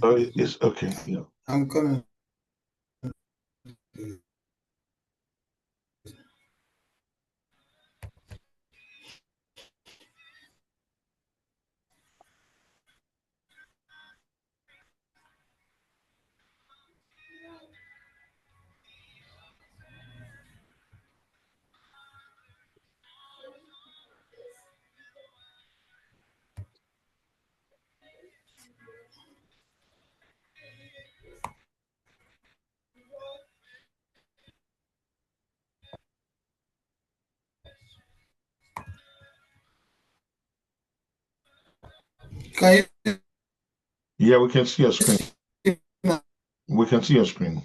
Oh, it's okay. Yeah. I'm coming. Can you? Yeah, we can see your screen. We can see your screen.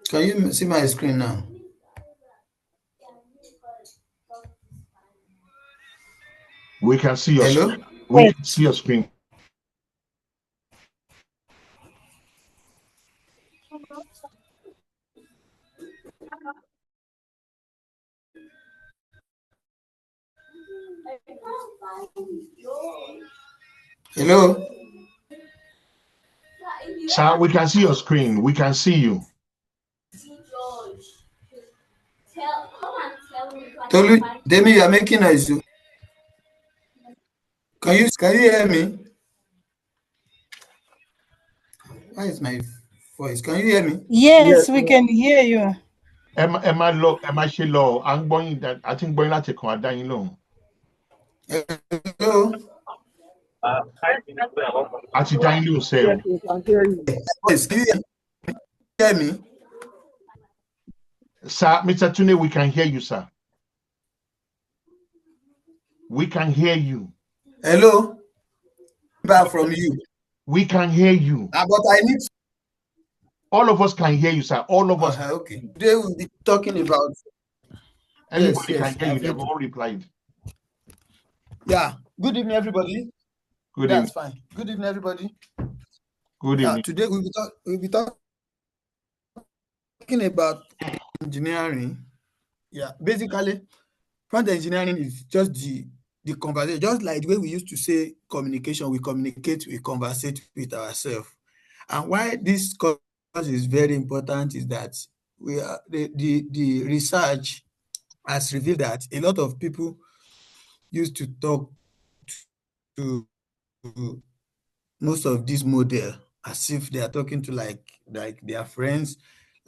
Can you see my screen now? We can see your Hello? screen. We can see your screen. Hello? Sir, we can see your screen. We can see you. Tolu, Demi, you are making noise. Can you hear me? Why is my voice? Can you hear me? Yes, we can hear you. Am I ṣe lọ? I'm going that I think going láti kan adáyín lóhùn. Hello? Àti dáyín lóhùn sẹ́ o. Yes, can you hear me? Sir, Mr. Tunde, we can hear you, sir. We can hear you. Hello? Back from you. We can hear you. But I need. All of us can hear you, sir. All of us. Okay. Today we'll be talking about. Everybody can hear you. They've all replied. Yeah. Good evening, everybody. Good That's evening. fine. Good evening, everybody. Good evening. Today we'll be talking about engineering. Yeah. Basically, prompt engineering is just the conversation, just like the way we used to say communication. We communicate, we conversate with ourselves. And why this course is very important is that we are the research has revealed that a lot of people used to talk to most of these model as if they are talking to like their friends.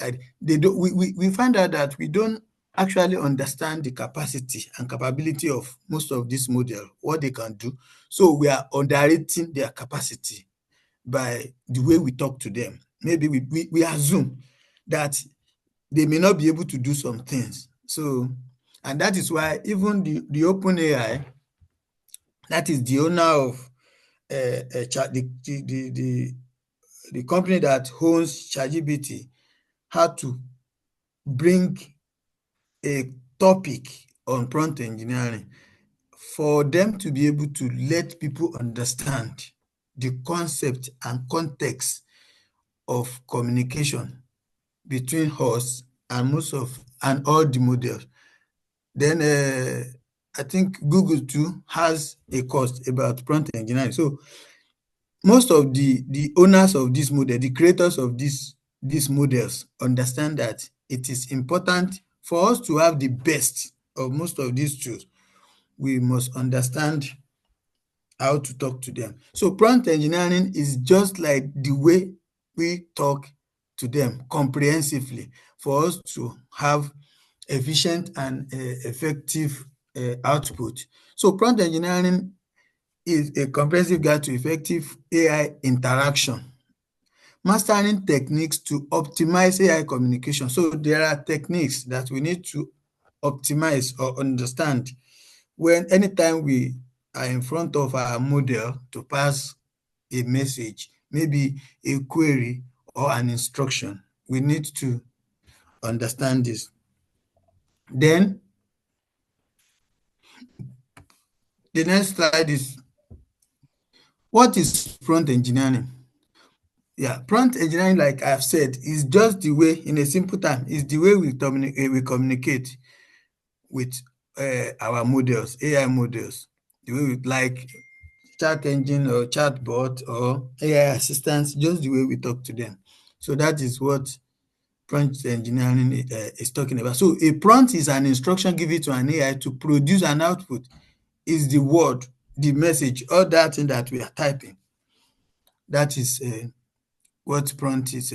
Like they do, we find out that we don't actually understand the capacity and capability of most of these model, what they can do. So we are underrating their capacity by the way we talk to them. Maybe we assume that they may not be able to do some things. So, and that is why even the OpenAI, that is the owner of the company that owns ChatGPT, had to bring a topic on prompt engineering for them to be able to let people understand the concept and context of communication between us and all the models. Then I think Google too has a course about prompt engineering. So most of the owners of this model, the creators of these models, understand that it is important for us to have the best of most of these tools. We must understand how to talk to them. So prompt engineering is just like the way we talk to them comprehensively for us to have efficient and effective output. So prompt engineering is a comprehensive guide to effective AI interaction. mastering techniques to optimize AI communication. So there are techniques that we need to optimize or understand anytime we are in front of our model to pass a message, maybe a query or an instruction. We need to understand this. Then the next slide is, what is prompt engineering? Yeah, prompt engineering, like I've said, is just the way, in a simple term, is the way we communicate with our models, AI models, the way we like chat engine or chatbot or AI assistants, just the way we talk to them. So that is what prompt engineering is talking about. So a prompt is an instruction given to an AI to produce an output. Is the word, the message, or that thing that we are typing. That is what prompt is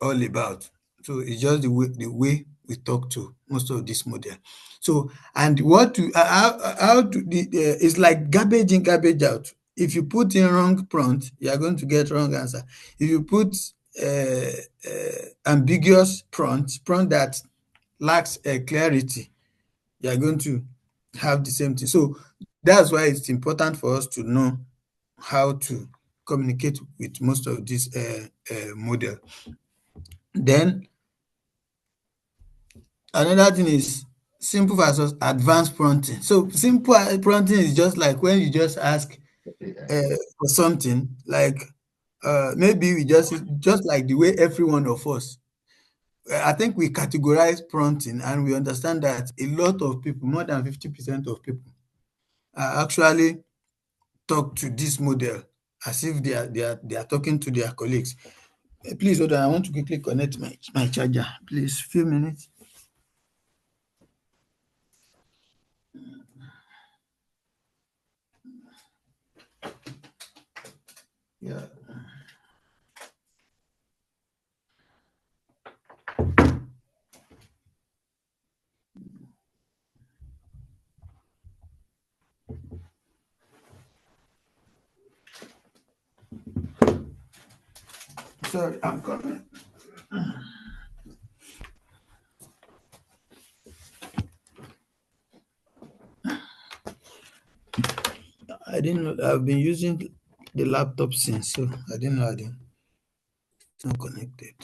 all about. So it's just the way we talk to most of this model. So, and what to how to it's like garbage in, garbage out. If you put in wrong prompt, you are going to get wrong answer. If you put ambiguous prompt that lacks clarity, you are going to have the same thing. So that's why it's important for us to know how to communicate with most of these model. Then another thing is simple versus advanced prompting. So simple prompting is just like when you just ask for something, like maybe we just like the way every one of us. I think we categorize prompting and we understand that a lot of people, more than 50% of people, are actually talk to this model as if they are talking to their colleagues. Please hold on, I want to quickly connect my charger. Please, few minutes. Yeah. Sorry, I'm coming. I didn't know. I've been using the laptop since, so I didn't know it's not connected.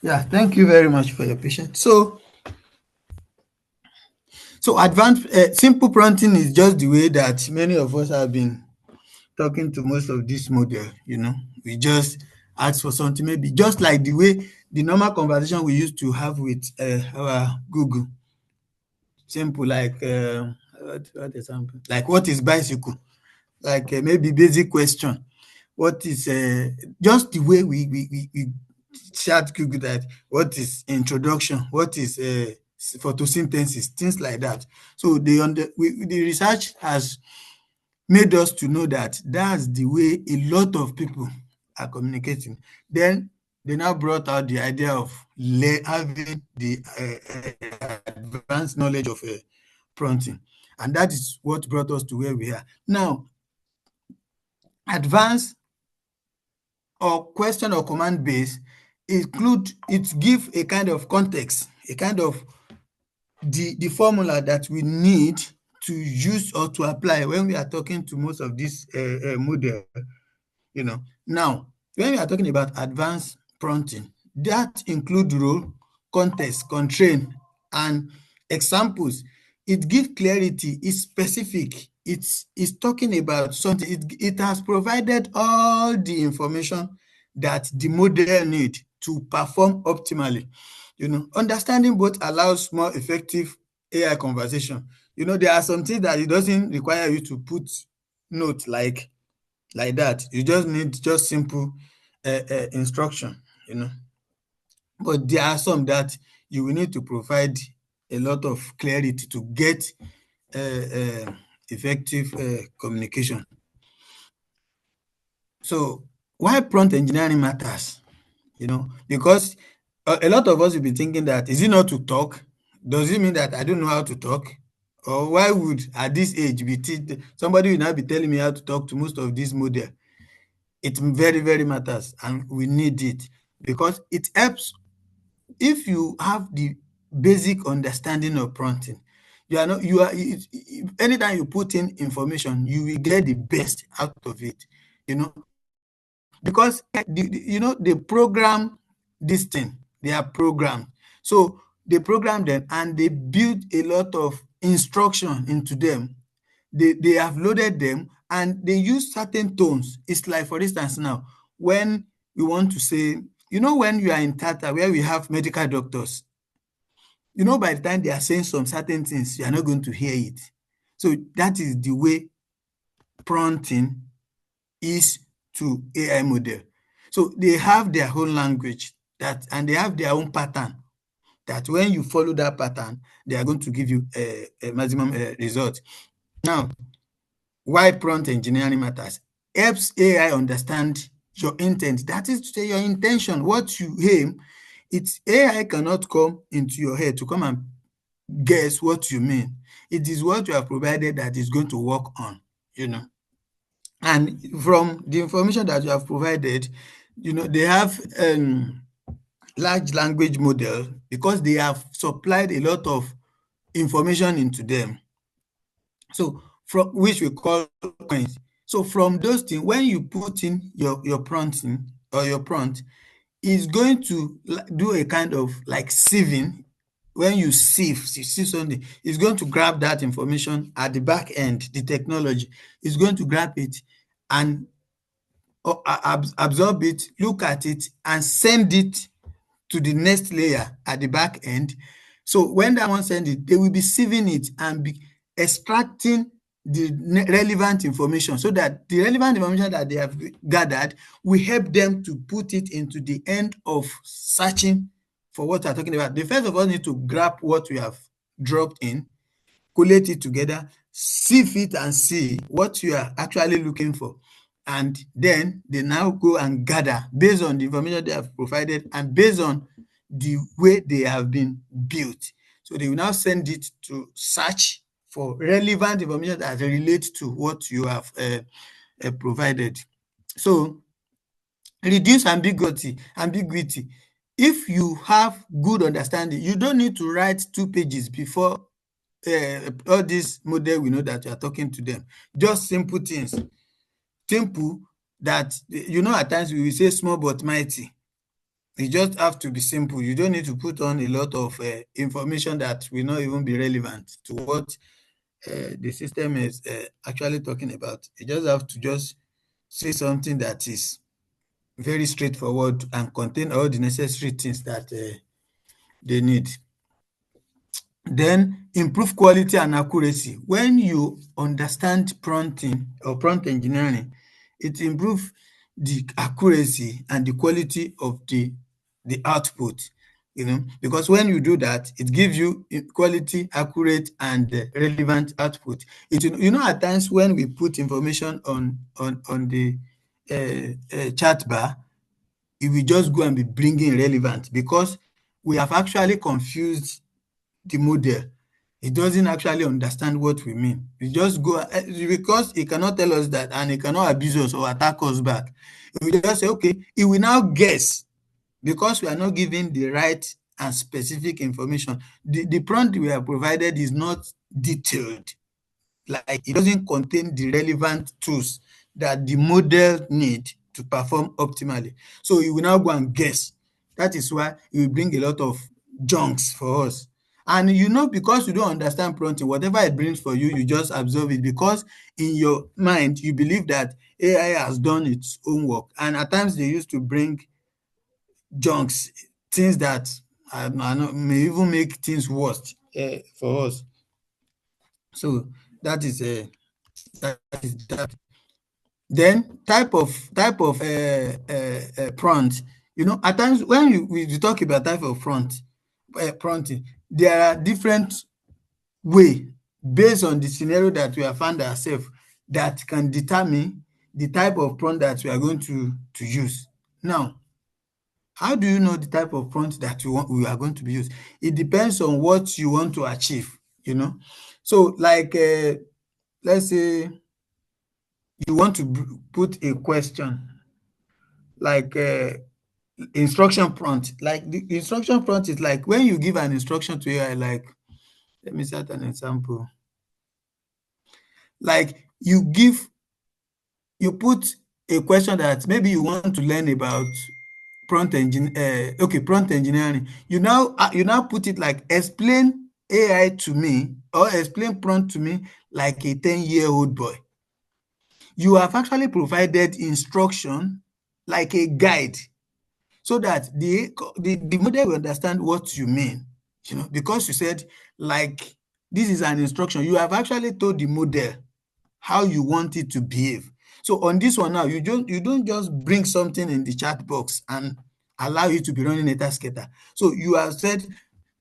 Yeah, thank you very much for your patience. So advanced simple prompting is just the way that many of us have been talking to most of this model. We just ask for something, maybe just like the way the normal conversation we used to have with our Google. Simple, like what example? Like, what is bicycle? Like maybe basic question. What is just the way we chat Google that? What is introduction? What is photosynthesis? Things like that. So the research has made us to know that that's the way a lot of people are communicating. Then they now brought out the idea of having the advanced knowledge of prompting, and that is what brought us to where we are now. Advanced or question or command base give a kind of context, a kind of the formula that we need to use or to apply when we are talking to most of this model. Now, when we are talking about advanced prompting, that include role, context, constraint, and examples. It gives clarity, it's specific, it's talking about something, it has provided all the information that the model need to perform optimally. Understanding both allows more effective AI conversation. There are some things that it doesn't require you to put notes like that. You just need simple instruction. But there are some that you will need to provide a lot of clarity to get effective communication. So why prompt engineering matters? Because a lot of us will be thinking that, is it not to talk? Does it mean that I don't know how to talk? Or why would at this age somebody will now be telling me how to talk to most of these models? It very, very matters, and we need it because it helps. If you have the basic understanding of prompting, anytime you put in information, you will get the best out of it, because they program this thing. They are programmed. So they program them and they build a lot of instruction into them. They have loaded them and they use certain tones. It's like, for instance, now, when we want to say, when you are in theater where we have medical doctors, by the time they are saying some certain things, you are not going to hear it. So that is the way prompting is to AI model. So they have their own language and they have their own pattern that when you follow that pattern, they are going to give you a maximum result. Now, why prompt engineering matters? Helps AI understand your intent. That is to say, your intention, what you aim. AI cannot come into your head to come and guess what you mean. It is what you have provided that is going to work on, And from the information that you have provided, they have large language model because they have supplied a lot of information into them. So from which we call points. So from those things, when you put in your prompting or your prompt, is going to do a kind of like sieving. When you see something, it's going to grab that information at the back end. The technology is going to grab it and absorb it, look at it, and send it to the next layer at the back end. So when that one sends it, they will be sieving it and be extracting the relevant information so that the relevant information that they have gathered will help them to put it into the end of searching for what they're talking about. They first of all need to grab what we have dropped in, collate it together, sieve it and see what you are actually looking for. And then they now go and gather based on the information they have provided and based on the way they have been built. So they will now send it to search for relevant information that relates to what you have provided. So reduce ambiguity. If you have good understanding, you don't need to write 2 pages before all this model we know that you are talking to them. Just simple things. Simple that, at times we will say small but mighty. You just have to be simple. You don't need to put on a lot of information that will not even be relevant to what the system is actually talking about. You just have to just say something that is very straightforward and contain all the necessary things that they need. Then improve quality and accuracy. When you understand prompting or prompt engineering, it improves the accuracy and the quality of the output, because when you do that, it gives you quality, accurate, and relevant output. At times when we put information on the chat bar, it will just go and be bringing relevant because we have actually confused the model. It doesn't actually understand what we mean. We just go because it cannot tell us that, and it cannot abuse us or attack us back. We just say, okay, it will now guess because we are not giving the right and specific information. The prompt we have provided is not detailed. Like, it doesn't contain the relevant tools that the model need to perform optimally. So it will now go and guess. That is why it will bring a lot of junks for us. And because you don't understand prompting, whatever it brings for you, you just absorb it because in your mind, you believe that AI has done its own work. And at times they used to bring junks, things that may even make things worse for us. So that is that. Then type of prompt. At times when we talk about type of prompting, there are different way based on the scenario that we have found ourselves that can determine the type of prompt that we are going to use. Now, How do you know the type of prompt that we are going to be used? It depends on what you want to achieve, you know. So like, let's say you want to put a question, like instruction prompt. Like the instruction prompt is like when you give an instruction to AI, like, let me set an example. Like you put a question that maybe you want to learn about prompt engineering. You now put it like, explain AI to me, or explain prompt to me like a 10-year-old boy. You have actually provided instruction like a guide, so that the model will understand what you mean, you know, because you said, like, this is an instruction. You have actually told the model how you want it to behave. So on this one now, you don't just bring something in the chat box and allow it to be running a tasketa. So you have said,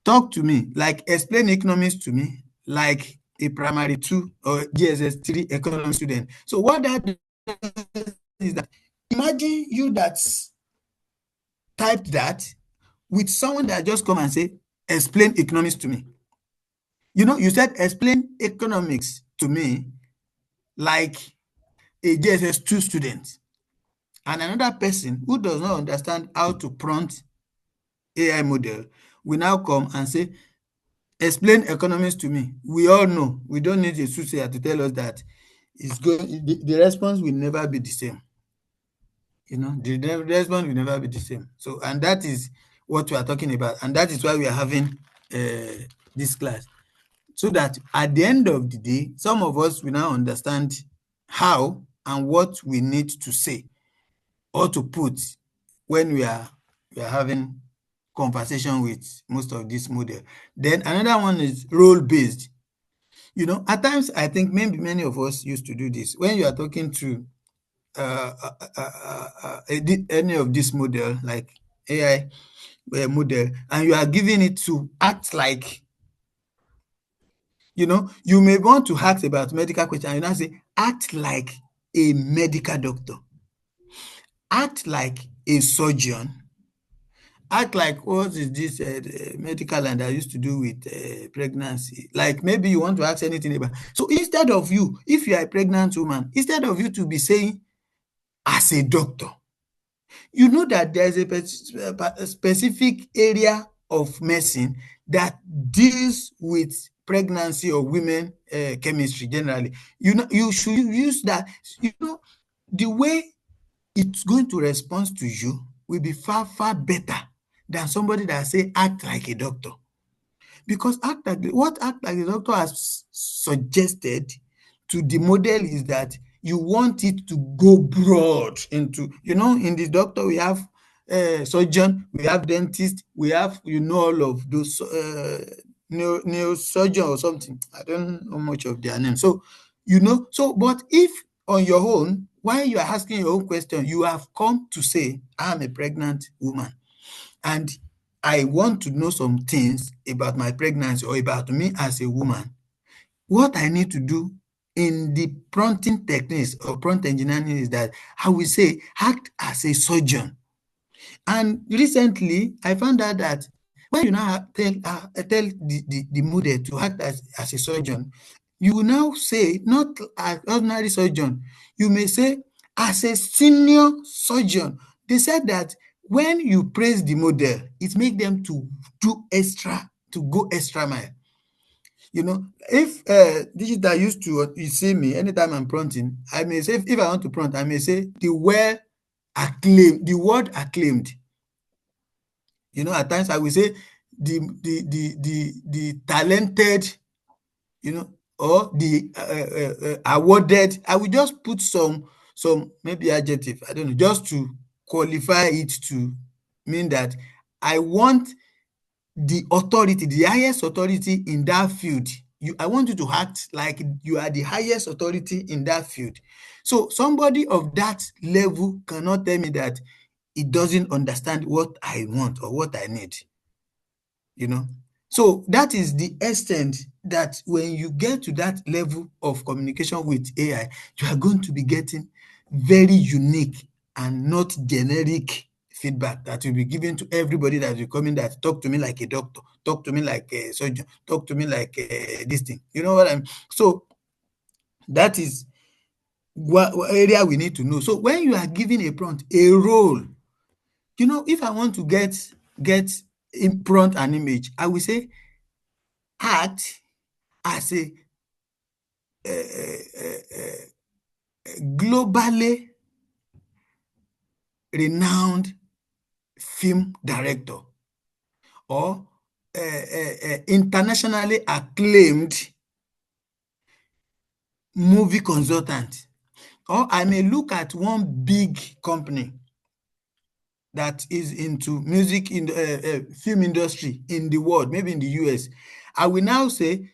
talk to me, like explain economics to me like a primary 2 or GSS 3 economics student. So what that does is that, imagine you that typed that with someone that just come and say, explain economics to me. You know, you said explain economics to me like a JSS 2 student, and another person who does not understand how to prompt AI model will now come and say, explain economics to me. We all know, we don't need a soothsayer to tell us that the response will never be the same. You know, the response will never be the same. So, and that is what we are talking about, and that is why we are having this class, so that at the end of the day, some of us will now understand how and what we need to say or to put when we are having conversation with most of this model. Then another one is role-based. You know, at times I think maybe many of us used to do this. When you are talking to any of this model, like AI model, and you are giving it to act like, you know, you may want to ask about medical question, and you now say, act like a medical doctor, act like a surgeon, act like, what is this medical line that used to do with pregnancy? Like maybe you want to ask anything about. So instead of you, if you are a pregnant woman, instead of you to be saying, as a doctor, you know that there is a specific area of medicine that deals with pregnancy or women chemistry generally. You know, you should use that. You know, the way it's going to respond to you will be far, far better than somebody that say act like a doctor. Because what act like a doctor has suggested to the model is that you want it to go broad into, you know, in the doctor we have surgeon, we have dentist, we have, you know, all of those neurosurgeon or something. I don't know much of their name. So, you know, so, but if on your own, while you are asking your own question, you have come to say, I'm a pregnant woman, and I want to know some things about my pregnancy or about me as a woman. What I need to do in the prompting techniques or prompt engineering is that I will say, act as a surgeon. And recently, I found out that when you now tell the model to act as a surgeon, you will now say, not as ordinary surgeon, you may say, as a senior surgeon. They said that when you praise the model, it makes them to go extra mile. You know, if digital used to, you see me, anytime I'm prompting, I may say, if I want to prompt, I may say the word acclaimed. You know, at times I will say the talented, you know, or the awarded. I will just put some maybe adjective, I don't know, just to qualify it to mean that I want the authority, the highest authority in that field. I want you to act like you are the highest authority in that field. So somebody of that level cannot tell me that it doesn't understand what I want or what I need. You know, so that is the extent that when you get to that level of communication with AI, you are going to be getting very unique and not generic feedback that will be given to everybody that will come in, that talk to me like a doctor, talk to me like a surgeon, talk to me like this thing. You know what I mean? So that is what area we need to know. So when you are giving a prompt, a role, you know, if I want to get in prompt an image, I will say act as a globally renowned film director or internationally acclaimed movie consultant. Or I may look at one big company that is into music in the film industry in the world, maybe in the US. I will now say,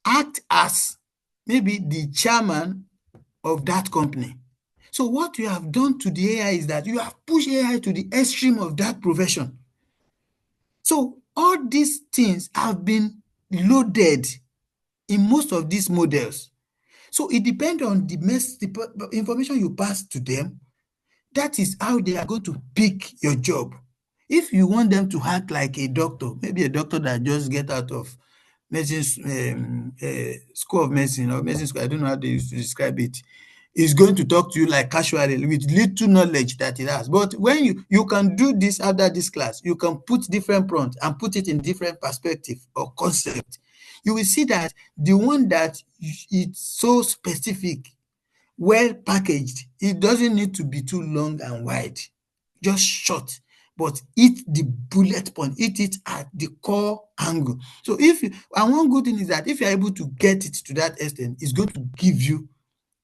act as maybe the chairman of that company. So what you have done to the AI is that you have pushed AI to the extreme of that profession. So all these things have been loaded in most of these models. So it depends on the information you pass to them. That is how they are going to pick your job. If you want them to act like a doctor, maybe a doctor that just get out of medicine, school of medicine or medicine school, I don't know how they used to describe it, is going to talk to you like casually with little knowledge that it has. But when you can do this after this class, you can put different prompts and put it in different perspective or concept. You will see that the one that it's so specific, well packaged, it doesn't need to be too long and wide, just short, but hit the bullet point, hit it at the core angle. So and one good thing is that if you're able to get it to that extent, it's going to give you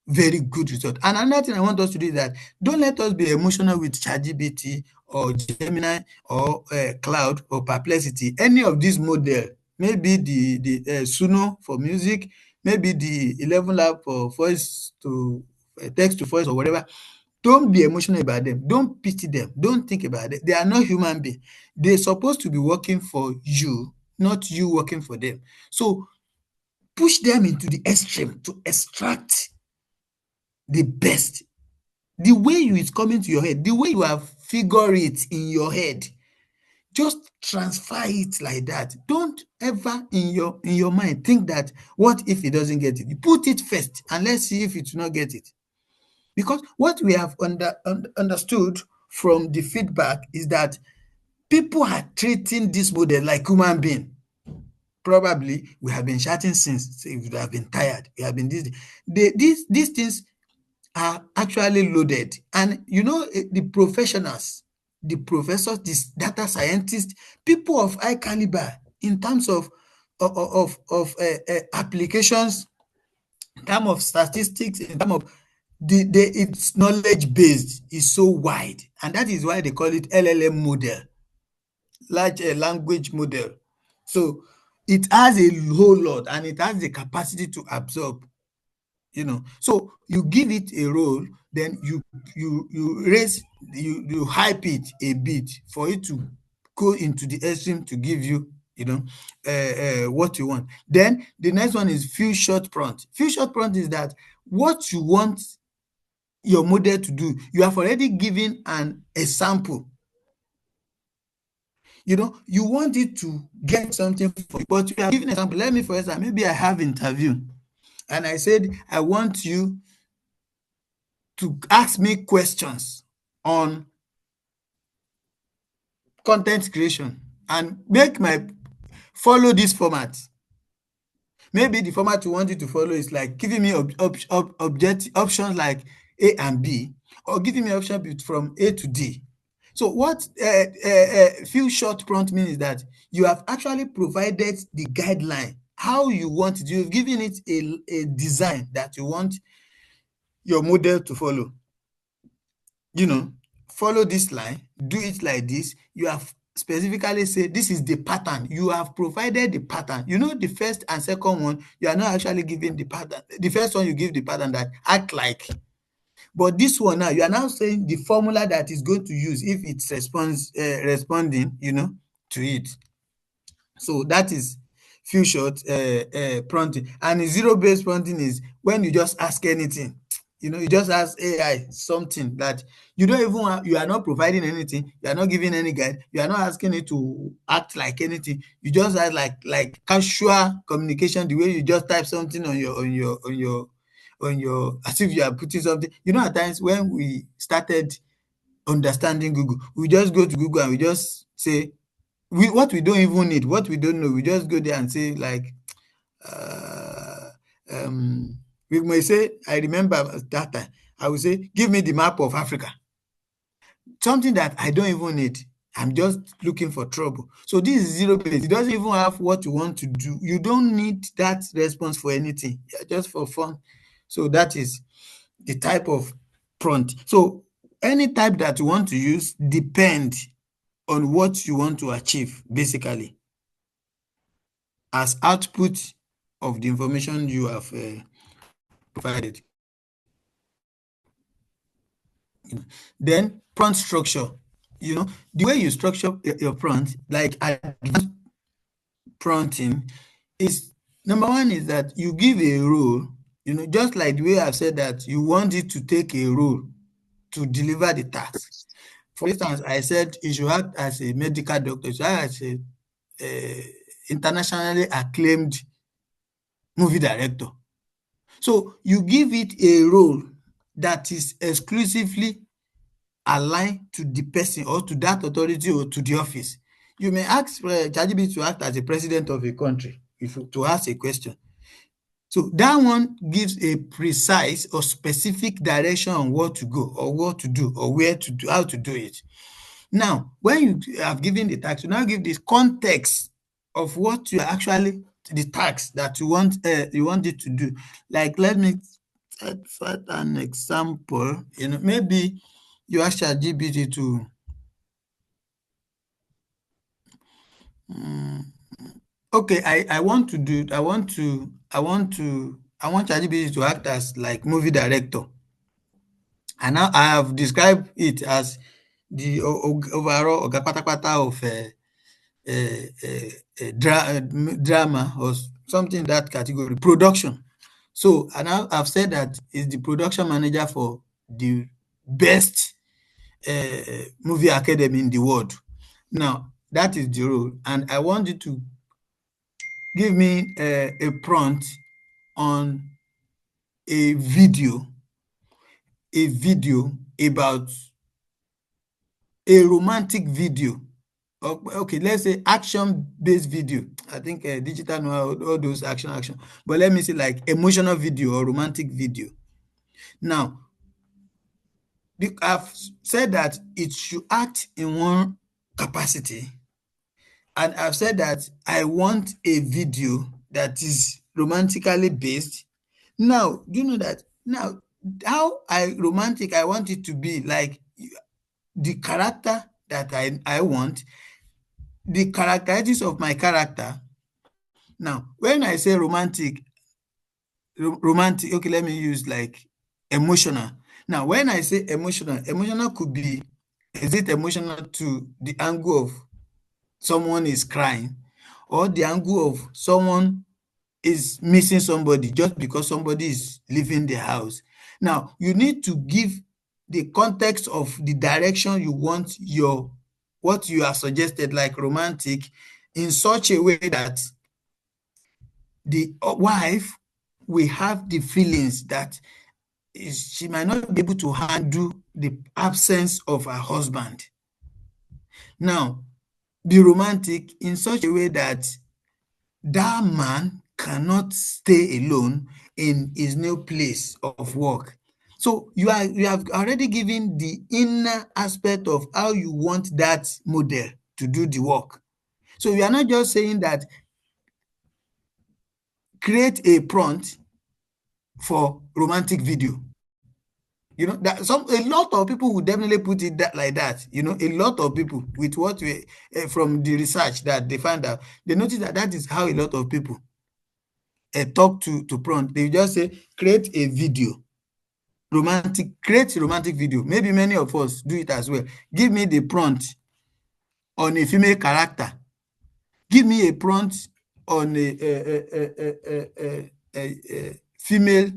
very good result. And another thing I want us to do is that don't let us be emotional with ChatGPT or Gemini or Cloud or Perplexity. Any of these model, maybe the Suno for music, maybe the 11 Lab for voice to text to voice or whatever. Don't be emotional about them. Don't pity them. Don't think about it. They are not human beings. They're supposed to be working for you, not you working for them. So push them into the extreme to extract the best. The way it's coming to your head, the way you have figured it in your head, just transfer it like that. Don't ever in your mind think that what if it doesn't get it. You put it first and let's see if it will not get it. Because what we have understood from the feedback is that people are treating this model like human being. Probably we have been chatting since, so we have been tired. We have been these things are actually loaded. And you know, the professionals, the professors, the data scientists, people of high caliber in terms of applications, in terms of statistics, in terms of its knowledge based is so wide. And that is why they call it LLM model, large language model. So it has a whole lot and it has the capacity to absorb. You know, so you give it a role, then you raise, you hype it a bit for it to go into the extreme to give you, you know, what you want. Then the next one is few short prompt. Few short prompt is that what you want your model to do, you have already given an example. You know, you want it to get something for you, but you are giving an example. Let me, for example, maybe I have interview and I said, I want you to ask me questions on content creation and follow this format. Maybe the format you want it to follow is like giving me options like A and B, or giving me options from A to D. So what few short prompt means is that you have actually provided the guideline, how you want it. You've given it a design that you want your model to follow. You know, follow this line, do it like this. You have specifically said this is the pattern. You have provided the pattern. You know, the first and second one, you are not actually giving the pattern. The first one, you give the pattern that act like. But this one now, you are now saying the formula that is going to use if it's responding, you know, to it. So that is few short prompting. And zero-based prompting is when you just ask anything. You just ask AI something that you don't even have, you are not providing anything, you are not giving any guide, you are not asking it to act like anything. You just ask like casual communication, the way you just type something on your as if you are putting something. At times when we started understanding Google, we just go to Google and we just say what we don't even need, what we don't know. We just go there and say like we may say, I remember that time, I would say, give me the map of Africa. Something that I don't even need. I'm just looking for trouble. So this is zero base. It doesn't even have what you want to do. You don't need that response for anything, just for fun. So that is the type of prompt. So any type that you want to use depends on what you want to achieve, basically, as output of the information you have provided. Then prompt structure. The way you structure your prompt, like advanced prompting, is number one is that you give a role. Just like the way I've said that you want it to take a role to deliver the task. For instance, I said you should act as a medical doctor, you should act as a internationally acclaimed movie director. So you give it a role that is exclusively aligned to the person or to that authority or to the office. You may ask ChatGPT to act as a president of a country to ask a question. So that one gives a precise or specific direction on what to go or what to do or where to do, how to do it. Now, when you have given the task, you now give this context of what you actually, the task that you want it to do. Like, let me set an example. Maybe you ask ChatGPT to okay, I want ChatGPT to act as like movie director. And now I have described it as the overall oga patapata of drama or something in that category, production. So, and now I've said that is the production manager for the best movie academy in the world. Now, that is the role. And I want you to give me a prompt on a video about a romantic video. Okay, let's say action-based video. I think digital know all those action. But let me say like emotional video or romantic video. Now, I've said that it should act in one capacity. And I've said that I want a video that is romantically based. Now, do you know that? Now, how I want it to be like the character that I want, the characteristics of my character. Now, when I say romantic, okay, let me use like emotional. Now, when I say emotional could be, is it emotional to the angle of someone is crying or the angle of someone is missing somebody just because somebody is leaving the house? Now, you need to give the context of the direction you want what you have suggested, like romantic, in such a way that the wife will have the feelings that she might not be able to handle the absence of her husband. Now, be romantic in such a way that that man cannot stay alone in his new place of work. So you have already given the inner aspect of how you want that model to do the work. So you are not just saying that create a prompt for romantic video. That a lot of people would definitely put it like that. A lot of people with what we from the research that they find out, they notice that is how a lot of people talk to prompt. They just say create a video, create a romantic video. Maybe many of us do it as well. Give me the prompt on a female character. Give me a prompt on a female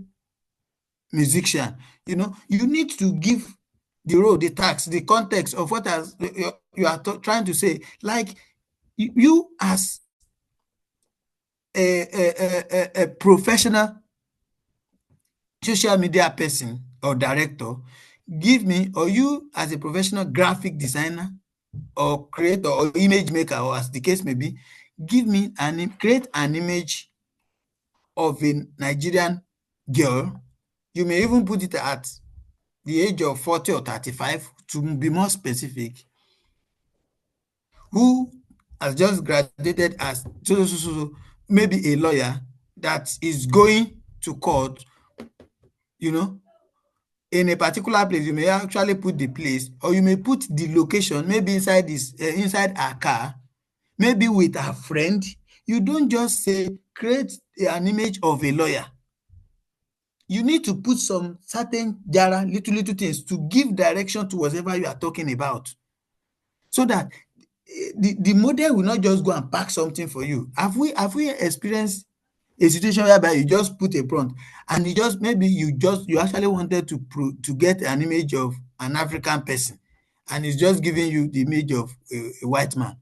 musician. You know, you need to give the role, the task, the context of what you are trying to say. Like you as a professional social media person or director, give me, or you as a professional graphic designer or creator or image maker, or as the case may be, give me create an image of a Nigerian girl. You may even put it at the age of 40 or 35 to be more specific, who has just graduated as maybe a lawyer that is going to court, you know, in a particular place. You may actually put the place, or you may put the location, maybe inside inside her car, maybe with her friend. You don't just say create an image of a lawyer. You need to put some certain little things to give direction to whatever you are talking about, so that the model will not just go and pack something for you. Have we experienced a situation whereby you just put a prompt and you actually wanted to get an image of an African person, and it's just giving you the image of a white man,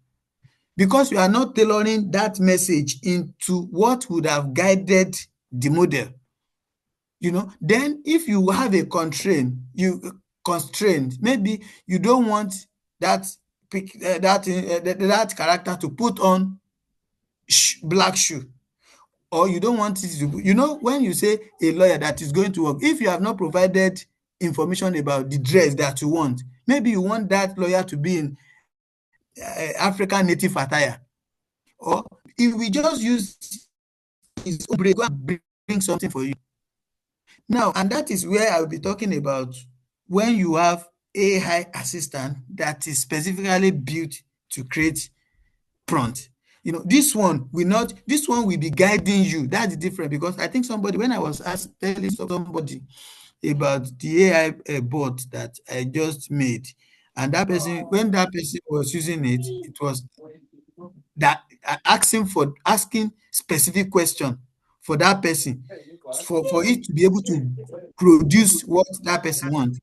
because you are not tailoring that message into what would have guided the model. You know, then if you have a constraint, maybe you don't want that character to put on black shoe, or you don't want it to, you know, when you say a lawyer that is going to work, if you have not provided information about the dress that you want, maybe you want that lawyer to be in African native attire, or if we just use his own brain, go and bring something for you. Now, and that is where I will be talking about when you have AI assistant that is specifically built to create prompt. You know, this one will be guiding you. That's the difference, because I think when I was telling somebody about the AI bot that I just made, and that person, when that person was using it, it was that asking specific question for that person, for it to be able to produce what that person wants.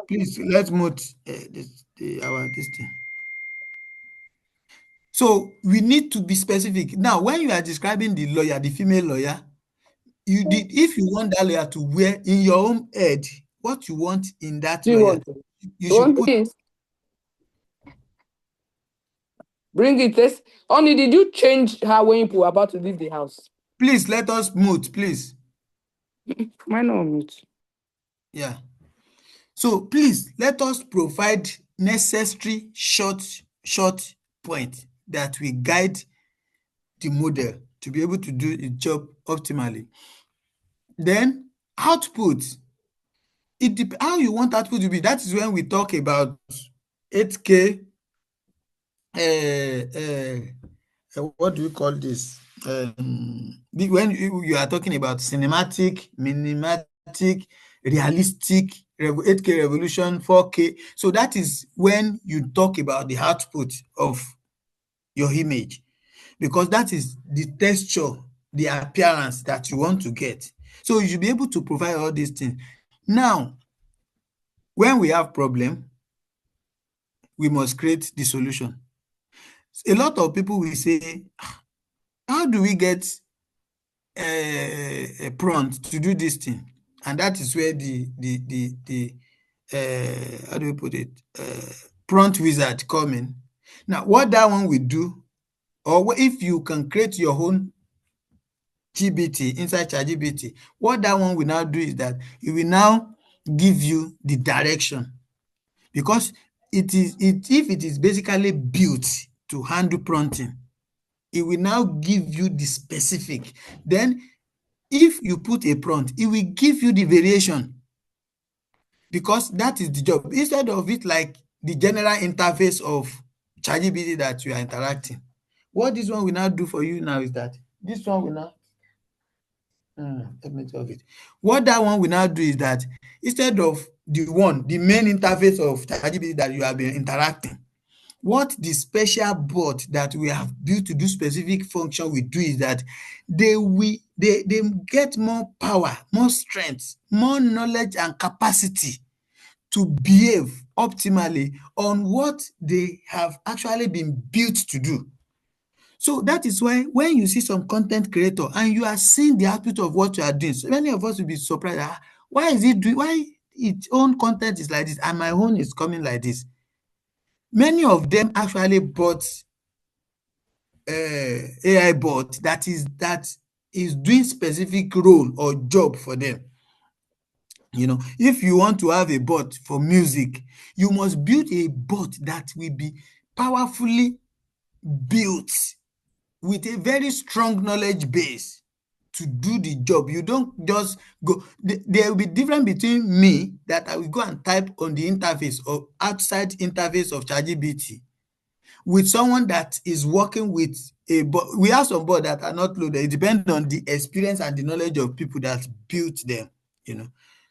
Please, let's mute this thing. So we need to be specific. Now, when you are describing the lawyer, the female lawyer, if you want that lawyer to wear in your own head what you want in that lawyer, you should put. Bring it. Only did you change her when you were about to leave the house? Please let us mute, please. Why not mute? Yeah. So please let us provide necessary short point that will guide the model to be able to do its job optimally. Then output. How you want output to be. That is when we talk about 8K. What do we call this? When you are talking about cinematic, minematic, realistic, 8K resolution, 4K. So that is when you talk about the output of your image, because that is the texture, the appearance that you want to get. So you should be able to provide all these things. Now, when we have problem, we must create the solution. A lot of people will say, how do we get a prompt to do this thing? And that is where the how do we put it, prompt wizard come in. Now, what that one will do, or if you can create your own GBT inside ChatGPT, what that one will now do is that it will now give you the direction, because if it is basically built to handle prompting, it will now give you the specific. Then if you put a prompt, it will give you the variation, because that is the job. Instead of it like the general interface of ChatGPT that you are interacting, what this one will now do for you now is that this one will now let me solve it. What that one will now do is that instead of the main interface of ChatGPT that you have been interacting, what the special bot that we have built to do specific function will do is that they get more power, more strength, more knowledge and capacity to behave optimally on what they have actually been built to do. So that is why when you see some content creator and you are seeing the output of what you are doing, so many of us will be surprised. Why its own content is like this and my own is coming like this? Many of them actually bought AI bot that is doing specific role or job for them. If you want to have a bot for music, you must build a bot that will be powerfully built with a very strong knowledge base to do the job. You don't just go. There will be difference between me that I will go and type on the interface or outside interface of ChatGPT with someone that is working with a bot. We have some bots that are not loaded. It depends on the experience and the knowledge of people that built them,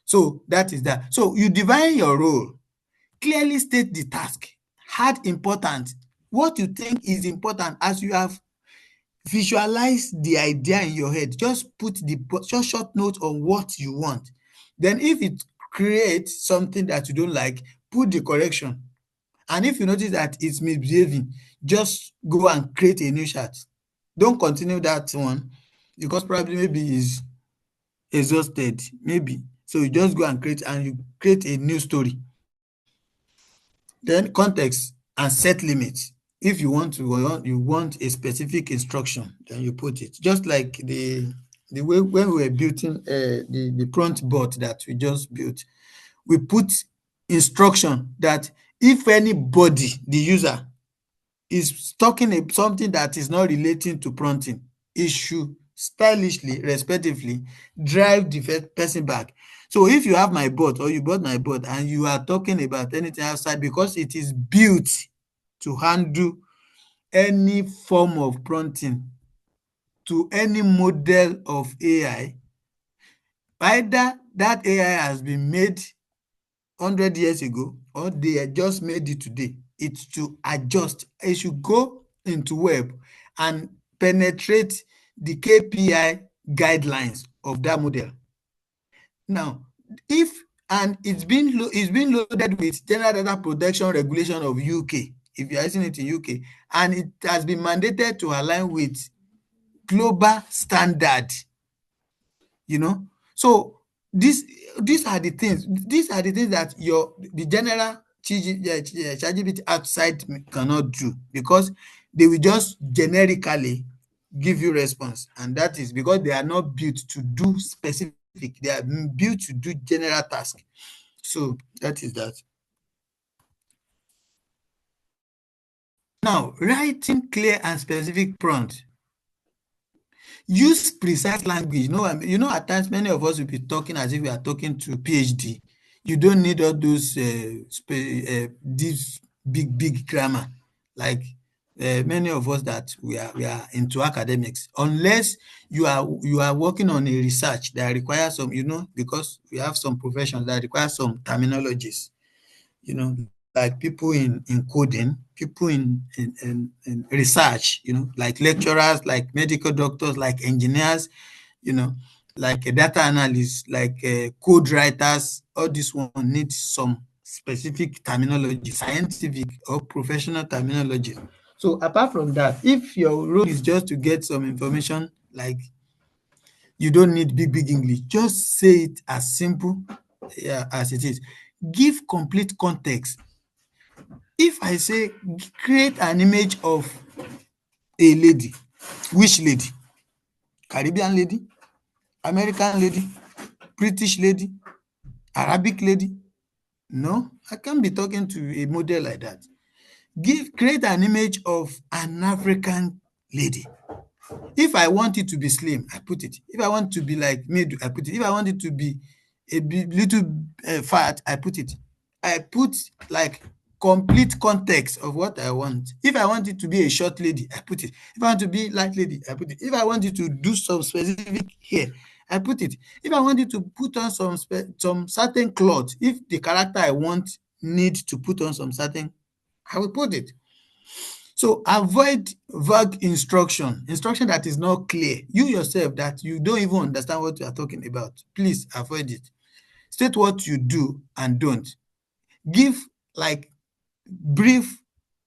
So that is that. So you define your role, clearly state the task, add important, what you think is important as you have visualized the idea in your head. Just put the short note on what you want. Then if it creates something that you don't like, put the correction. And if you notice that it's misbehaving, just go and create a new chat. Don't continue that one because probably maybe he's exhausted, maybe. So you just go and create a new story. Then context and set limits. If you want a specific instruction, then you put it. Just like the way when we were building the prompt bot that we just built, we put instruction that if anybody, the user, is talking something that is not relating to prompting, it should stylishly, respectively, drive the person back. So if you have my bot or you bought my bot and you are talking about anything outside, because it is built to handle any form of prompting to any model of AI, either that AI has been made 100 years ago or they just made it today, it's to adjust. It should go into web and penetrate the KPI guidelines of that model. Now, it's been loaded with General Data Protection Regulation of UK, if you are using it in UK, and it has been mandated to align with global standard, So these are the things. These are the things that the general ChatGPT outside cannot do, because they will just generically give you response, and that is because they are not built to do specific. They are built to do general task. So that is that. Now, writing clear and specific prompt. Use precise language. At times many of us will be talking as if we are talking to PhD. You don't need all those this big grammar like many of us that we are into academics, unless you are working on a research that requires some, because we have some professions that require some terminologies, like people in coding, people in research, like lecturers, like medical doctors, like engineers, like a data analyst, like code writers. All this one needs some specific terminology, scientific or professional terminology. So apart from that, if your role is just to get some information, like you don't need big English, just say it as simple as it is. Give complete context. If I say create an image of a lady, which lady? Caribbean lady, American lady, British lady, Arabic lady? No, I can't be talking to a model like that. Create an image of an African lady. If I want it to be slim, I put it. If I want to be like mid, I put it. If I want it to be a little fat, I put it. I put like complete context of what I want. If I want it to be a short lady, I put it. If I want to be light lady, I put it. If I want it to do some specific hair, I put it. If I want it to put on some certain clothes, if the character I want need to put on some certain, I will put it. So avoid vague instruction that is not clear. You yourself that you don't even understand what you are talking about. Please avoid it. State what you do and don't. Give like brief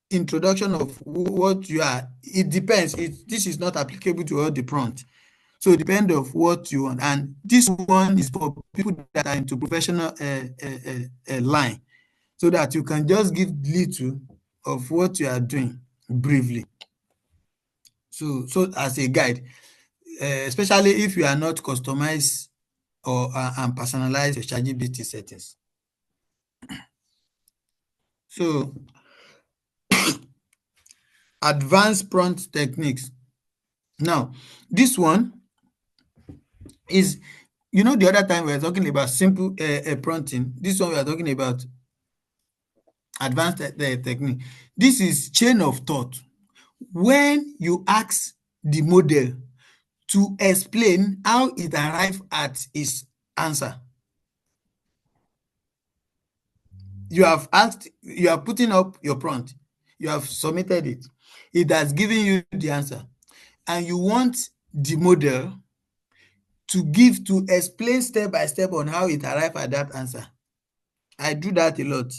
introduction of what you are. It depends. This is not applicable to all the prompt. So it depends of what you want. And this one is for people that are into professional line, so that you can just give little of what you are doing briefly. So as a guide, especially if you are not customized or and personalize your ChatGPT settings. So advanced prompt techniques. Now, this one is, the other time we were talking about simple prompting. This one we are talking about advanced technique. This is chain of thought. When you ask the model to explain how it arrived at its answer, you have asked, you are putting up your prompt, you have submitted it, it has given you the answer, and you want the model to explain step by step on how it arrived at that answer. I do that a lot.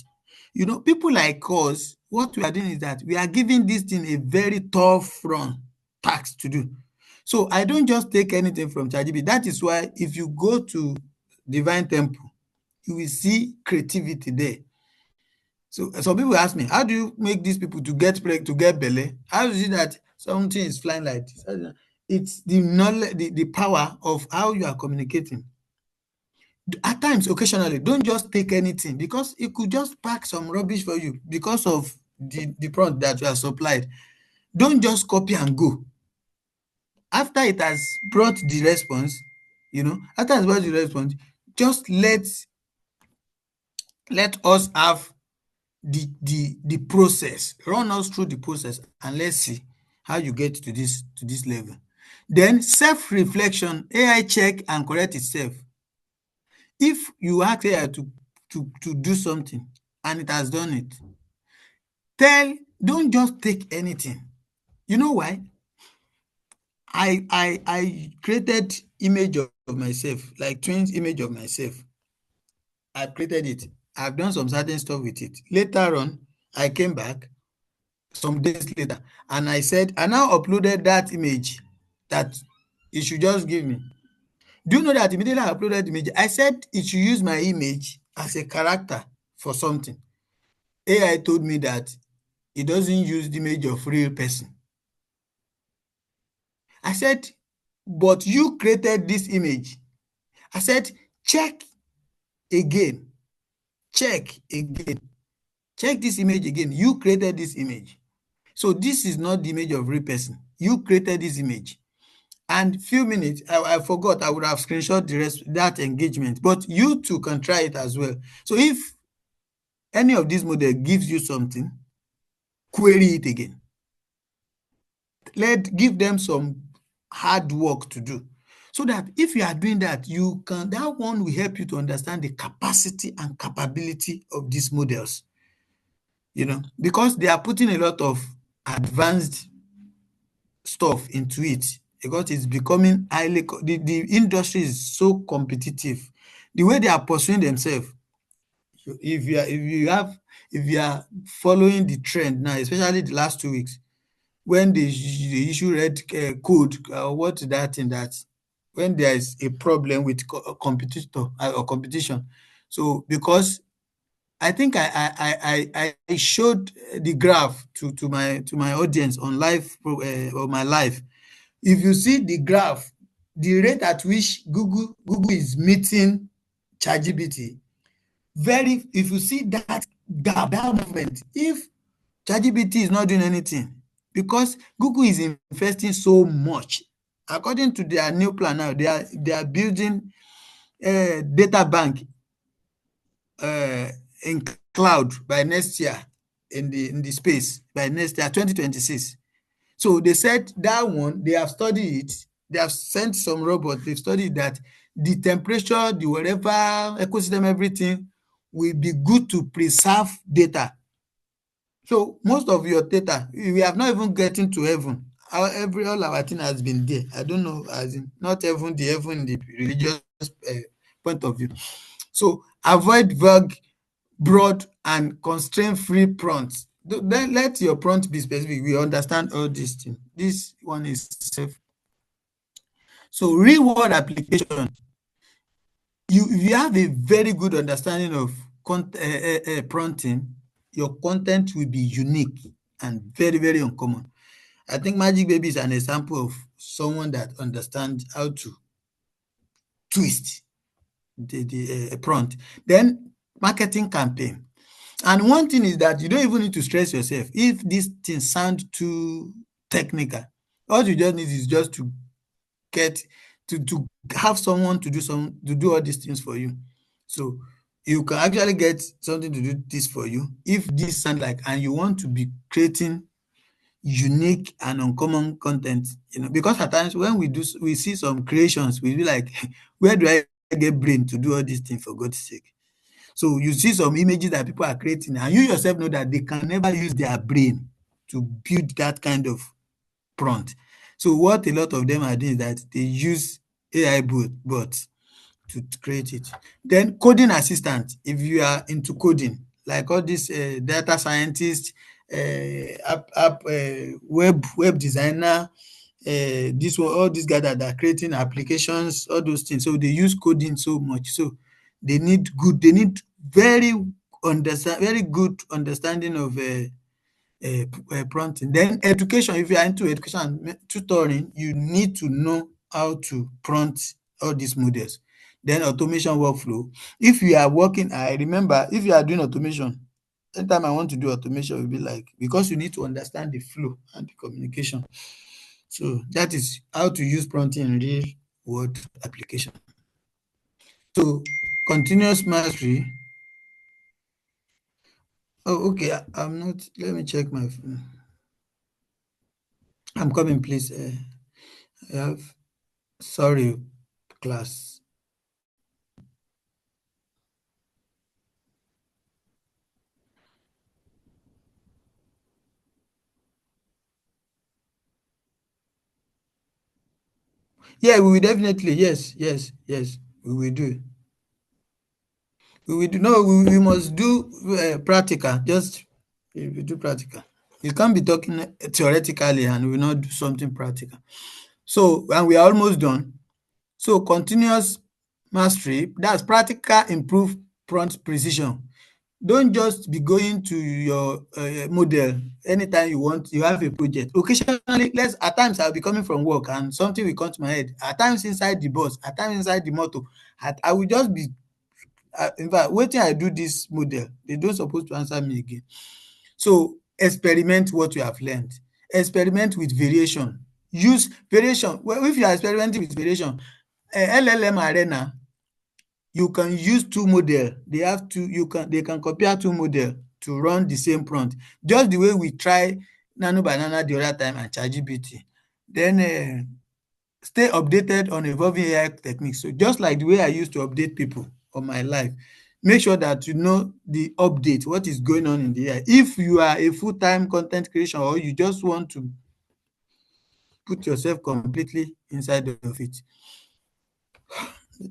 People like us, what we are doing is that we are giving this thing a very tough task to do. So I don't just take anything from ChatGPT. That is why if you go to Divine Temple, you will see creativity there. So some people ask me, how do you make these people to get belly? How is it that something is flying like this? It's the knowledge, the power of how you are communicating. At times, occasionally, don't just take anything, because it could just pack some rubbish for you because of the prompt that you are supplied. Don't just copy and go. After it has brought the response, just let us have the process. Run us through the process and let's see how you get to this level. Then self-reflection, AI check and correct itself. If you ask AI to do something and it has done it, don't just take anything. You know why? I created image of myself, like twins image of myself. I created it. I've done some certain stuff with it. Later on, I came back some days later and I said, I now uploaded that image that it should just give me. Do you know that immediately I uploaded the image, I said it should use my image as a character for something. AI told me that it doesn't use the image of real person. I said, but you created this image. I said, check again. Check this image again. You created this image. So this is not the image of real person. You created this image. And few minutes, I forgot, I would have screenshot the rest that engagement, but you too can try it as well. So if any of these model gives you something, query it again. Give them some hard work to do, so that if you are doing that, that one will help you to understand the capacity and capability of these models, because they are putting a lot of advanced stuff into it, because it's becoming the industry is so competitive. The way they are pursuing themselves, if you are following the trend now, especially the last 2 weeks, when they issue red code, what that thing that when there is a problem with competitor or competition. So because I think I showed the graph to my audience on live or my live. If you see the graph, the rate at which Google is meeting ChatGPT, if you see that gap, that movement, if ChatGPT is not doing anything, because Google is investing so much. According to their new plan now, they are building a data bank in cloud by next year, in the space by next year, 2026. So they said that one, they have studied it. They have sent some robots. They've studied that the temperature, the whatever ecosystem, everything will be good to preserve data. So most of your data, we have not even getting to heaven. All our thing has been there. I don't know, as in not even the heaven in the religious point of view. So avoid vague, broad, and constraint-free prompts. Then let your prompt be specific. We understand all these things. This one is safe. So real-world application. If you have a very good understanding of prompting, your content will be unique and very, very uncommon. I think Magic Baby is an example of someone that understands how to twist the prompt. Then marketing campaign. And one thing is that you don't even need to stress yourself. If this thing sounds too technical, all you just need is just to get to have someone to do all these things for you. So you can actually get something to do this for you if this sound like, and you want to be creating unique and uncommon content, because at times when we see some creations, we be like, where do I get brain to do all these things, for God's sake? So you see some images that people are creating, and you yourself know that they can never use their brain to build that kind of prompt. So what a lot of them are doing is that they use AI bots to create it. Then coding assistant, if you are into coding, like all these data scientists, web designer, all these guys that are creating applications, all those things. So they use coding so much. So they need very good understanding of prompting. Then education, if you are into education and tutoring, you need to know how to prompt all these models. Then automation workflow. If you are working, I remember, if you are doing automation, anytime I want to do automation, it will be like, because you need to understand the flow and the communication. So that is how to use prompting in real world application. So continuous mastery. Oh, okay. I'm not. Let me check my phone. I'm coming, please. I have. Sorry, class. Yeah, we will definitely. Yes. We will do. We will do. No, we must do practical. Just if we do practical. You can't be talking theoretically and we will not do something practical. So, and we are almost done. So, continuous mastery, that's practical improve prompt precision. Don't just be going to your model anytime you have a project. Occasionally, at times I'll be coming from work and something will come to my head. At times inside the bus, at times inside the motor, I will just be, in fact, waiting I do this model. They don't supposed to answer me again. So experiment what you have learned. Experiment with variation. Use variation. Well, if you are experimenting with variation, LLM Arena, you can use two models. They can compare two models to run the same prompt. Just the way we try Nano Banana the other time and ChatGPT. Then stay updated on evolving AI techniques. So just like the way I used to update people on my life, make sure that you know the update, what is going on in the AI. If you are a full-time content creation or you just want to put yourself completely inside of it.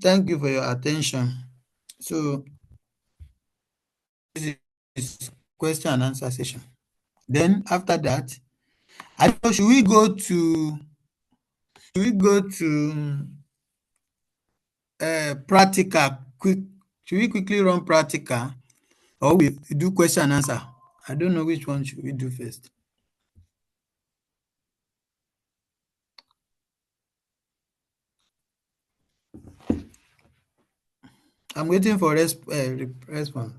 Thank you for your attention. So this is question and answer session. Then after that, I don't know, should we go to practical quick? Should we quickly run practical or we do question and answer? I don't know which one should we do first. I'm waiting for response.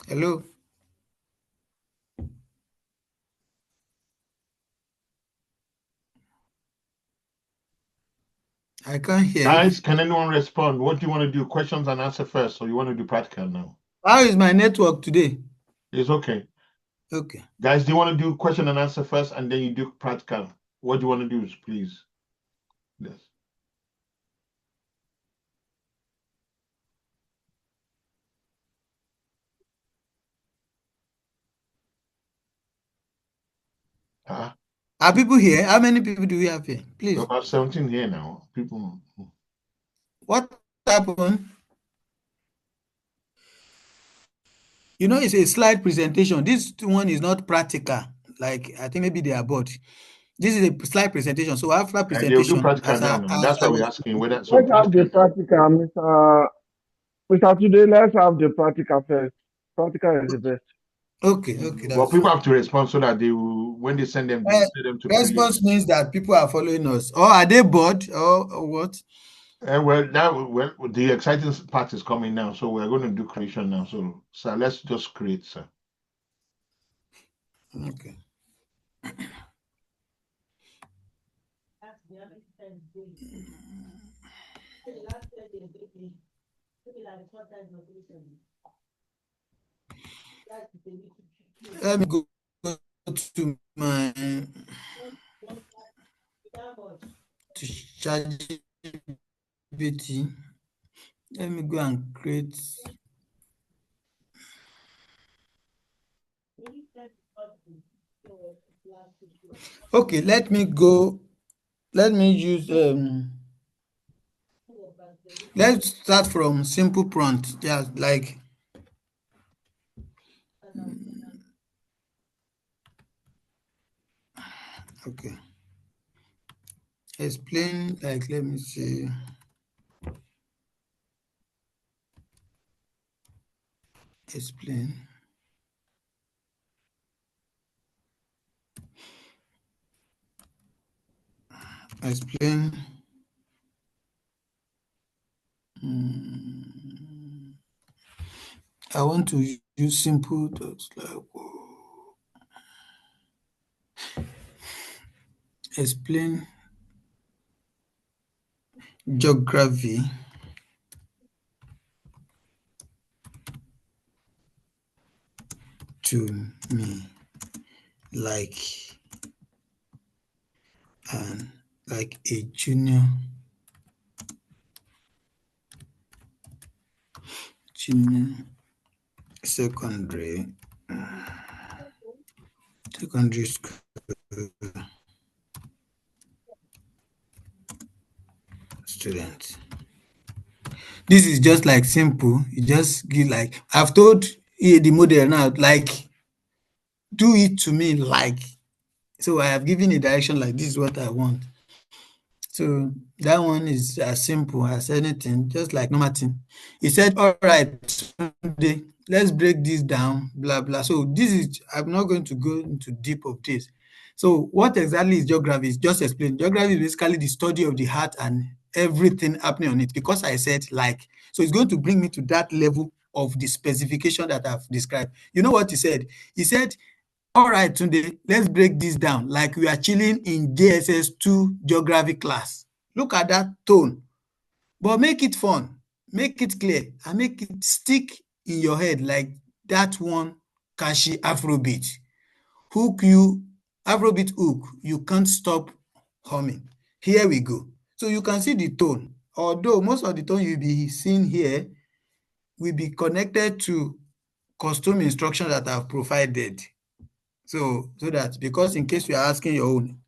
Hello. I can't hear. Guys, can anyone respond? What do you want to do? Questions and answer first, or you want to do practical now? How is my network today? It's okay. Okay. Guys, do you want to do question and answer first, and then you do practical? What do you want to do, please? Yes. Are people here? How many people do we have here? Please. About 17 here now. People. What happened? You know, it's a slide presentation. This one is not practical. Like, I think maybe they are bored. This is a slide presentation. So after And they'll do presentation, practical as I, now. as That's I why we're was, asking whether. So Let's please have the check. practical, Mr. Today, let's have the practical first. Practical is the best. okay, Well, that's people fine. have to respond so that they will, when they send them, they will send them to create. Response means that people are following us. Or are they bored or what? Well, the exciting part is coming now. So we're going to do creation now. So, sir, let's just create, sir. Okay. Let me go to my to ChatGPT. Let me go and create. Okay, let me go. Let me use let's start from simple prompt. Yeah, like okay. Explain, like, let me see. Explain. Explain. I want to use simple. Like, explain geography to me like like a junior secondary school student. This is just like simple. You just give like I've told the model now, like do it to me like. So I have given a direction like this is what I want. So that one is as simple as anything, just like normal thing. He said, all right, Sunday, let's break this down, blah, blah. So this is, I'm not going to go into deep of this. So what exactly is geography? Is just explain. Geography is basically the study of the heart and everything happening on it. Because I said like, so it's going to bring me to that level of the specification that I've described. You know what he said? He said, all right, Tunde, let's break this down like we are chilling in JSS2 geography class. Look at that tone. But make it fun, make it clear, and make it stick in your head like that one catchy Afrobeat. Hook you, Afrobeat hook, you can't stop humming. Here we go. So you can see the tone. Although most of the tone you'll be seeing here will be connected to custom instructions that I've provided. So that because in case you are asking your own.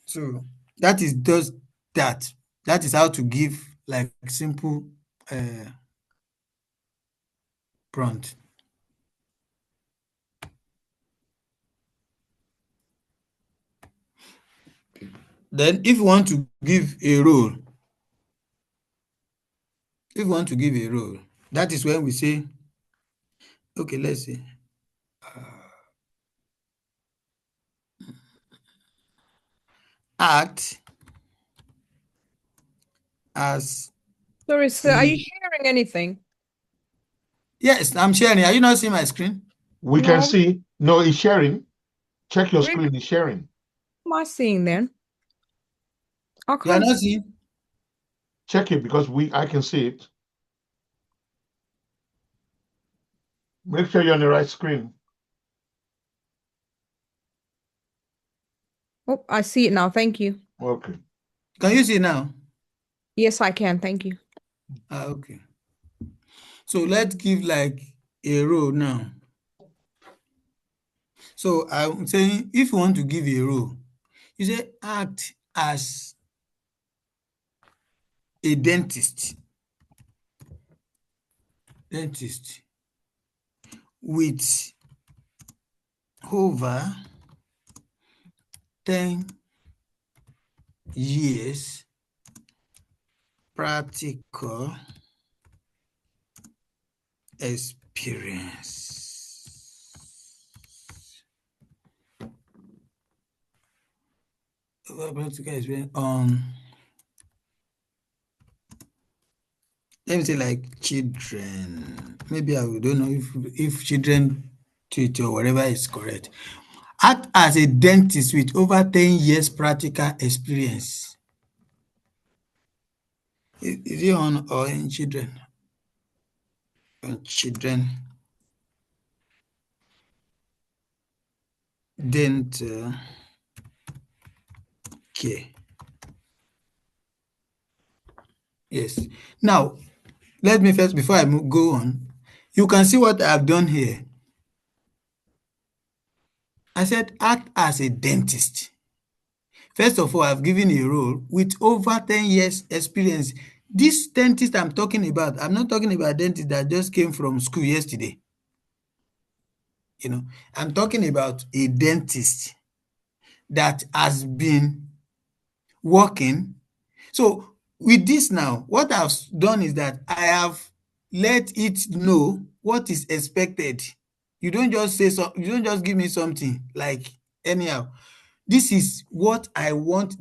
So that is just that. That is how to give like simple prompt. Then if you want to give a role, that is when we say, okay, let's see. Act as Sorry, sir. Are you sharing anything? Yes, I'm sharing. Are you not seeing my screen? We can No. see. No, it's sharing. Check your Really? screen. It's sharing. What am I seeing then? I You are can't not see. seeing? Check it because I can see it. Make sure you're on the right screen. Oh, I see it now. Thank you. Okay. Can you see now? Yes, I can. Thank you. Okay. So let's give like a row now. So I'm saying if you want to give a role, you say act as a dentist with over 10 years practical experience. Practical experience on, let me say, like children. Maybe I don't know if children treat or whatever is correct. Act as a dentist with over 10 years practical experience. Is it on or in children? On children. Dental care. Yes. Now, let me first, before I go on, you can see what I've done here. I said act as a dentist. First of all, I've given a role with over 10 years experience. This dentist I'm talking about, I'm not talking about a dentist that just came from school yesterday. I'm talking about a dentist that has been working. So with this now, what I've done is that I have let it know what is expected. You don't just say so, you don't just give me something like anyhow. This is what I want.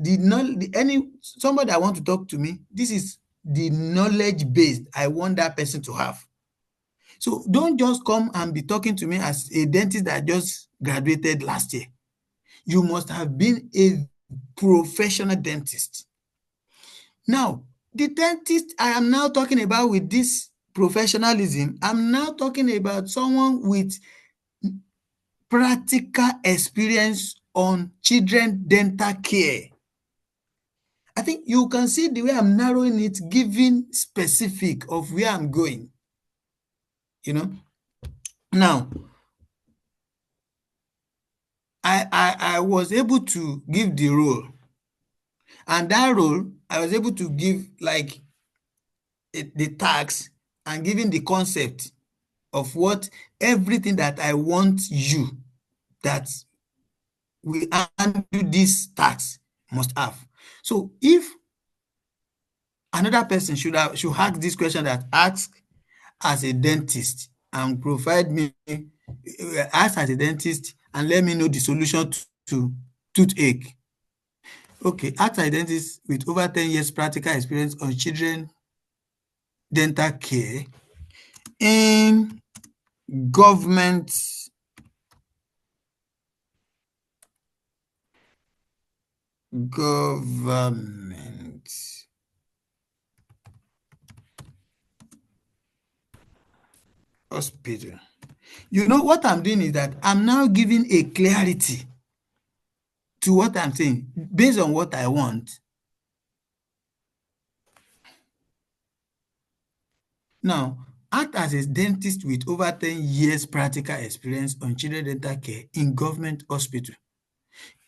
Somebody I want to talk to me, this is the knowledge base I want that person to have. So don't just come and be talking to me as a dentist that just graduated last year. You must have been a professional dentist. Now, the dentist I am now talking about with this professionalism, I'm now talking about someone with practical experience on children dental care. I think you can see the way I'm narrowing it, giving specific of where I'm going. Now, I was able to give the role, and that role I was able to give like the task and giving the concept of what everything that I want you that we handle this task must have. So if another person should ask this question that ask as a dentist and provide me, ask as a dentist and let me know the solution to toothache. Okay, ask as a dentist with over 10 years practical experience on children dental care in government hospital. What I'm doing is that I'm now giving a clarity to what I'm saying based on what I want. Now, act as a dentist with over 10 years practical experience on children dental care in government hospital.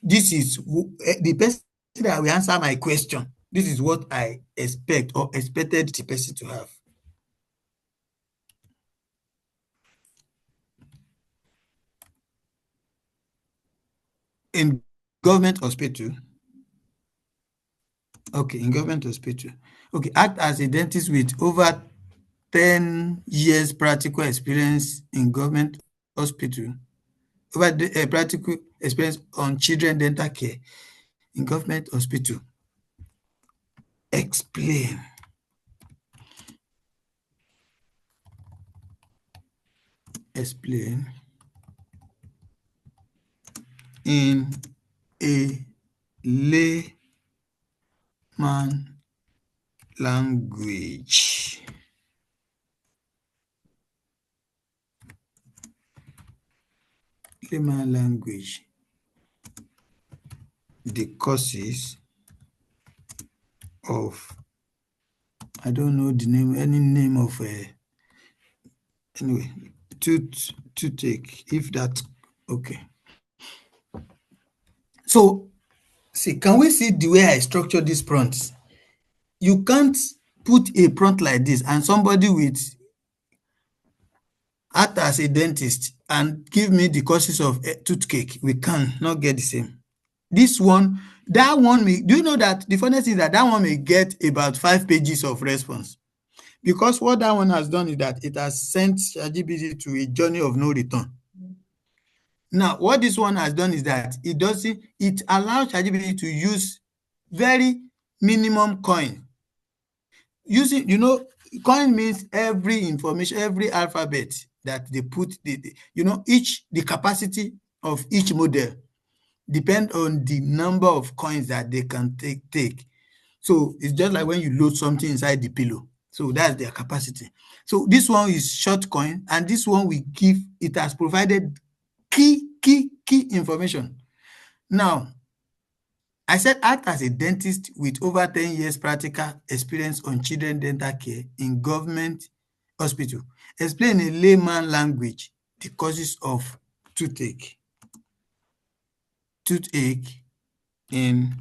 This is the person that will answer my question. This is what I expect or expected the person to have. In government hospital. Okay, in government hospital. Okay, act as a dentist with over 10 years practical experience in government hospital. Over the practical experience on children dental care in government hospital. Explain. Explain in a layman language. Layman language. The causes of, I don't know the name, any name of anyway, toothache, if that, okay. So, see, can we see the way I structure these prompts? You can't put a prompt like this and somebody with act as a dentist and give me the causes of toothache. We can not get the same. This one, that one, do you know that the funny thing is that one may get about 5 pages of response? Because what that one has done is that it has sent ChatGPT to a journey of no return. Now, what this one has done is that it allows ChatGPT to use very minimum coin. Using, coin means every information, every alphabet that they put, the capacity of each model depend on the number of coins that they can take. So it's just like when you load something inside the pillow. So that's their capacity. So this one is short coin, and this one it has provided key information. Now, I said act as a dentist with over 10 years practical experience on children dental care in government hospital. Explain in layman language the causes of toothache. Toothache in,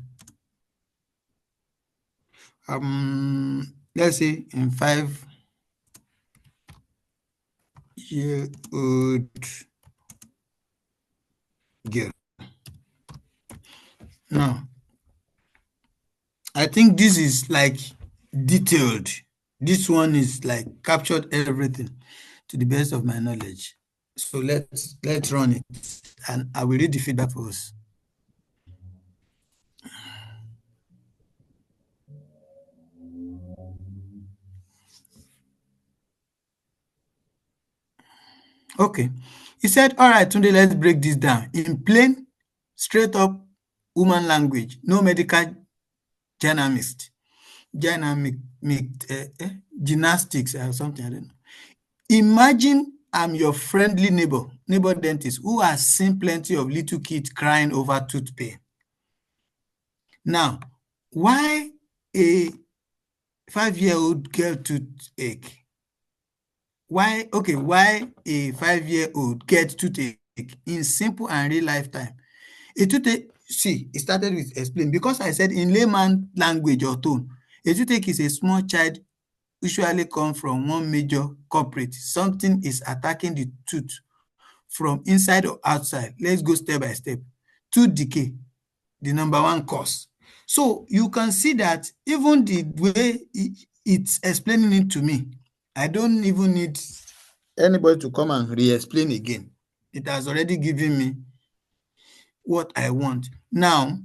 let's say, in 5-year-old girl. Now, I think this is like detailed. This one is like captured everything to the best of my knowledge. So let's run it, and I will read the feedback for us. Okay. He said, all right, Tunde, let's break this down in plain, straight up woman language, no medical gymnastics or something, I don't know. Imagine I'm your friendly neighbor dentist who has seen plenty of little kids crying over tooth pain. Now, why a 5-year-old girl toothache? Why a 5-year-old gets toothache in simple and real lifetime? A toothache, see, it started with explain, because I said in layman language or tone, a toothache is a small child usually come from one major culprit. Something is attacking the tooth from inside or outside. Let's go step by step. Tooth decay, the number one cause. So you can see that even the way it's explaining it to me, I don't even need anybody to come and re-explain again. It has already given me what I want. Now,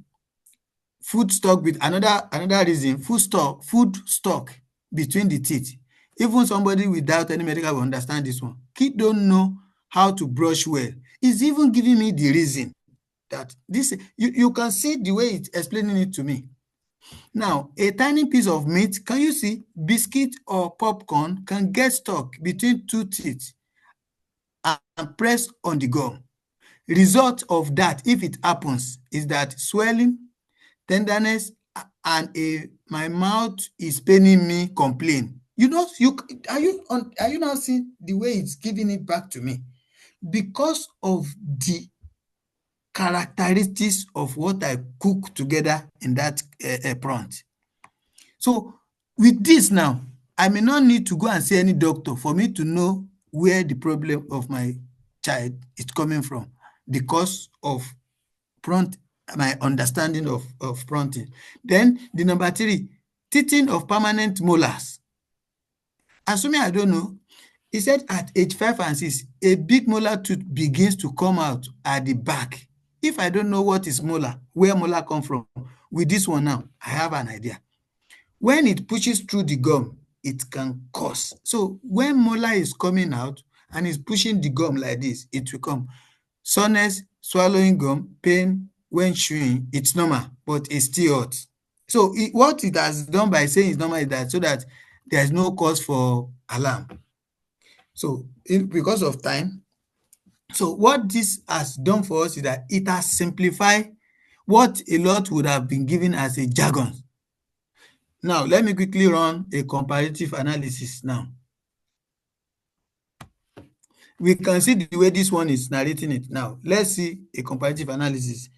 food stock with another reason, food stock between the teeth. Even somebody without any medical will understand this one. Kids don't know how to brush well. It's even giving me the reason that this, you can see the way it's explaining it to me. Now, a tiny piece of meat, can you see, biscuit or popcorn can get stuck between two teeth and press on the gum. Result of that, if it happens, is that swelling, tenderness, and my mouth is paining me complain. Are you now seeing the way it's giving it back to me? Because of the characteristics of what I cook together in that prompt. So with this now, I may not need to go and see any doctor for me to know where the problem of my child is coming from, because of prompt, my understanding of prompting. Then the number 3, teething of permanent molars. Assuming I don't know, he said at age 5 and 6, a big molar tooth begins to come out at the back. If I don't know what is molar, where molar come from, with this one now, I have an idea. When it pushes through the gum, it can cause. So when molar is coming out and is pushing the gum like this, it will come. Soreness, swallowing gum, pain when chewing, it's normal, but it's still hot. So what it has done by saying it's normal is that so that there's no cause for alarm. So because of time, so what this has done for us is that it has simplified what a lot would have been given as a jargon. Now, let me quickly run a comparative analysis now. We can see the way this one is narrating it now. Let's see a comparative analysis.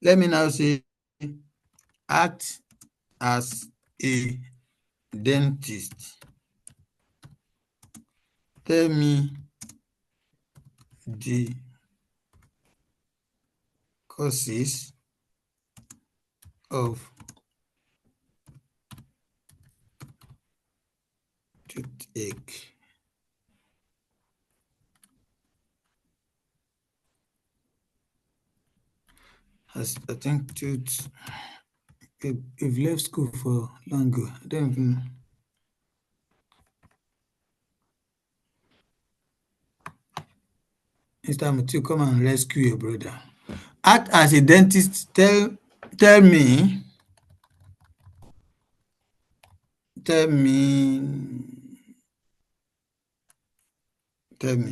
let me now say, act as a dentist. Tell me the causes of toothache. As I think we've left school for longer. I don't even know. Mr. Mutu, come and rescue your brother. Act as a dentist. Tell me.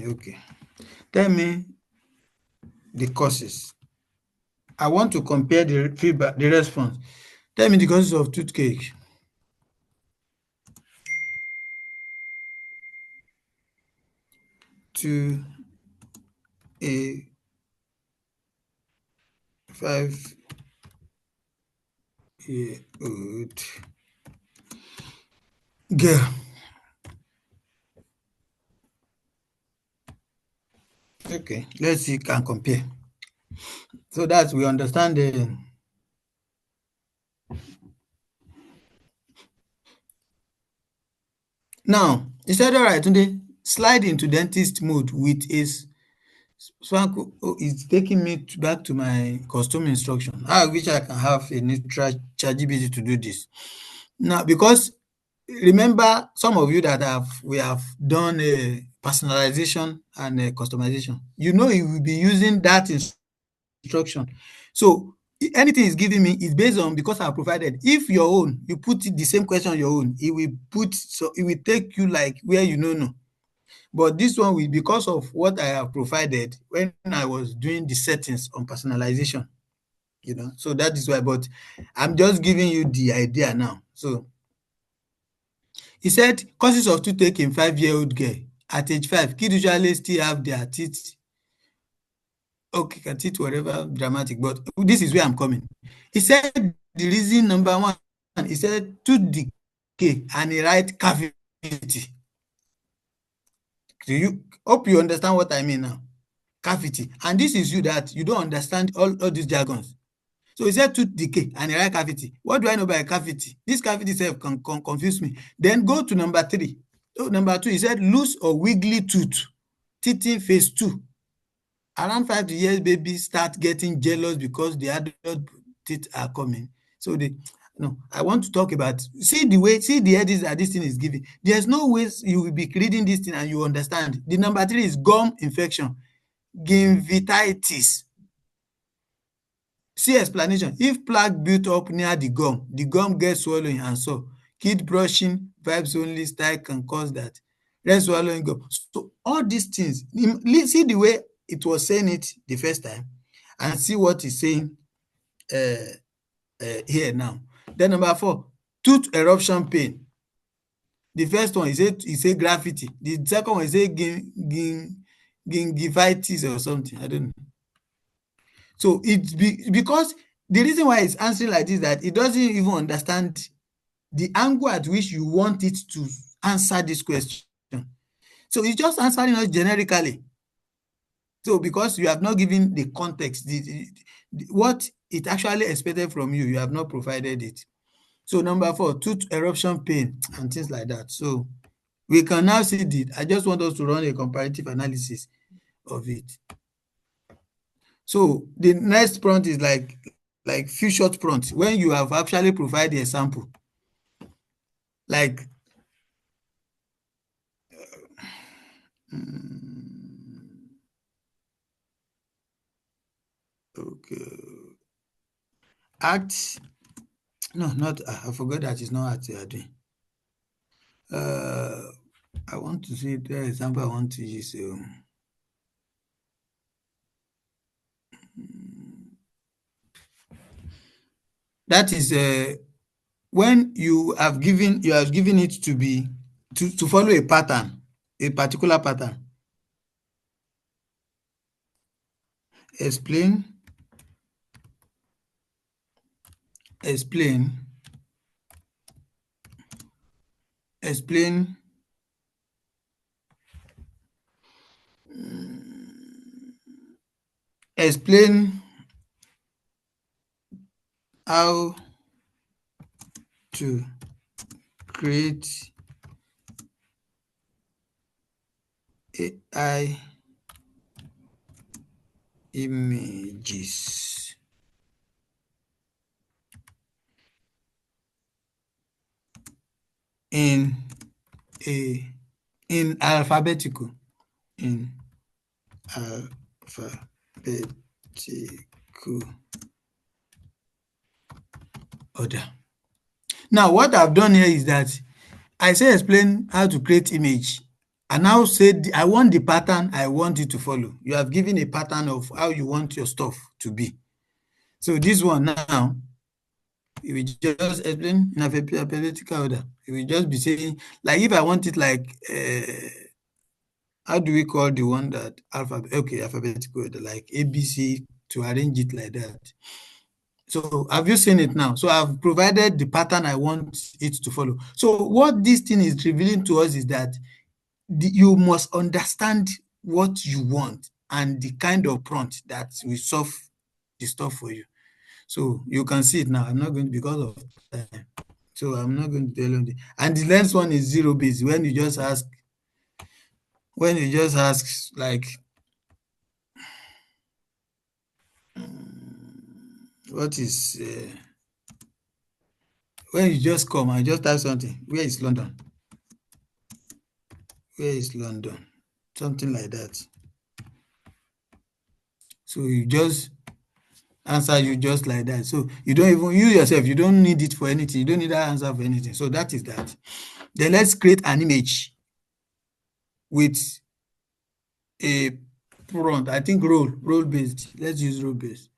Okay. Tell me the causes. I want to compare the feedback, the response. Tell me the causes of toothache. To a 5-year-old girl. Okay, let's see, can compare. So that we understand the. Now, he said, all right, today, slide into dentist mode with his Swanko. Oh, it's taking me back to my custom instruction. I wish I can have a neutral ChatGPT to do this. Now, because remember, some of you that we have done a personalization and a customization, you know, you will be using that instruction. So anything is giving me is based on, because I provided. If your own, you put the same question on your own, it will take you like where you know. But this one will, because of what I have provided when I was doing the settings on personalization, you know, so that is why. But I'm just giving you the idea now. So he said, causes of toothache in 5-year-old girl. At age 5, kids usually still have their teeth. Okay, can teeth whatever dramatic, but this is where I'm coming. He said the reason number one, he said tooth decay and a right cavity. Do you hope you understand what I mean now? Cavity. And this is you that you don't understand all these jargons. So he said tooth decay and a right cavity. What do I know by a cavity? This cavity itself can confuse me. Then go to number 3. So number 2, he said loose or wiggly tooth. Teething phase 2. Around 5 years, babies start getting jealous because the adult teeth are coming. So I want to talk about, see the edits that this thing is giving. There's no way you will be reading this thing and you understand. The number 3 is gum infection, gingivitis. See explanation. If plaque built up near the gum gets swollen and so kid brushing, vibes only style can cause that. Rest swallowing gum. So all these things, see the way it was saying it the first time and see what it's saying here now. Then number 4, tooth eruption pain. The first one is a graffiti. The second one is a gingivitis or something. I don't know. So it's because the reason why it's answering like this, that it doesn't even understand the angle at which you want it to answer this question. So it's just answering us generically. So because you have not given the context, what it actually expected from you, you have not provided it. So number 4, tooth eruption pain and things like that. So we can now see it. I just want us to run a comparative analysis of it. So the next prompt is like few short prompts when you have actually provided a sample. Like okay, act. No, not I forgot that it's not act you are doing. I want to see the example I want to use. That is when you have given it to be to follow a pattern, a particular pattern. Explain explain how to create AI images in alphabetical order. Now, what I've done here is that I say explain how to create image. I now said I want the pattern I want you to follow. You have given a pattern of how you want your stuff to be. So this one now, it will just explain in alphabetical order. It will just be saying, like if I want it like, how do we call the one that alphabetical order, like ABC, to arrange it like that. So have you seen it now? So I've provided the pattern I want it to follow. So what this thing is revealing to us is that you must understand what you want and the kind of prompt that will solve the stuff for you. So you can see it now. I'm not going to, because of time. So I'm not going to tell you. And the next one is zero base. When you just ask like, what is, when you just come and just type something, where is London? Where is London? Something like that. So you just answer you just like that. So you don't even, you yourself, you don't need it for anything. You don't need that answer for anything. So that is that. Then let's create an image with a prompt. I think role based. Let's use role based.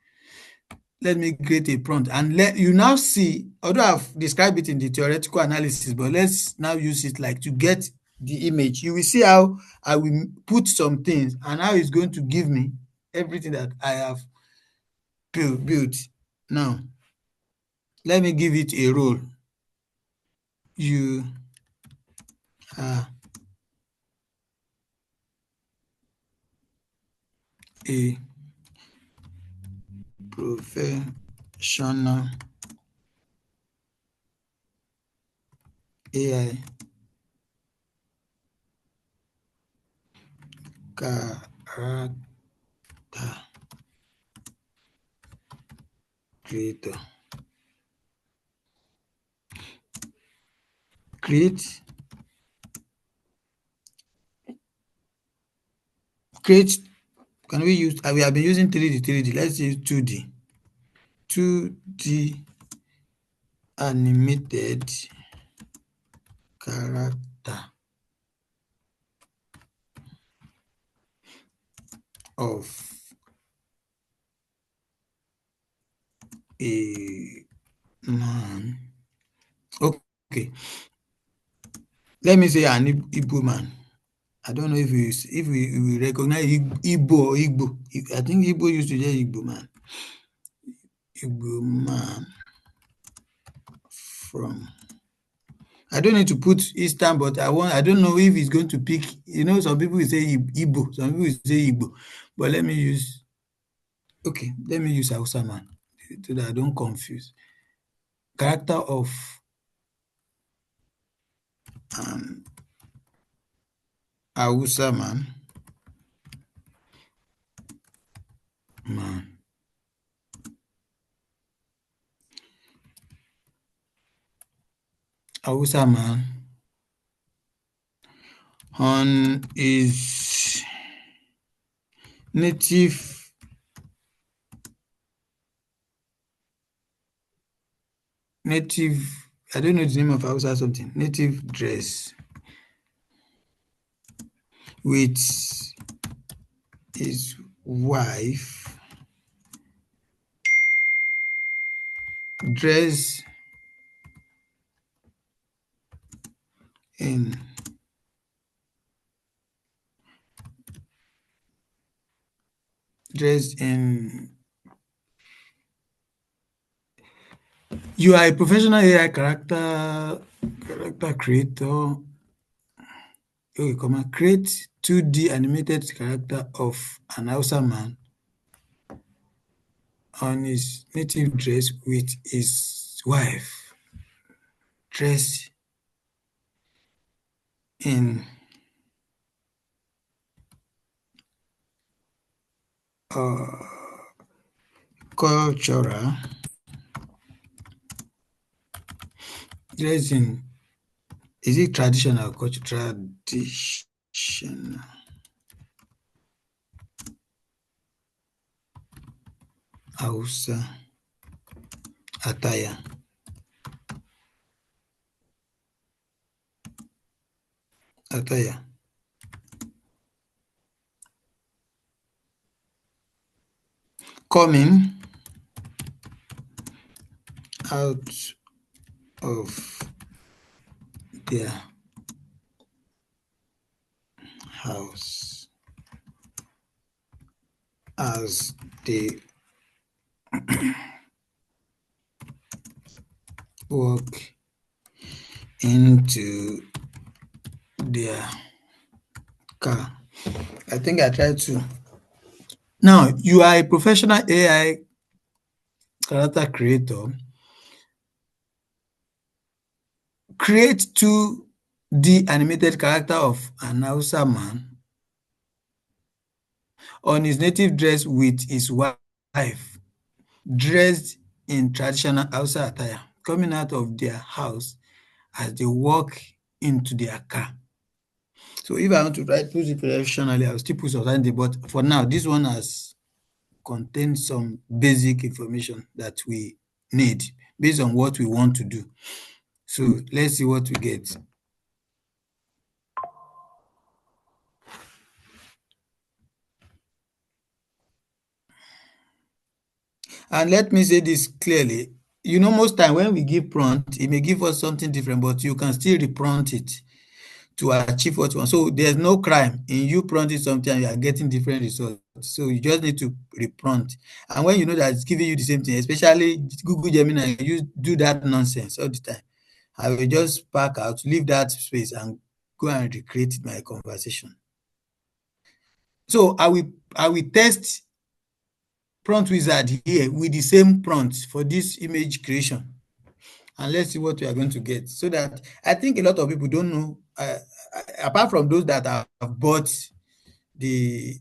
Let me create a prompt and let you now see, although I've described it in the theoretical analysis, but let's now use it like to get the image. You will see how I will put some things and how it's going to give me everything that I have built. Now, let me give it a role. You are a professional AI character creator. Create, can we use, we have been using 3D, let's use 2D. 2D animated character of a man. Okay. Let me say an Igbo man. I don't know if we recognize Igbo or Igbo. I think Igbo used to say Igbo man. Igbo man from. I don't need to put Eastern, but I don't know if it's going to pick. You know, some people will say Igbo, some people will say Igbo. But let me use. Okay, let me use Hausa man so that I don't confuse. Character of Hausa man. Hausa man on his native I don't know the name of Hausa something, native dress with his wife dressed in You are a professional AI character creator. Okay, create 2D animated character of an Hausa man on his native dress with his wife dressed in cultural dressing. Is it traditional or cultural? Traditional Hausa attire. Coming out of their house as they walk into their car. I think I tried to. Now, you are a professional AI character creator. Create 2D animated character of an Hausa man on his native dress with his wife dressed in traditional Hausa attire, coming out of their house as they walk into their car. So if I want to put it professionally, I'll still put something, but for now, this one has contained some basic information that we need based on what we want to do. So let's see what we get. And let me say this clearly. You know, most time when we give prompt, it may give us something different, but you can still reprompt it to achieve what you want. So there's no crime in you prompting something and you are getting different results. So you just need to reprompt. And when you know that it's giving you the same thing, especially Google Gemini, you do that nonsense all the time. I will just back out, leave that space and go and recreate my conversation. So I will test Prompt Wizard here with the same prompt for this image creation. And let's see what we are going to get. So that I think a lot of people don't know, apart from those that have bought the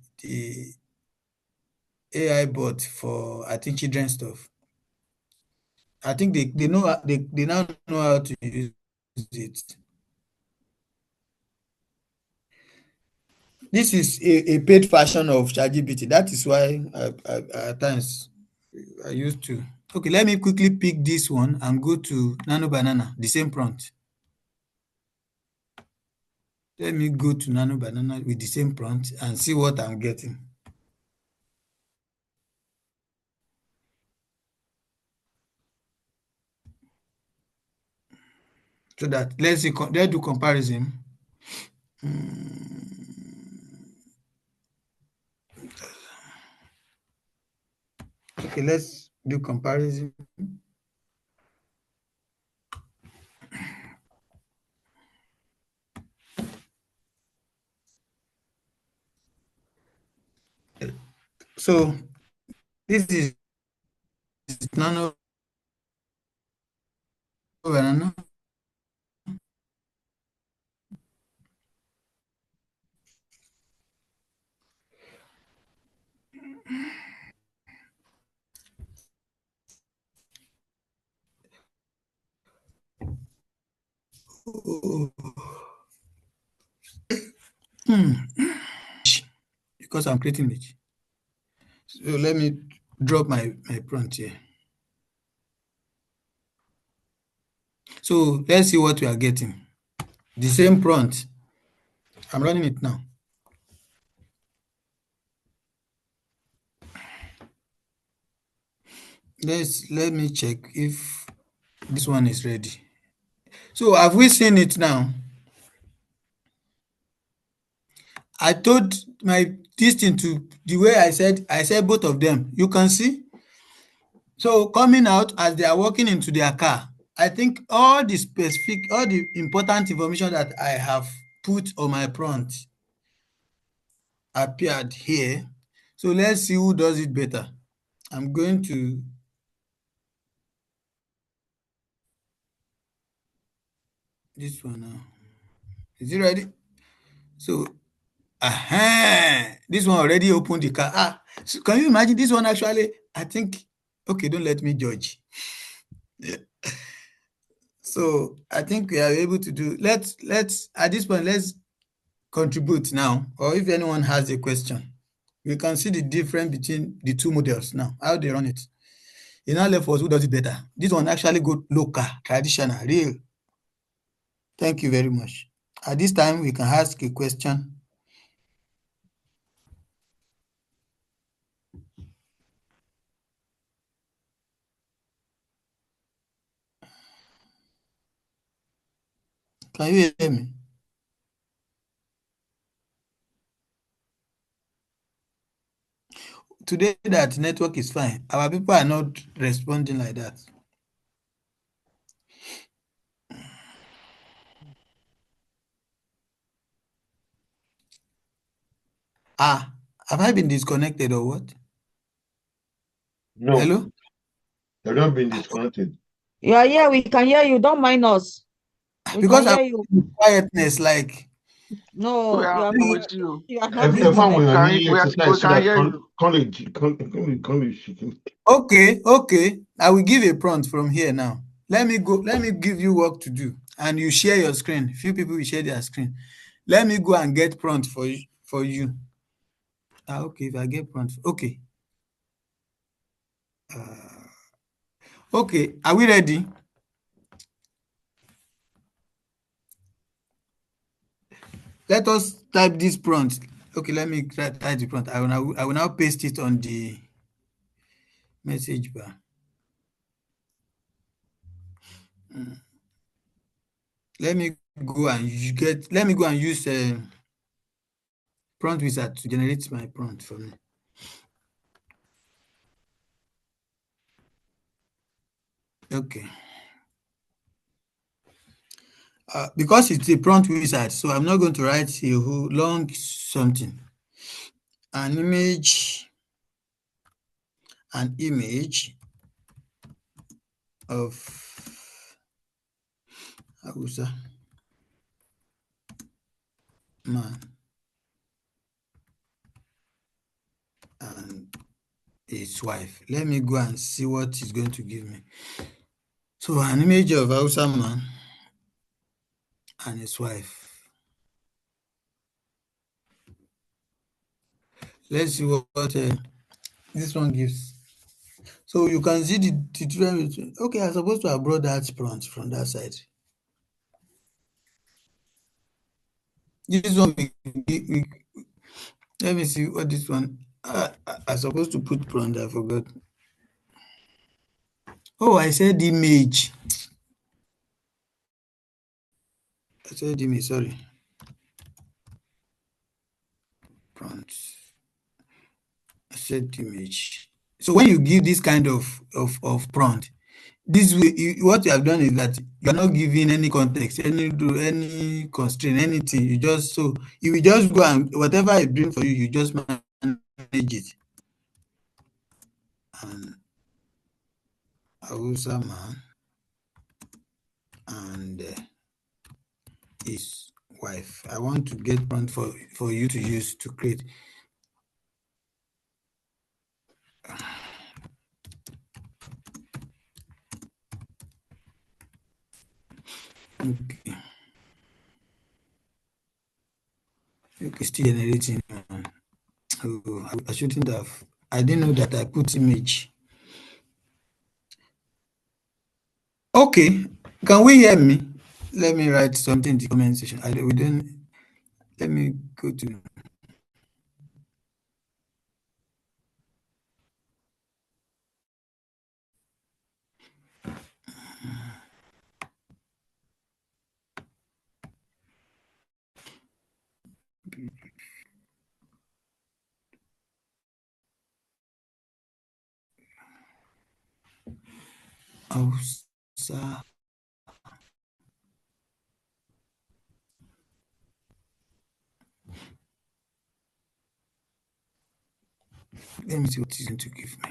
AI bot for, I think, children's stuff. I think they know they now know how to use it. This is a paid version of ChatGPT. That is why at times I used to. Okay, let me quickly pick this one and go to Nano Banana, the same prompt. Let me go to Nano Banana with the same prompt and see what I'm getting. So that let's do comparison. Okay, let's do comparison. So this is Nano Banana. Because I'm creating it. So let me drop my prompt here. So let's see what we are getting. The same prompt. I'm running it now. Let me check if this one is ready. So have we seen it now? I told my this thing to the way I said both of them. You can see. So coming out as they are walking into their car, I think all the important information that I have put on my prompt appeared here. So let's see who does it better. I'm going to this one now. Is it ready? So this one already opened the car. So can you imagine this one actually? I think, okay, don't let me judge. Yeah. So I think we are able to do, let's at this point, let's contribute now, or if anyone has a question. We can see the difference between the two models now, how they run it. In our left was who does it better. This one actually go local, traditional, real. Thank you very much. At this time, we can ask a question. Can you hear me? Today that network is fine. Our people are not responding like that. Have I been disconnected or what? No, Hello? they've not been disconnected. You are here. We can hear you. Don't mind us. We Because can I'm hear you. in quietness, like No, We you are are with you. you are not If being I connected. were Can, any we exercise so can that hear you. college, okay. I will give a prompt from here now. Let me give you work to do, and you share your screen. Few people will share their screen. Let me go and get prompt for you. Okay, if I get prompt, okay. Okay, are we ready? Let us type this prompt. Okay, let me type the prompt. I will now paste it on the message bar. Let me go and use prompt wizard to generate my prompt for me. Okay. Because it's a prompt wizard, so I'm not going to write a whole long something. An image of Hausa man and his wife. Let me go and see what it's going to give me. So an image of Hausa man and his wife. Let's see what this one gives. So you can see the difference. Okay, I'm supposed to have brought that prompt from that side. This one, let me see what this one. I'm supposed to put prompt. I forgot. Oh, I said image. I said image. Sorry. Prompt. I said image. So when you give this kind of prompt, this way, what you have done is that you are not giving any context, any constraint, anything. You will just go and whatever I bring for you, you just manage it. And Hausa man and his wife. I want to get prompt for you to use to create. Okay. Okay, still generating. Oh, I shouldn't have. I didn't know that I put image. Okay, can we hear me? Let me write something in the comment section. Let me go to. Hausa. Let me see what it's going to give me.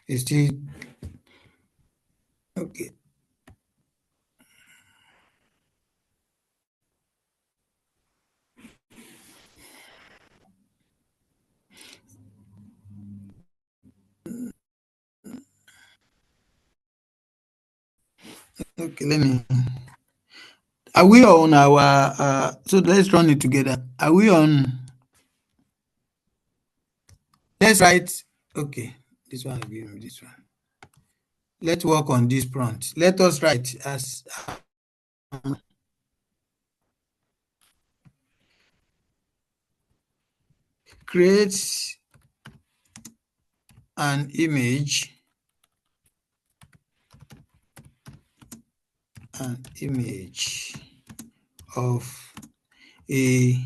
It's still okay. Okay, let me. Are we on our? So let's run it together. Are we on? Let's write. Okay, this one will give me this one. Let's work on this prompt. Let us write as create an image of a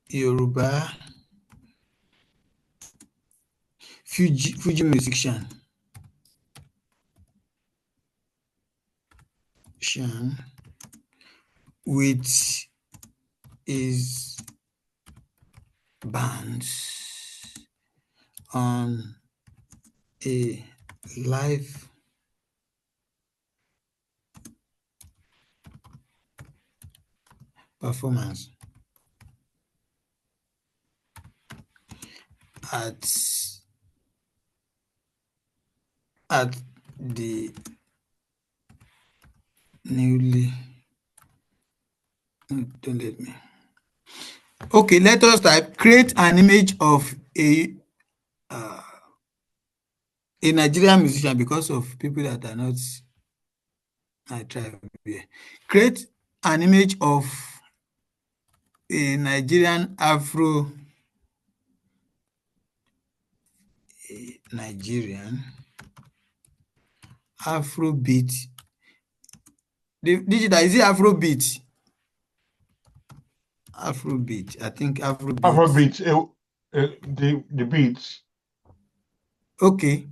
Yoruba Fuji musician with his band on a live performance at the newly. Don't let me. Okay, let us type create an image of a Nigerian musician because of people that are not my tribe here. Create an image of a Nigerian Afrobeat. Digital, is it Afrobeat? Afrobeat. I think Afrobeat. Afrobeat, the beats. Okay.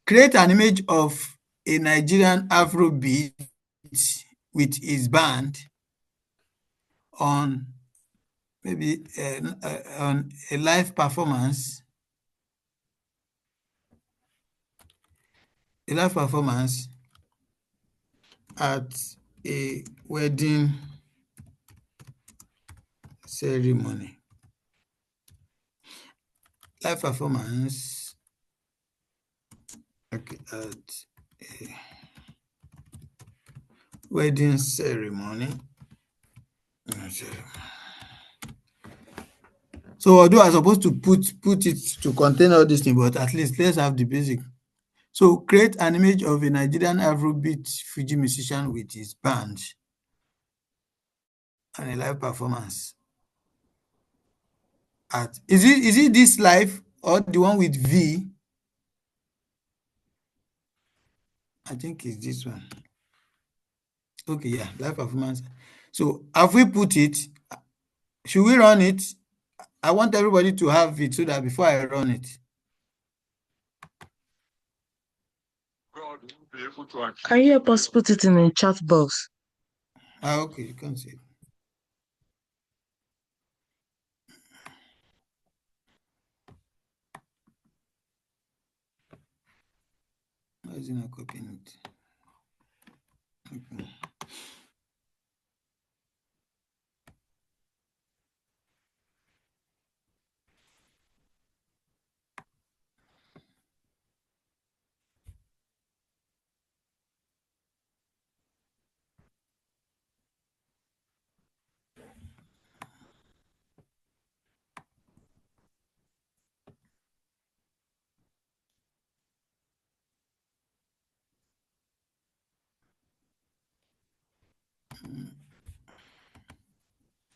Create an image of a Nigerian Afrobeat with his band on maybe on a live performance. A live performance at a wedding ceremony. Live performance, okay, at a wedding ceremony. So although I'm supposed to put it to contain all this thing, but at least let's have the basic. So create an image of a Nigerian Afrobeat Fuji musician with his band and a live performance. Is it this live or the one with V? I think it's this one. Okay, yeah, live performance. So have we put it? Should we run it? I want everybody to have it so that before I run it. Can you help us put it in the chat box? Okay, you can see it. Why is it not copying it? Okay.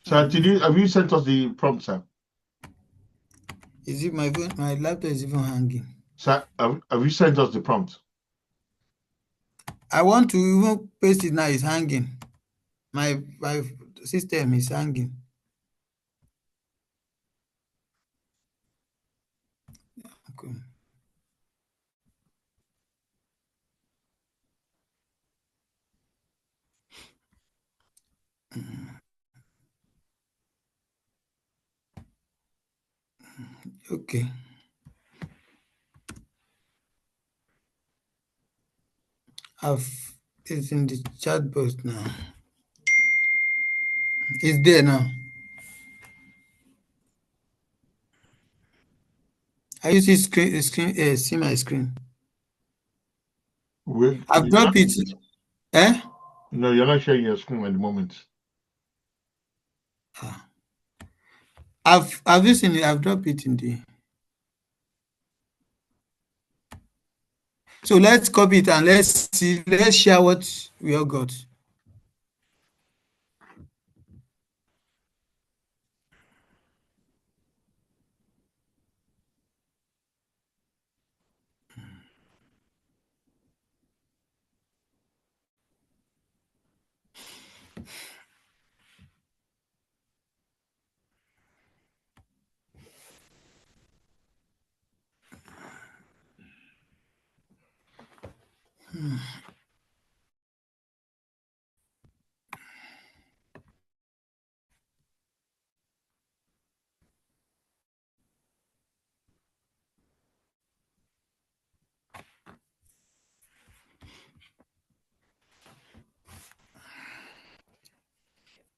So have you sent us the prompt, sir? Is it my phone? My laptop is even hanging. Sir, have you sent us the prompt? I want to even paste it now. It's hanging. My system is hanging. Okay. Okay. It's in the chat box now. It's there now. I use this screen, see my screen. I've dropped it. No, you're not sharing your screen at the moment. I've used it. I've dropped it in the. So let's copy it and let's see. Let's share what we all got.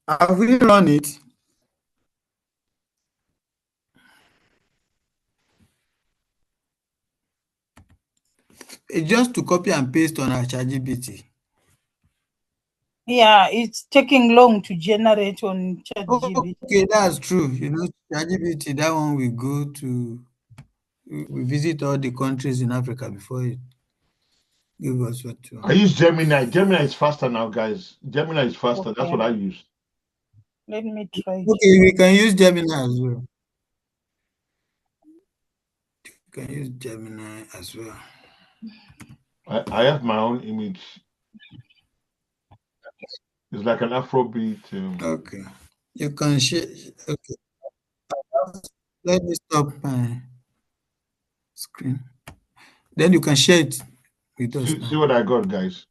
Have we run it? It's just to copy and paste on our ChatGPT. Yeah, it's taking long to generate on ChatGPT. Okay, that's true. You know, ChatGPT, that one we go to, we visit all the countries in Africa before it give us what to. I use Gemini. Gemini is faster now, guys. Gemini is faster. Okay. That's what I use. Let me try it. Okay, we can use Gemini as well. You can use Gemini as well. I have my own image. It's like an Afrobeat. Okay, you can share. Okay, let me stop my screen. Then you can share it with us See now. what I got, guys.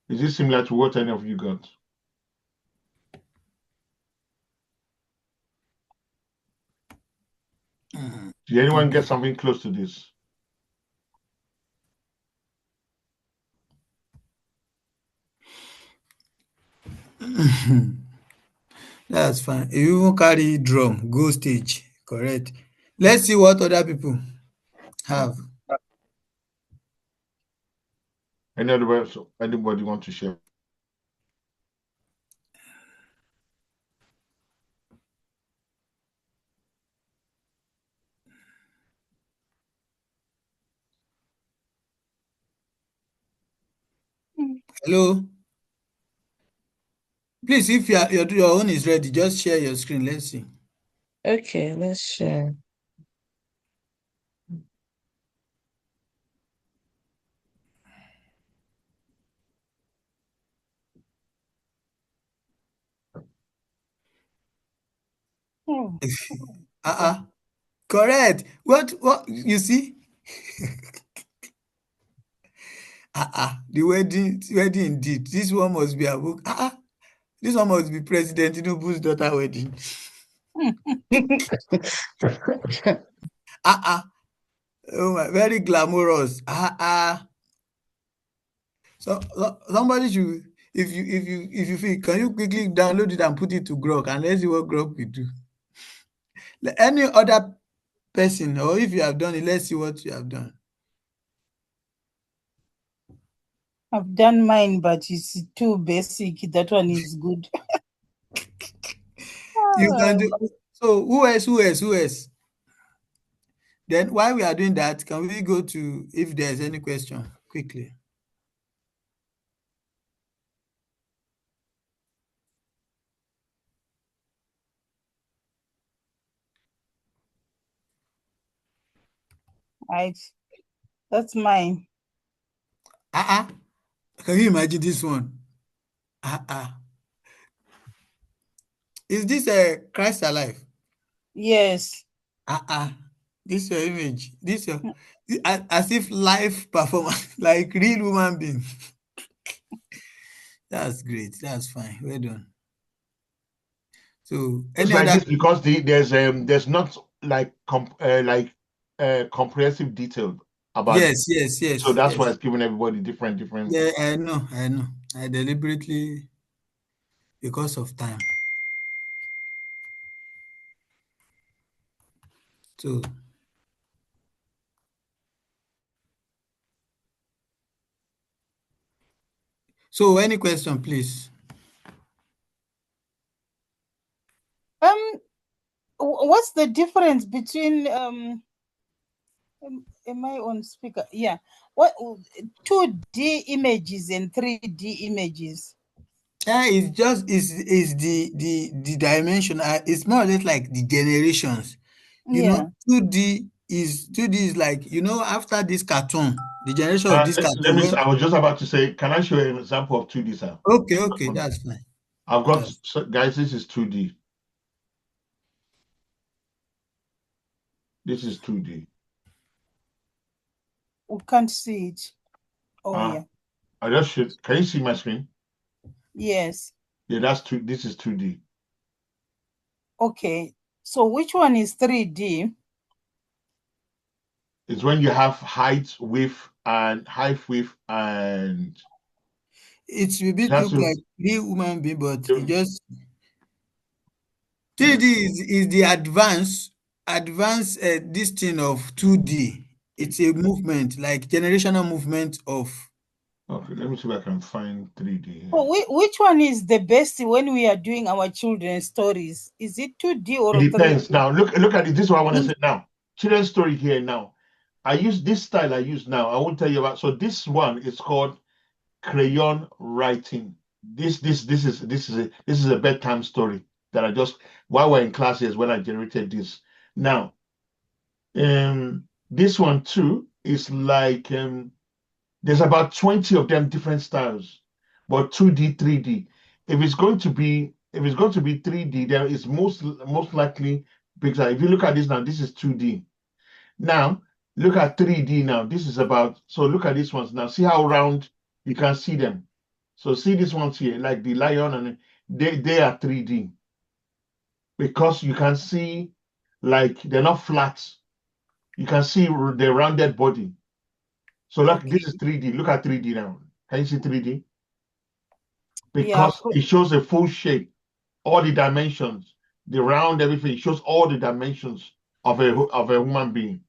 Is this similar to what any of you got? Did anyone get something close to this? That's fine. If you even carry drum, go stage, correct. Let's see what other people have. Anybody want to share? Hello. Please, if your own is ready, just share your screen. Let's see. Okay, let's share. Oh. Correct. What you see? The wedding indeed. This one must be a book. This one must be President Tinubu's daughter wedding. Oh my, very glamorous. So somebody should, if you feel, can you quickly download it and put it to Grok and let's see what Grok will do. Any other person, or if you have done it, let's see what you have done. I've done mine, but it's too basic. That one is good. You can do. So who else? Then while we are doing that, can we go to if there's any question quickly? Right. That's mine. Can you imagine this one? Is this Christ alive? Yes. This your image. This your as if live performance, like real human being. That's great. That's fine. Well done. So It's any like other this because there's not like comprehensive detail about it. yes. So that's why it's giving everybody different. Yeah, I know. I deliberately because of time. So any question, please? What's the difference between am I on speaker? Yeah. What 2D images and 3D images? It's just is the dimension. It's more or less like the generations. You Yeah. know, 2D is like, after this cartoon, the generation of this Let cartoon. me. I was just about to say, can I show you an example of 2D, sir? Okay, that's fine. I've got guys. This is 2D. This is 2D. We can't see it. Oh yeah. I just should. Can you see my screen? Yes. Yeah, that's two. This is 2D. Okay. So which one is 3D? It's when you have height, width, and It's a bit that's look like real human being, but it just 3D Yeah. is the advanced this thing of 2D. It's a movement, like generational movement of. Okay, let me see if I can find 3D here. So which one is the best when we are doing our children's stories? Is it 2D or It depends. 3D? Now look at it. This is what I want to say now. Children's story here now. I use this style I use now. I won't tell you about. So this one is called crayon writing. This is a bedtime story that I just while we're in classes when I generated this. Now, this one too is like there's about 20 of them different styles, but 2D, 3D. If it's going to be 3D, then it's most likely because if you look at this now, this is 2D. Now look at 3D now. This is about look at these ones now. See how round you can see them. So see these ones here, like the lion, and they are 3D because you can see like they're not flat. You can see the rounded body. So like this is 3D. Look at 3D now. Can you see 3D? Because it shows the full shape, all the dimensions, the round, everything. It shows all the dimensions of a human being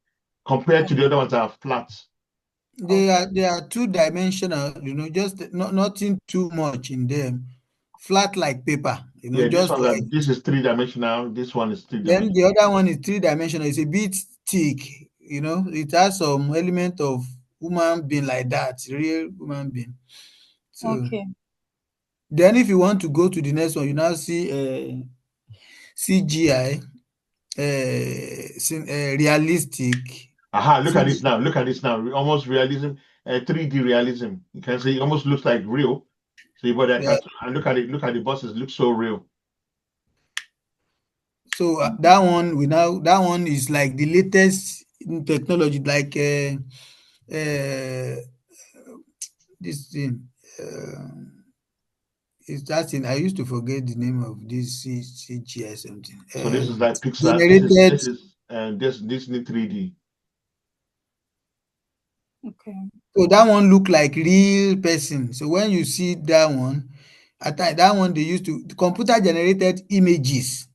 compared to the other ones that are flat. They are two-dimensional, just nothing too much in them. Flat like paper, Yeah, just like. this is 3-dimensional. This one is 3-dimensional. Then the other one is 3-dimensional. It's a bit thick, it has some element of human being like that, real human being. So then if you want to go to the next one, you now see CGI, realistic. Look at this now. Look at this now. Almost realism, 3D realism. You can see it almost looks like real. See, but and look at it. Look at the buses. Look so real. So that one is like the latest technology, like this thing. It's that thing. I used to forget the name of this CGI something. So this is like Pixar. Generated. This is Disney 3D. Okay. So that one look like real person. So when you see that one, that one they used to computer generated images.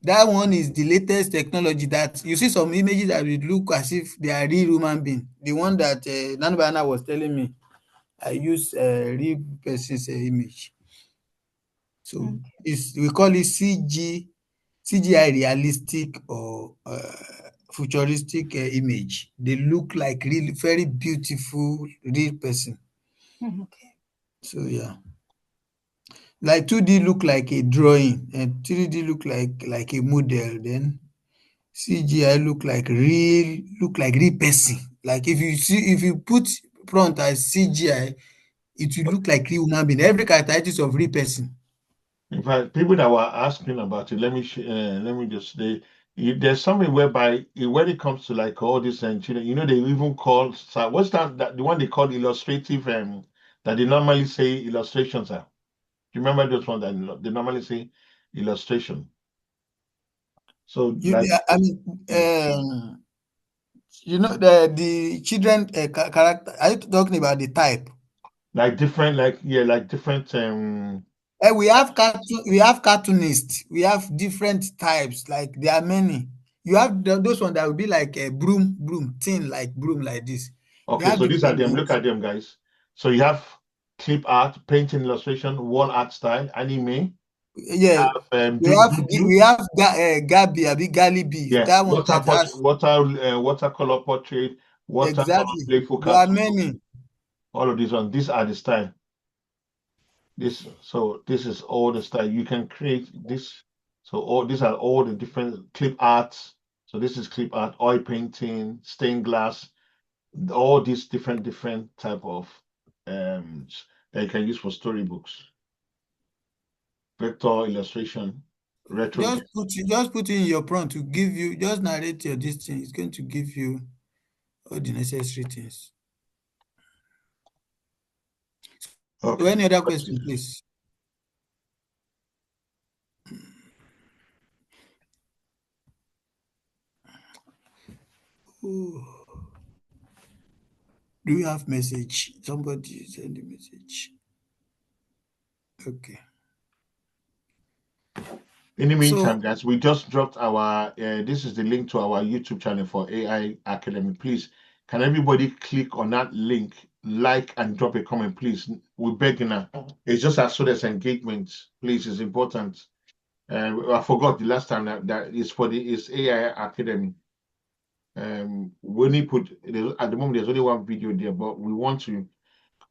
That one is the latest technology that you see some images that would look as if they are real human being. The one that Nanbana was telling me, I use real person's image. So we call it CGI realistic or futuristic image. They look like really very beautiful real person. Okay. So yeah, like 2D look like a drawing and 3D look like a model. Then CGI look like real person. Like if you put prompt as CGI, it will look like real human being. Every characteristics of real person. In fact, people that were asking about it, let me just say There's something whereby when it comes to like all this and children, they even call what's that the one they call illustrative that they normally say illustrations are. Do you remember those ones that they normally say illustration? So like I mean, the children character. Are you talking about the type? different like different We have cartoonists. We have different types. Like there are many. You have those ones that will be like a broom, thin like broom like this. We okay, have so these are different them. Look ones. at them, guys. So you have clip art, painting, illustration, wall art style, anime, Yeah, doodle, we have Gabi, Abi Galibi. yeah, That one that has watercolor portrait, watercolor exactly. playful There are cartoon. many. All of these ones. These are the style. This is all the style you can create. This so all these are all the different clip arts. So this is clip art, oil painting, stained glass, all these different type of that you can use for storybooks, vector illustration, retro game. Just put in your prompt to give you, just narrate your this thing. It's going to give you all the necessary things. So Okay. any other question, please? Ooh. Do you have message? Somebody send a message. Okay. In the So meantime, guys, we just dropped our. This is the link to our YouTube channel for AI Academy. Please, can everybody click on that link, like, and drop a comment, please? We're begging now. It's just as soon as engagement, please, is important. I forgot the last time that is for it's AI Academy. We only put at the moment there's only one video there, but we want to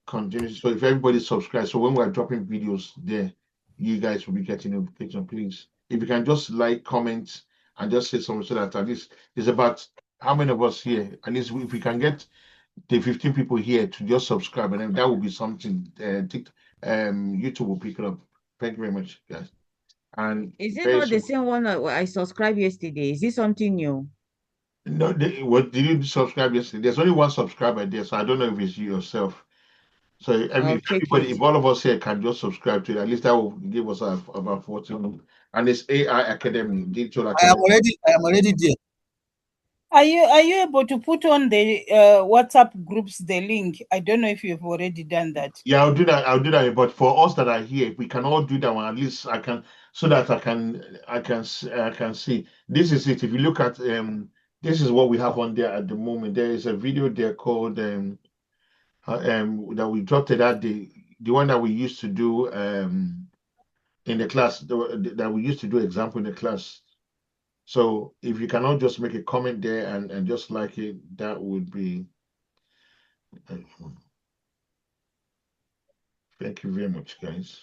continue. So if everybody subscribes, so when we're dropping videos there, you guys will be getting notification. Please, if you can just like, comment, and just say something so that at least there's about how many of us here? At least if we can get the 15 people here to just subscribe, and then that will be something. YouTube will pick it up. Thank you very much, guys. And Is it very not the soon. same one I subscribed yesterday? Is this something new? No, what did you subscribe yesterday? There's only one subscriber there, so I don't know if it's you yourself. So I'll if check everybody, it. if all of us here can just subscribe to it, at least that will give us about 14. And it's AI Academy, Digital Academy. I am already there. Are you able to put on the WhatsApp groups the link? I don't know if you've already done that. Yeah, I'll do that. I'll do that. But for us that are here, if we can all do that one, at least I can, so that I can see. This is it. If you look at this is what we have on there at the moment. There is a video there called that we dropped it that day, the one that we used to do in the class, that we used to do example in the class. So if you cannot just make a comment there and just like it, that would be. Thank you very much, guys.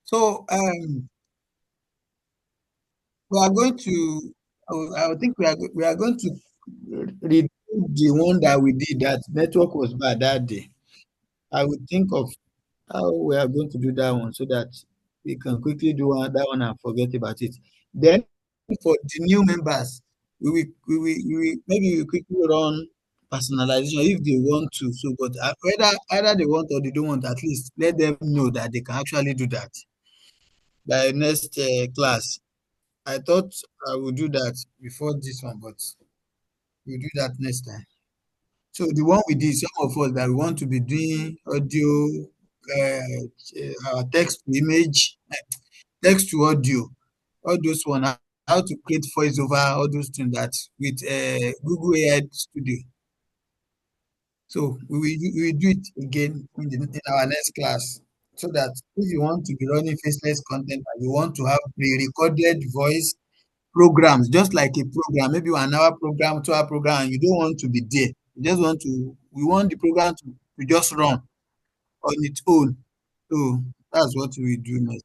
So we are going to. I think we are going to redo the one that we did. That network was bad that day. I would think of how we are going to do that one so that we can quickly do that one and forget about it. Then for the new members, we maybe we quickly run personalization if they want to. So, but either they want or they don't want, at least let them know that they can actually do that by next class. I thought I would do that before this one, but we'll do that next time. So the one we did, some of us that we want to be doing audio, text to image, text to audio, all those one, how to create voiceover, all those things that with Google AI Studio. So we will do it again in our next class. So that if you want to be running faceless content and you want to have pre-recorded voice programs, just like a program, maybe 1 hour program, 2 hour program, and you don't want to be there. You just want to, we want the program to just run on its own. So that's what we do next.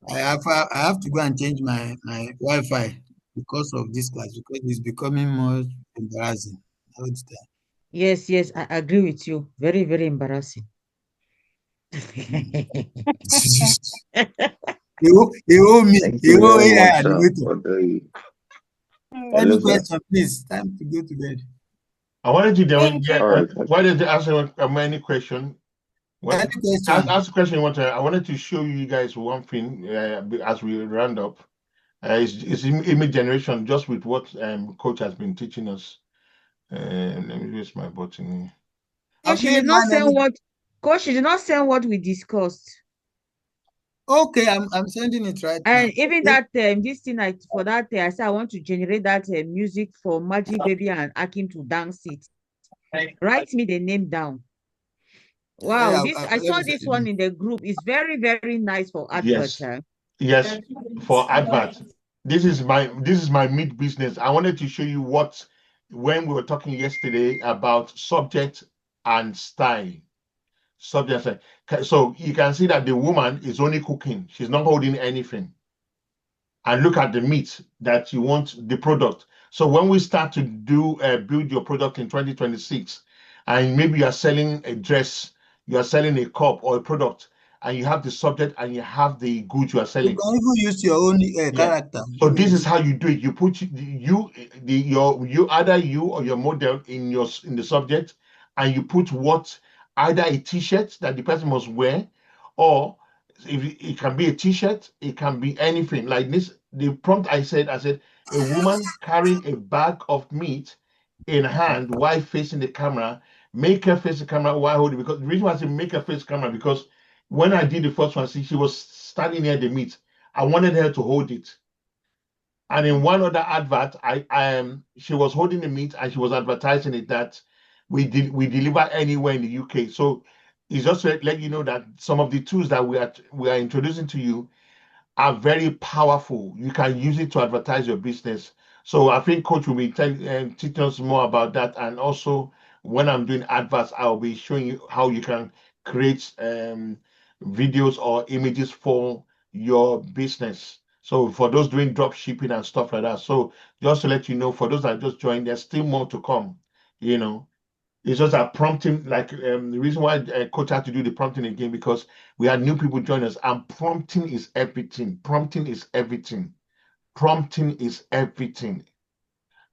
I have to go and change my Wi-Fi because of this class, because it's becoming more embarrassing all the time. Yes, I agree with you. Very, very embarrassing. You owe me. Thank You you owe very AI much animator. for the Any hello, sir. question, please? Time to go to bed. I wanted to Thank you. All right. why did they ask any question? What, Any question? ask a question you want to. I wanted to show you guys one thing as we round up. It's image generation just with what coach has been teaching us. Let me use my button. Have Coach, you you did not done send any? what Coach, you did not send what we discussed. Okay, I'm sending it right now. And even Okay. that this thing for that I said I want to generate that music for Magic Baby and Akim to dance it. Write me the name down. Wow, I Let saw me this send one it. in the group. It's very, very nice for advert. Yes, yes, for advert. This is my mid business. I wanted to show you what when we were talking yesterday about subject and style. Subject and style. So you can see that the woman is only cooking. She's not holding anything. And look at the meat that you want, the product. So when we start to do build your product in 2026, and maybe you are selling a dress, you are selling a cup or a product, and you have the subject and you have the goods you are You selling. can even use your own Yeah. character. So this is how you do it. You put you either you or your model in the subject, and you put what either a t-shirt that the person must wear, or if it can be a t-shirt, it can be anything like this. The prompt I said a woman carrying a bag of meat in hand while facing the camera. Make her face the camera while holding, because the reason why I say make her face the camera, because when I did the first one, see, she was standing near the meat. I wanted her to hold it. And in one other advert, she was holding the meat and she was advertising it that we deliver anywhere in the UK. So it's just to let you know that some of the tools that we are introducing to you are very powerful. You can use it to advertise your business. So I think Coach will be teaching us more about that. And also, when I'm doing adverts, I'll be showing you how you can create videos or images for your business. So for those doing drop shipping and stuff like that. So just to let you know, for those that just joined, there's still more to come. You know, it's just a prompting, like the reason why Coach had to do the prompting again, because we had new people join us, and prompting is everything. Prompting is everything. Prompting is everything.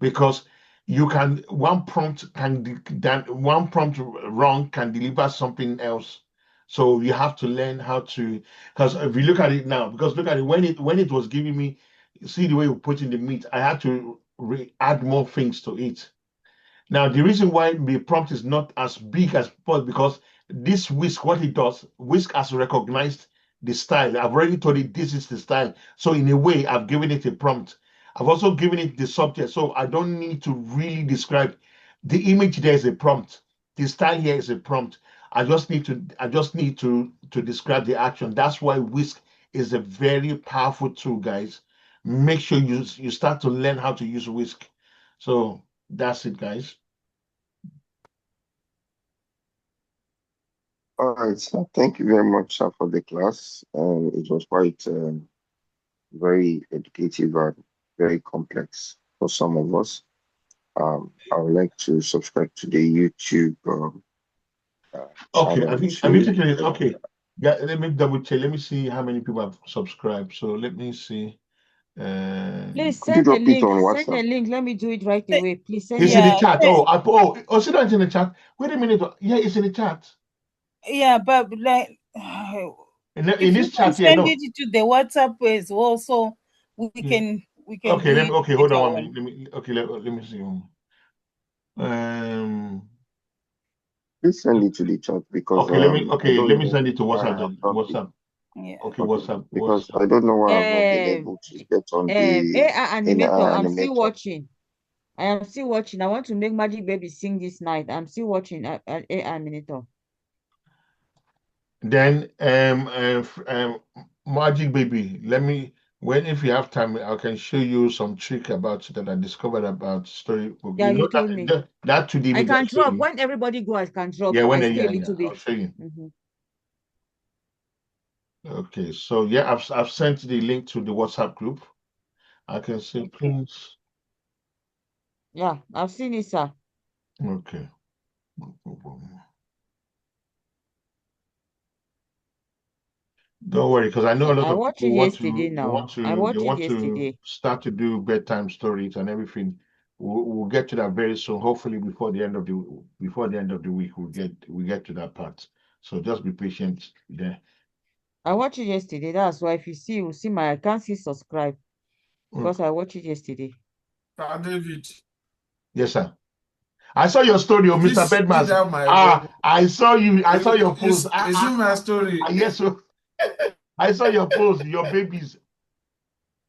Because you can one prompt wrong can deliver something else. So you have to learn how to, because if you look at it now, because look at it when it was giving me, see the way you put in the meat, I had to add more things to it. Now, the reason why the prompt is not as big as before, because this Whisk, what it does, Whisk has recognized the style. I've already told it this is the style. So in a way, I've given it a prompt. I've also given it the subject. So I don't need to really describe the image. There is a prompt. The style here is a prompt. I just need to describe the action. That's why Whisk is a very powerful tool, guys. Make sure you start to learn how to use Whisk. So that's it, guys. All right, sir. Thank you very much, sir, for the class. It was quite very educative and very complex for some of us. I would like to subscribe to the YouTube Okay, channel have you too. taken it? Okay. Yeah, let me double check. Let me see how many people have subscribed. So let me see. Please Could you send the drop it link. on Send the WhatsApp? link. Let me do it right away. Please send It's the in the Yeah, link. chat. Oh, see that it's in the chat. Wait a minute. Yeah, it's in the chat. yeah, but like In if you this can chat here, send no. it to the WhatsApp as well, so we Yeah. can do it Okay, hold later on 1 minute. on. Let me see. Um, Please send it to the chat because I don't let me know send it to why WhatsApp I've then. not been WhatsApp. Yeah. Okay, okay because WhatsApp. I don't know why I've not been Um, able to get on the AI in animator. I'm still animator. watching. I am still watching. I want to make Magic Baby sing this night. I'm still watching AI animator. Then Magic Baby, if you have time, I can show you some trick about that I discovered about storybook. Yeah, You you know told me. that 2D I image I can showed drop. you. When everybody go, I can drop. Yeah, I when stay a yeah, little I'll bit. show you. Mhm. Okay, so yeah, I've sent the link to the WhatsApp group. I can say please. Yeah, I've seen it, sir. Okay. No problem. Don't worry, because I know a lot I of watched people it want to yesterday now. I they watched it want to yesterday. start to do bedtime stories and everything. We'll get to that very soon. Hopefully before the end of the week, we get to that part. So just be patient there. I watched it yesterday. That's why if you see, you see I can't see subscribe because I watched it yesterday. David. Yes, sir. I saw your story, Mr. Please read Bedmas. out my word. I saw you. I saw your post. You see my story. Yes, sir. I saw your post. Your babies.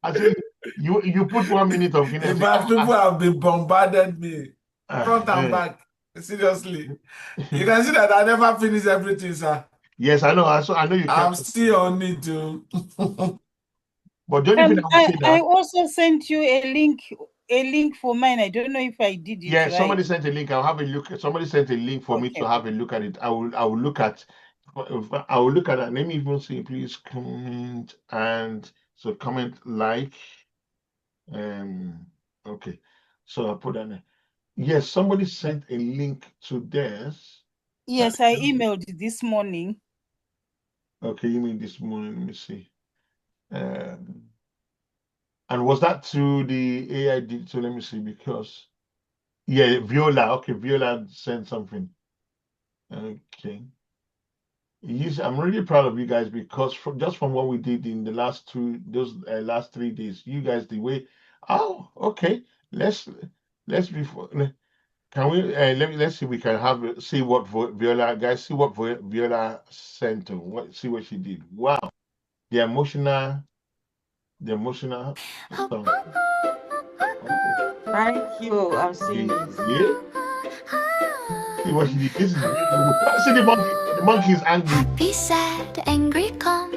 I said you put 1 minute of Guinness. In fact, people have been bombarded me front and back. Seriously, you can see that I never finish everything, sir. Yes, I know. I know you. I'm still on it too. But the only thing I also sent you a link for mine. I don't know if I did it. Yeah, right. somebody sent a link. I'll have a look. Somebody sent a link for me to have a look at it. I will look at. I will look at it. Let me even see. Please comment and so comment like. Okay. So I'll put that in. Yes, somebody sent a link to this. Yes, I emailed it this morning. Okay, you mean this morning? Let me see. And was that through the AI? So let me see because. Yeah, Viola. Okay, Viola sent something. Okay. Yes, I'm really proud of you guys because just from what we did in the last last 3 days, you guys the way. Oh, okay. Let's be. Can we let's see if we can see what Viola guys see what Viola sent to see what she did. Wow, the emotional song. Thank you. I'm seeing it. Yeah. See what she did. This is see the monkey. The monkey is angry. Happy, sad, angry, come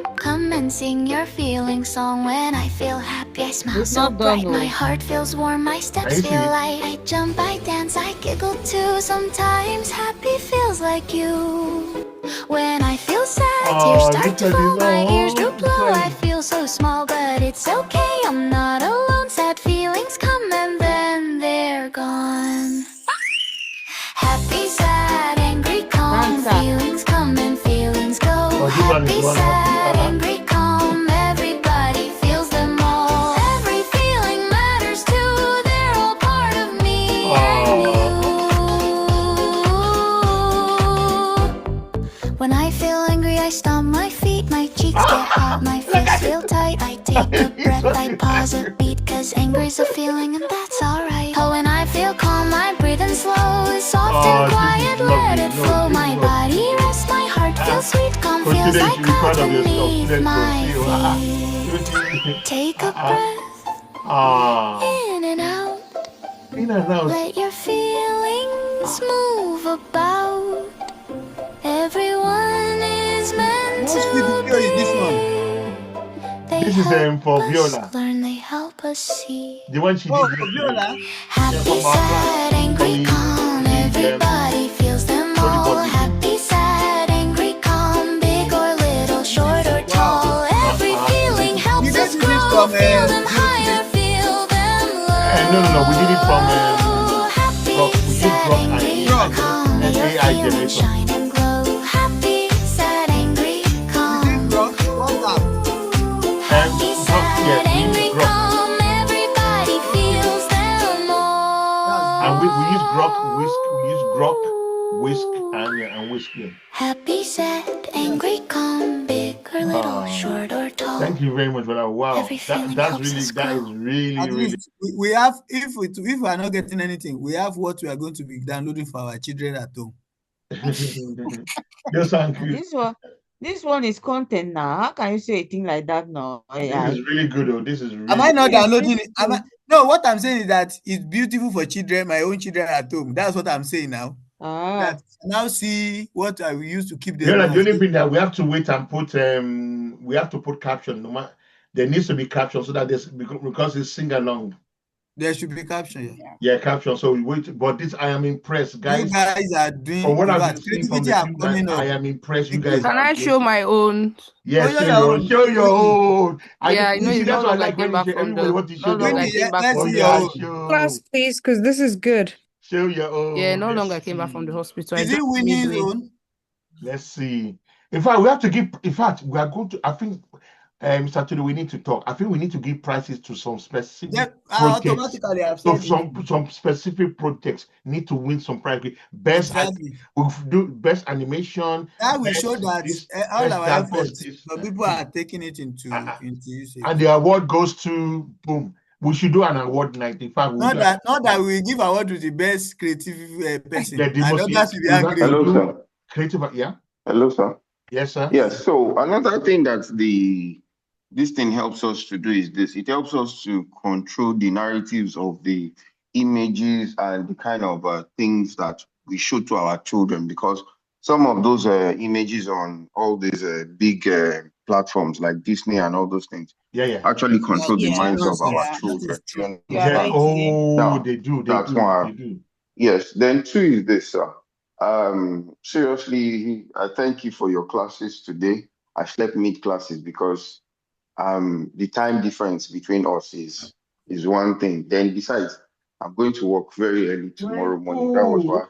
and sing your feeling song. When I feel happy, I smile so bright. My heart feels warm, my steps feel light. I jump, I dance, I giggle too. Sometimes happy feels like you. When I feel sad, tears start to fall. My ears droop low. I feel so small, but it's okay. I'm not alone. Sad feelings come and then they're gone. Happy, sad, angry, calm. Feelings come and feelings go. Happy, sad, angry, calm. Everybody feels them all. Every feeling matters too. They're all part of me and you. When I feel angry, I stomp my feet. My cheeks get hot, my fists feel tight. I take a breath, I pause a beat. Cause angry's a feeling and that's alright. Oh, when I feel calm, I breathe in slow. It's soft and quiet, let it flow. My body rests, my heart feels sweet. Calm feels like clouds beneath my feet. Take a breath, in and out. Let your feelings move about. Everyone is meant to be. This is for Viola. Learn, they help us see. The one she did. Viola. Happy, sad, angry, calm. Everybody feels them all. Happy, sad, angry, calm. Big or little, short or tall. Every feeling helps us grow. Feel them higher, feel them low. No. We did it from Happy, sad, angry, calm. May your feelings shine and glow. Happy, sad, angry, calm. Happy, sad, angry, calm. Everybody feels them all. And we use grok, whisk, and whiskey. Happy, sad, angry, calm. Big or little, short or tall. Thank you very much for that. Wow, that is really. We have if we are not getting anything, we have what we are going to be downloading for our children at home. Just thank you. This one is content now. How can you say a thing like that now? This is really good though. This is really Am I not downloading it? No, what I'm saying is that it's beautiful for children, my own children at home. That's what I'm saying now. That now see what I will use to keep them. Yeah, the only thing that we have to wait and put we have to put caption. No matter, there needs to be caption so that because it's sing along. There should be caption. Yeah, caption. So we wait. But this, I am impressed, guys. You guys are doing. From what I've seen from the I am impressed. You guys. Can I show my own? Yes, show your own. Yeah, I know you know. I came back from the hospital. Class, please, because this is good. Show your own. Yeah, no longer came back from the hospital. Is it Winnie's own? Let's see. In fact, we have to give. In fact, we are going to. I think, Mr. Tudu, we need to talk. I think we need to give prices to some specific projects. Automatically, I've So said some specific projects need to win some prize. Best we'll do best animation. That will show that all our efforts, but people are taking it into usage. And the award goes to boom. We should do an award night. In fact, not that we give award to the best creative person. Yeah, Hello, sir. Creative, yeah. Hello, sir. Yes, sir. Yes. So another thing that this thing helps us to do is this. It helps us to control the narratives of the images and the kind of things that we show to our children, because some of those images on all these big platforms like Disney and all those things actually control the minds of our children. They do. That's why. Yes. Then two is this, sir. Seriously, I thank you for your classes today. I slept mid classes because the time difference between us is one thing. Then besides, I'm going to work very early tomorrow morning. That was why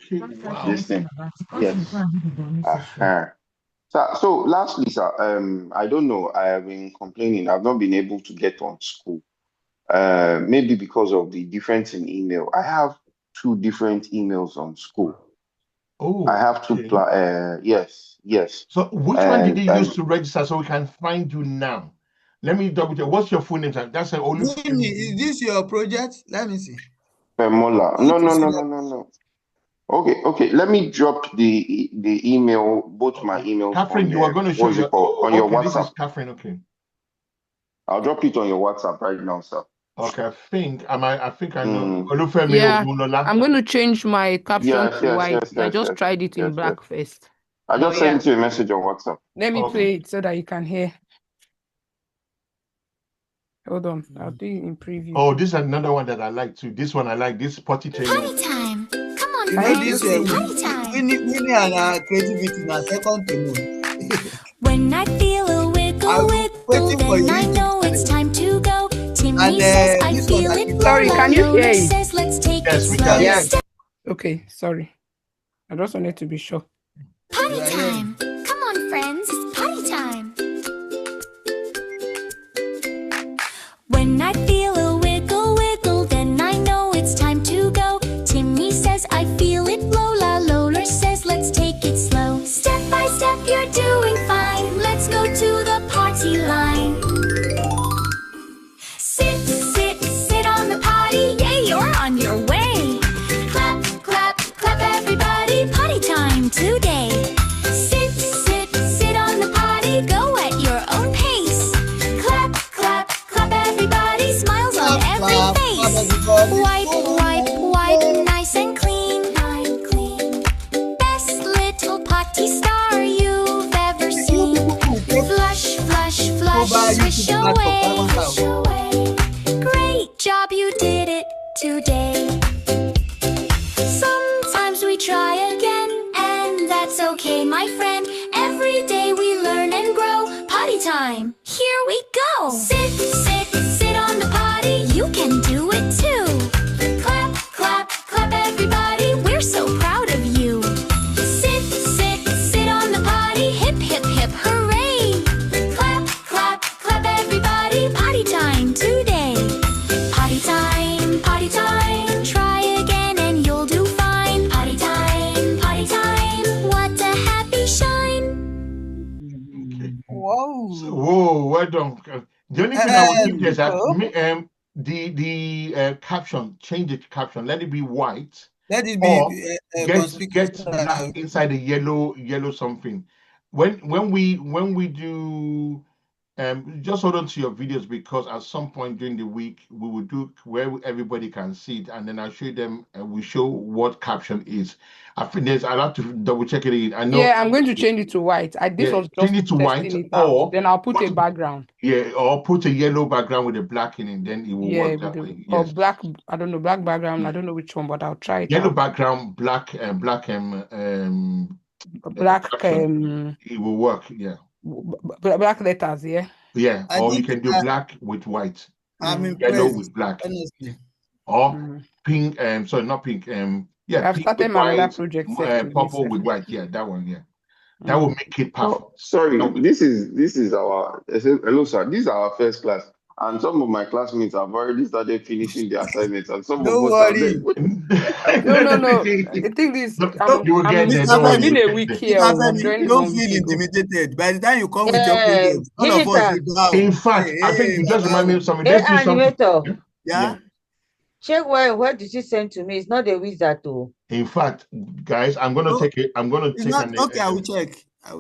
this thing. Yes. So lastly, sir, I don't know. I have been complaining. I've not been able to get on Skool. Maybe because of the difference in email. I have 2 different emails on Skool. Oh, I have to yes. So which one did you use to register so we can find you now? Let me double check. What's your full name? That's an only. Is this your project? Let me see. Femola. No. Okay. Let me drop the email, both my emails. Catherine, you are going to show your on your WhatsApp. This is Catherine. Okay. I'll drop it on your WhatsApp right now, sir. Okay, I think I know. Yeah, I'm going to change my caption to white. Yes, I just tried it in black first. I just sent you a message on WhatsApp. Let me play it so that you can hear. Hold on, I'll do it in preview. Oh, this is another one that I like too. This one I like. This potty training. Party time. Come on, friends. Party time. Winnie and our creativity now second to none. When I feel a wiggle, then I know it's time to go. Timmy says I feel it. Sorry, can you hear it? Says, let's take it slow. Yes. Okay, sorry. I just wanted to be sure. Party time. Come on, friends. It's party time. When I feel a wiggle, then I know it's time to go. Timmy says I feel it. Lola says let's take it slow. Step by step, you're doing fine. Let's go to the party line. Sit on the potty. Yay, you're on your way. Clap, everybody. Potty time today. Sit on the potty. Go at your own pace. Clap, everybody. Smiles on every face. Wipe, nice and clean. Best little potty star you've ever seen. Flush, swish away. Great job, you did it today. Sometimes we try again, and that's okay, my friend. Every day we learn and grow. Potty time, here we go. Sit on the potty. You can do it too. Clap, everybody. We're so proud of you. Sit on the potty. Hip, hooray. Clap, everybody. Potty time today. Potty time. Try again and you'll do fine. Potty time. What a happy shine. Whoa, well done. The only thing I would give you is that the caption, change the caption. Let it be white. Let it be get black inside the yellow something. When we do just hold on to your videos, because at some point during the week we will do where everybody can see it, and then I'll show them and we show what caption is. I think I'll have to double check it in. I know. Yeah, I'm going to change it to white. This was just change it to white, or then I'll put a background. Yeah, or put a yellow background with a black in it, then it will work that way. Or black, I don't know, black background. I don't know which one, but I'll try it. Yellow background, black it will work, yeah. Black letters, yeah. Yeah, or you can do black with white. Yellow with black. Honestly. Or pink, sorry, not pink. Yeah, I've pink started with my white, project. purple with white. Yeah, that one, yeah. That will make it perfect. Oh, sorry, this is our hello, sir. This is our first class, and some of my classmates have already started finishing their assignments, and some Don't of us are there. No. I think this. You will get there. Don't worry, It's you been will a get week there. here. Mr. We Femi, joined don't 1 feel week ago. intimidated. By the time you come with your project, all Give of it us a will bow. In fact, I think you just remind me of something. Let's do something. animator. Yeah. Check where did you send to me? It's not a wizard though. In fact, guys, I'm gonna No, take it. I'm gonna it's take not an. okay. I will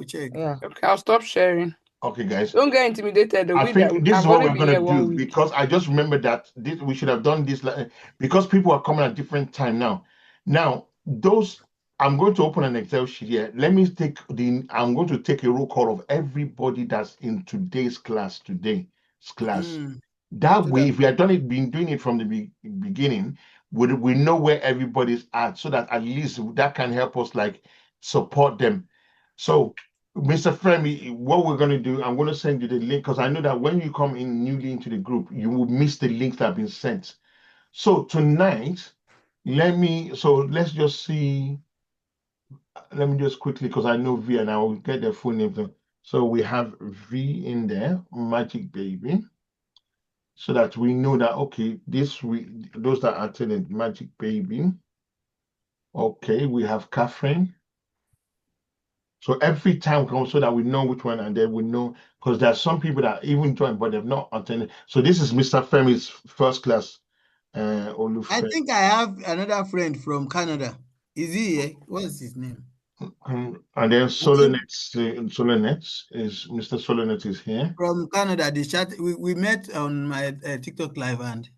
check. Yeah. Okay, I'll stop sharing. Okay, guys. Don't get intimidated. I think this is I've what only we're been gonna here 1 do week. because I just remember that we should have done this because people are coming at different time now. Now, those I'm going to open an Excel sheet here. I'm going to take a roll call of everybody that's in today's class. That way, if we had been doing it from the beginning, we know where everybody's at, so that at least that can help us like support them. So, Mr. Femi, what we're going to do, I'm going to send you the link because I know that when you come in newly into the group, you will miss the links that have been sent. So tonight, let's just see. Let me just quickly, because I know V and I will get their full name. So we have V in there, Magic Baby, so that we know that, okay, this week, those that attended Magic Baby. Okay, we have Catherine. So every time comes so that we know which one, and then we know, because there are some people that even joined, but they've not attended. So this is Mr. Femi's first class. I think I have another friend from Canada. Is he here? What's his name? And then Solonet is Mr. Solonet is here. From Canada, they chat. We met on my TikTok live and.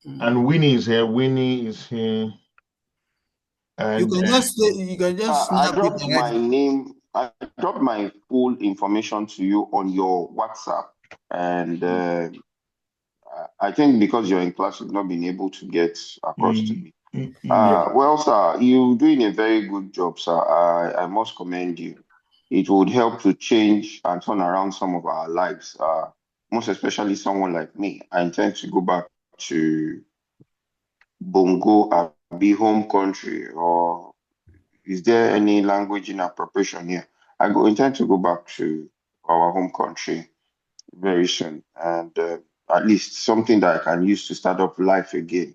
And Winnie is here. Winnie is here. And you can just snap I dropped it my name. I dropped my full information to you on your WhatsApp, and I think because you're in class, you've not been able to get across to me. Well, sir, you're doing a very good job, sir. I must commend you. It would help to change and turn around some of our lives, most especially someone like me. I intend to go back to Bongo, be home country, or is there any language inappropriation here? Intend to go back to our home country very soon, and at least something that I can use to start up life again.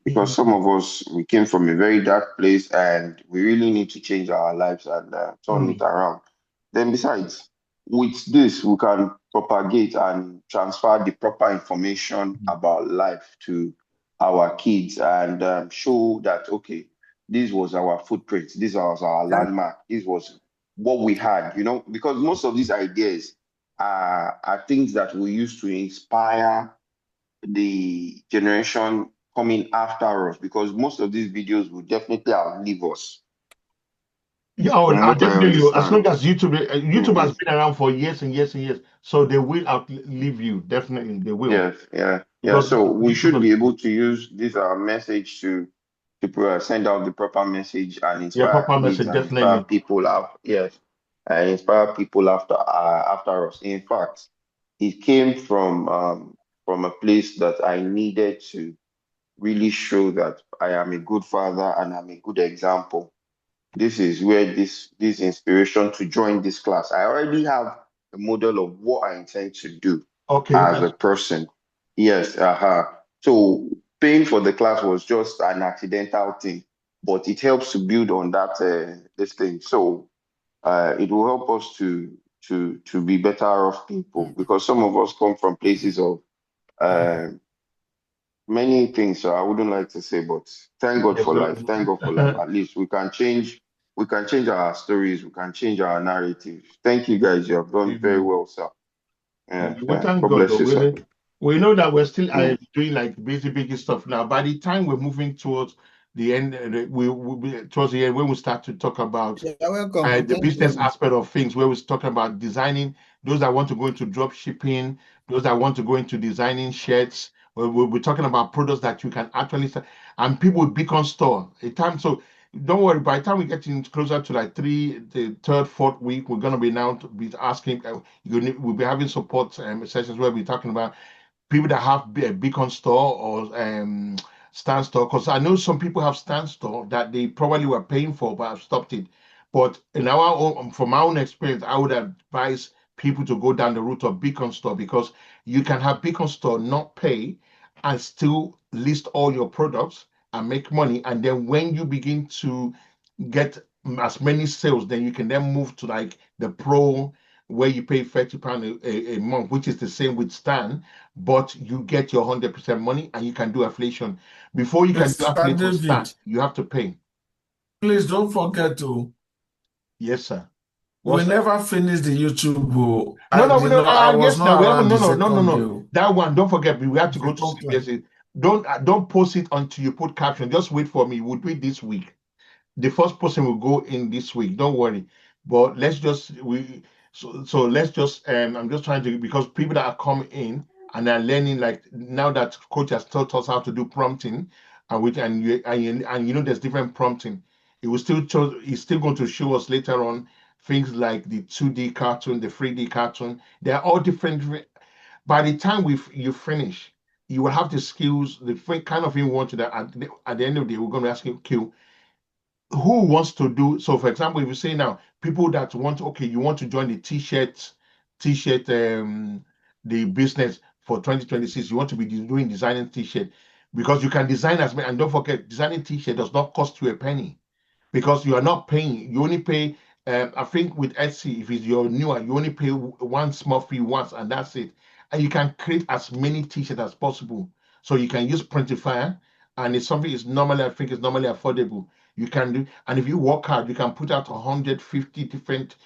Because some of us, we came from a very dark place and we really need to change our lives and turn it around. Then besides, with this, we can propagate and transfer the proper information about life to our kids and show that, okay, this was our footprint, this was our landmark, this was what we had, because most of these ideas are things that we use to inspire the generation coming after us, because most of these videos will definitely outlive us. Yeah, definitely. As long as YouTube has been around for years and years and years, so they will outlive you. Definitely, they will. Yeah. So we should be able to use this message to send out the proper message and inspire kids and inspire people out. Yes, and inspire people after us. In fact, it came from a place that I needed to really show that I am a good father and I'm a good example. This is where this inspiration to join this class. I already have a model of what I intend to do as a person. Yes, So paying for the class was just an accidental thing, but it helps to build on that this thing. So it will help us to be better off people, because some of us come from places of many things, so I wouldn't like to say, but thank God for life. Thank God for life. At least we can change our stories, we can change our narrative. Thank you guys. You have done very well, sir. We thank God God, bless you, sir. We know that we're still doing like basic stuff now. By the time we're moving towards the end, towards the end when we start to talk about the business aspect of things, where we're talking about designing, those that want to go into drop shipping, those that want to go into designing shirts. We'll be talking about products that you can actually sell, and people will become store a time. So don't worry. By the time we get in closer to like the third, fourth week, we're gonna be asking. We'll be having support sessions where we're talking about people that have a beacon store or stand store. Because I know some people have stand store that they probably were paying for, but have stopped it. But in our own, from my own experience, I would advise people to go down the route of beacon store, because you can have beacon store not pay and still list all your products and make money. And then when you begin to get as many sales, then you can then move to like the pro, where you pay £30 a month, which is the same with Stan, but you get your 100% money and you can do affiliation. Before you can do affiliation with Stan, you have to pay. Please don't forget to. Yes, sir. We never finished the YouTube. No, yes, now we haven't. No. That one, don't forget. We have to go to CBS. Don't post it until you put caption. Just wait for me. We'll do it this week. The first person will go in this week. Don't worry. But let's just let's just I'm just trying to, because people that are coming in and are learning, like now that coach has taught us how to do prompting, and you know there's different prompting. He's still going to show us later on things like the 2D cartoon, the 3D cartoon. They're all different. By the time you finish, you will have the skills, the kind of thing we want to. That at the end of the day, we're going to ask you, Q, who wants to do. So for example, if you say now people that want, okay, you want to join the t-shirt the business for 2026, you want to be doing designing t-shirt, because you can design as many. And don't forget, designing t-shirt does not cost you a penny, because you are not paying. You only pay, I think with Etsy, if it's your newer, you only pay one small fee once, and that's it. And you can create as many t-shirts as possible. So you can use Printify, and it's something is normally, I think it's normally affordable. You can do, and if you work hard, you can put out 150 different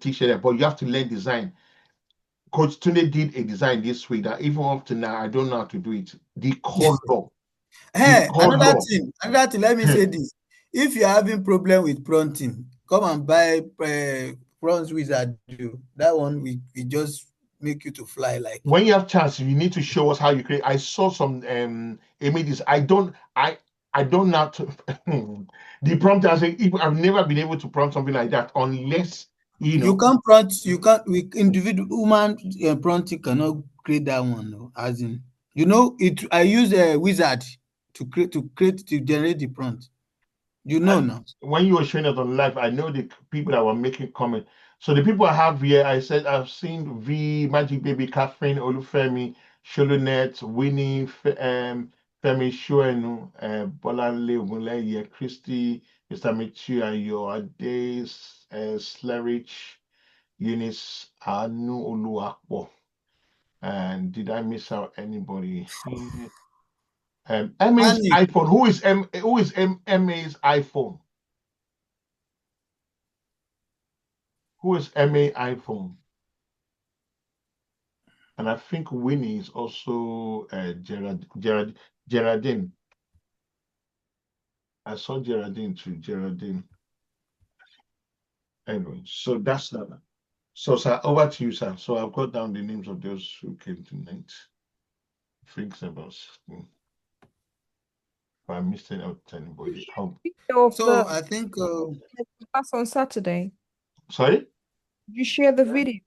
t-shirts, but you have to learn design. Coach Tunde did a design this week that even up to now, I don't know how to do it. The color. Hey, another thing, let me say this. If you're having problem with prompting, come and buy Prompt Wizard. That one we just make you to fly. Like when you have chance, you need to show us how you create. I saw some images. I don't know to the prompt. I say I've never been able to prompt something like that unless you can't prompt. You can't with individual human prompting cannot create that one. No? As in, it. I use a wizard to generate the prompt. Now. When you were showing it on live, I know the people that were making comment. So the people I have here, I said I've seen V, Magic Baby, Catherine, Olufemi, Sholonet, Winnie, Femi Shuenu, Bolanle Ogunleye, Christy, Mr. Michu, Ayo Ades, Slerich, Eunice, Anu Oluwapo. And did I miss out anybody? MA's iPhone. Who is MA's iPhone? Who is MA iPhone? And I think Winnie is also Geraldine. I saw Geraldine too. Geraldine. Anyway, so that's that. So, sir, over to you, sir. So I've got down the names of those who came tonight. Thanks about. If I missed out anybody. So I think that's on Saturday. Sorry? Did you share the video?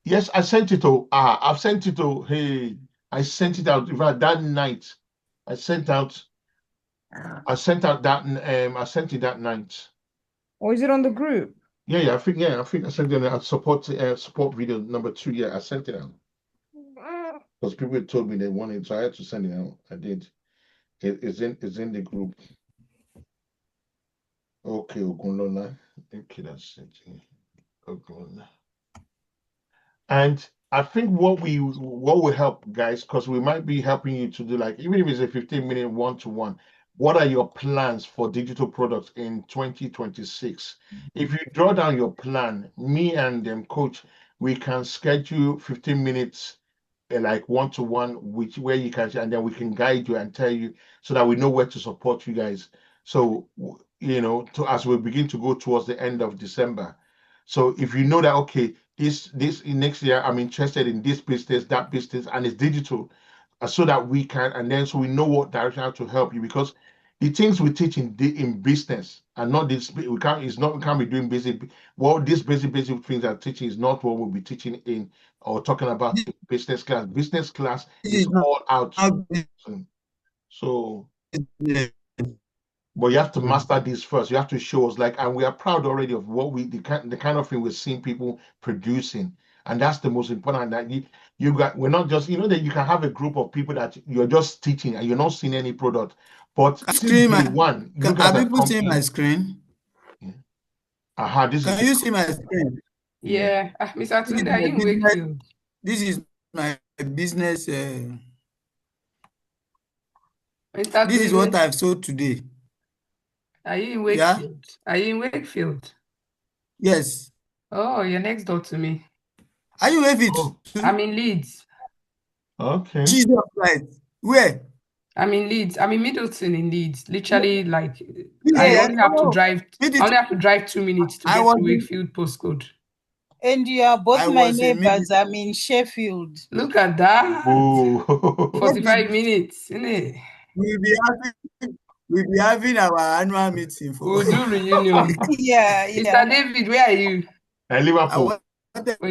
Yes, I sent it to. I've sent it to. Hey, I sent it out. In fact, that night, I sent out that. I sent it that night. Or is it on the group? Yeah. I think I sent it out. Support video number 2. Yeah, I sent it out. Because people told me they wanted, so I had to send it out. I did. It's in the group. Okay, Ogunlola. Okay, that's it. Ogunlola. And I think what will help, guys, because we might be helping you to do, like, even if it's a 15-minute one-to-one, what are your plans for digital products in 2026? If you draw down your plan, me and coach, we can schedule 15 minutes like one-to-one, where you can, and then we can guide you and tell you, so that we know where to support you guys. So as we begin to go towards the end of December. So if you know that, okay, this next year I'm interested in this business, that business, and it's digital, so that we can, and then so we know what direction to help you, because the things we teach in business and not this, we can't be doing basic. Well, these basic things I'm teaching is not what we'll be teaching in or talking about in business class. Business class is all out. So But you have to master this first. You have to show us, like, and we are proud already of what the kind of thing we're seeing people producing, and that's the most important. That we're not just, that you can have a group of people that you're just teaching and you're not seeing any product. But since day one, look at Are the people seeing company. my screen? Yeah. This Can is you see my screen? Yeah. Mr. Tunde, are you in Wakefield? This is my business. This is what I've sold today. Are you in Wakefield? Yeah? Are you in Wakefield? Yes. Oh, you're next door to me. Are you in Wakefield? Oh, I'm in Leeds. Okay. Jesus Christ. Where? I'm in Leeds. I'm in Middleton in Leeds. Literally, like, I only have to drive. I only have to drive 2 minutes to get to Wakefield postcode. And you are both my neighbors. I'm in Sheffield. Look at that. Oh. 45 minutes, isn't it? We'll be having our annual meeting. We'll do reunion. Yeah. Mr. David, where are you? Liverpool. Oh,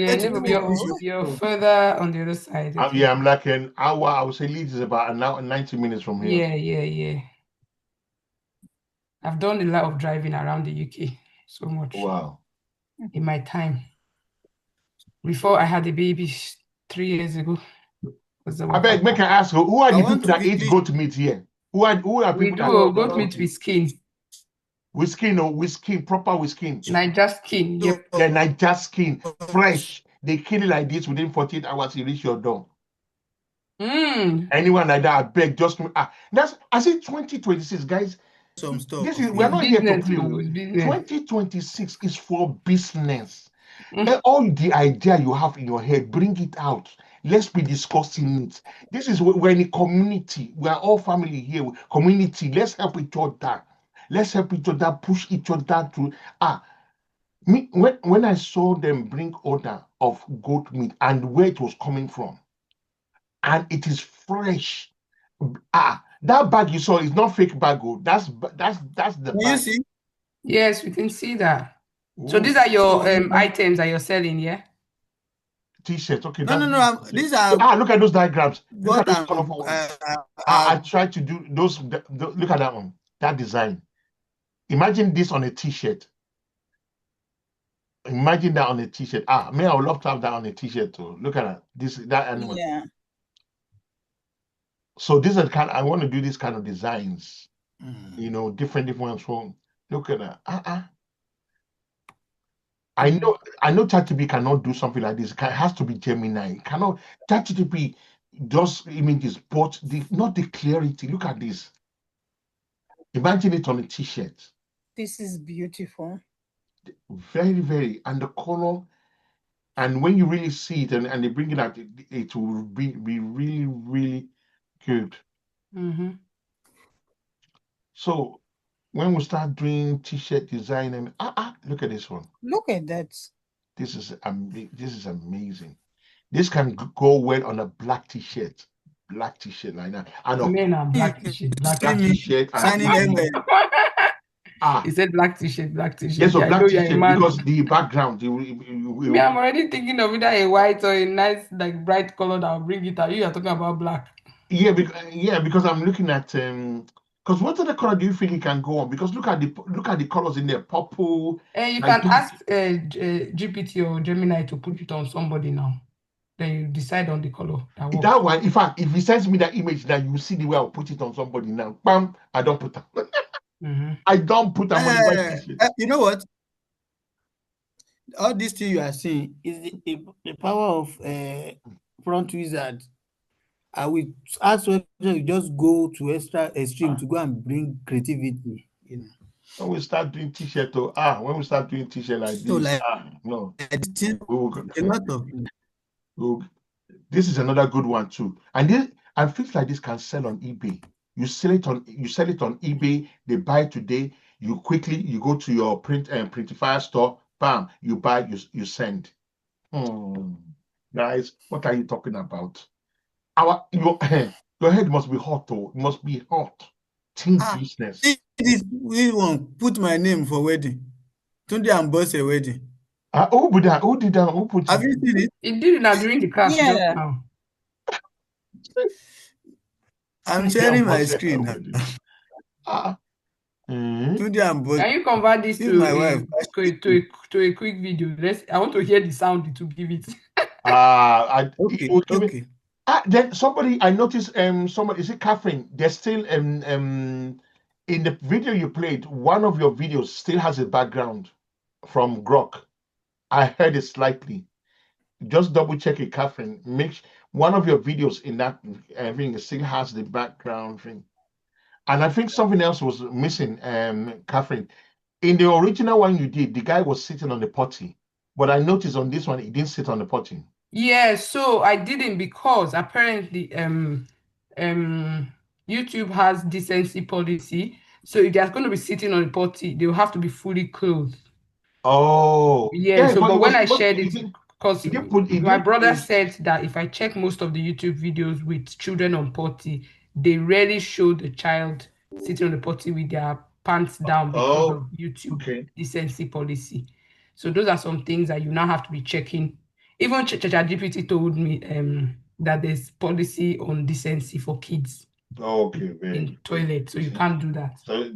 you're further on the other side. Okay. Yeah, I'm like an hour. I would say Leeds is about an hour and 90 minutes from here. Yeah. I've done a lot of driving around the UK. So much. Wow. In my time. Before I had a baby 3 years ago. I beg, make I ask you, who are the people that eat goat meat here? Who are people that do goat meat with skin? With skin, or with skin, proper with skin? Niger skin, yep. Yeah, Niger skin, fresh. They kill it like this within 48 hours, you reach your door. Anyone like that, I beg, just I say 2026, guys. Some stuff. We're not here to play. 2026 is for business. All the idea you have in your head, bring it out. Let's be discussing it. This is we're in a community. We are all family here. Community. Let's help each other. Let's help each other, push each other to when I saw them bring order of goat meat and where it was coming from, and it is fresh. That bag you saw is not fake bag. That's the bag. You see? Yes, we can see that. Ooh. So these are your items that you're selling, yeah? T-shirts. Okay. No. These are. Look at those diagrams. Look at those colorful ones. I tried to do those. Look at that one. That design. Imagine this on a T-shirt. Imagine that on a T-shirt. I would love to have that on a T-shirt too. Look at that animal. Yeah. So this is I want to do this kind of designs. Different ones from. Look at that. I know ChatGPT cannot do something like this. It has to be Gemini. ChatGPT does images, but not the clarity. Look at this. Imagine it on a T-shirt. This is beautiful. Very, very, and the color, and when you really see it and they bring it out, it will be really, really good. So when we start doing T-shirt design and look at this one. Look at that. This is amazing. This can go well on a black T-shirt like that. Men are black T-shirt, black T-shirt. He said black T-shirt. Yes, so black T-shirt because the background. Me, I'm already thinking of either a white or a nice, like, bright color that will bring it out. You are talking about black. Yeah, because I'm looking at because what other color do you feel it can go on? Because look at the colors in there, purple. You can ask GPT or Gemini to put it on somebody now. Then you decide on the color. That one, in fact, if he sends me that image, that you see the way I'll put it on somebody now. Bam! I don't put that. I don't put that on the white T-shirt. You know what? All this thing you are seeing is the power of Prompt Wizard. I will ask whether you just go to extreme to go and bring creativity. When we start doing T-shirt, when we start doing T-shirt like this, no. This is another good one too, and things like this can sell on eBay. You sell it on eBay. They buy today. You go to your printifier store. Bam! You buy. You send. Guys, what are you talking about? Your head must be hot, though. It must be hot. Team business. We won't put my name for wedding. Tunde and boss a wedding. Who did that? Who put? Have you seen it? It did it during the class. Yeah. Now. I'm sharing my screen. Can you convert this to my wife to a quick video? I want to hear the sound to give it. Okay. Then somebody I noticed somebody, is it Catherine? There's still in the video you played, one of your videos still has a background from Grok. I heard it slightly. Just double check it, Catherine. One of your videos in that thing still has the background thing. And I think something else was missing, Catherine. In the original one you did, the guy was sitting on the potty. But I noticed on this one, he didn't sit on the potty. Yeah, so I didn't because apparently YouTube has decency policy. So if they're going to be sitting on the potty, they'll have to be fully clothed. Oh, yeah. So, but when I shared it, because my brother it, said that if I check most of the YouTube videos with children on potty, they rarely show the child sitting on the potty with their pants down because of YouTube decency policy. So those are some things that you now have to be checking. Even ChatGPT told me that there's policy on decency for kids. In toilet, so you can't do that. So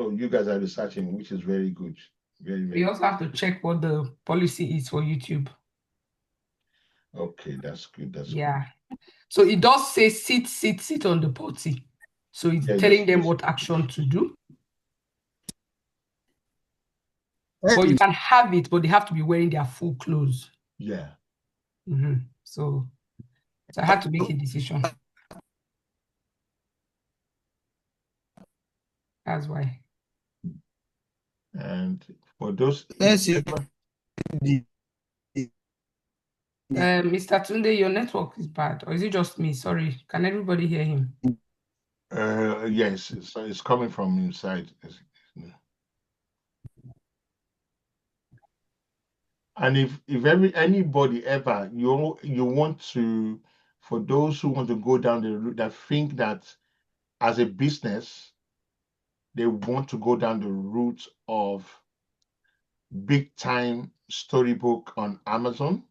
you guys are researching, which is very good. We also have to check what the policy is for YouTube. Okay, that's good. That's good. So it does say sit on the potty. So it's telling them what action to do. But you can have it, but they have to be wearing their full clothes. Yeah. So I had to make a decision. That's why. And for those, Mr. Tunde, your network is bad, or is it just me? Sorry, can everybody hear him? Yes, it's coming from inside. And if anybody ever you want to, for those who want to go down the route that think that as a business they want to go down the route of big time storybook on Amazon,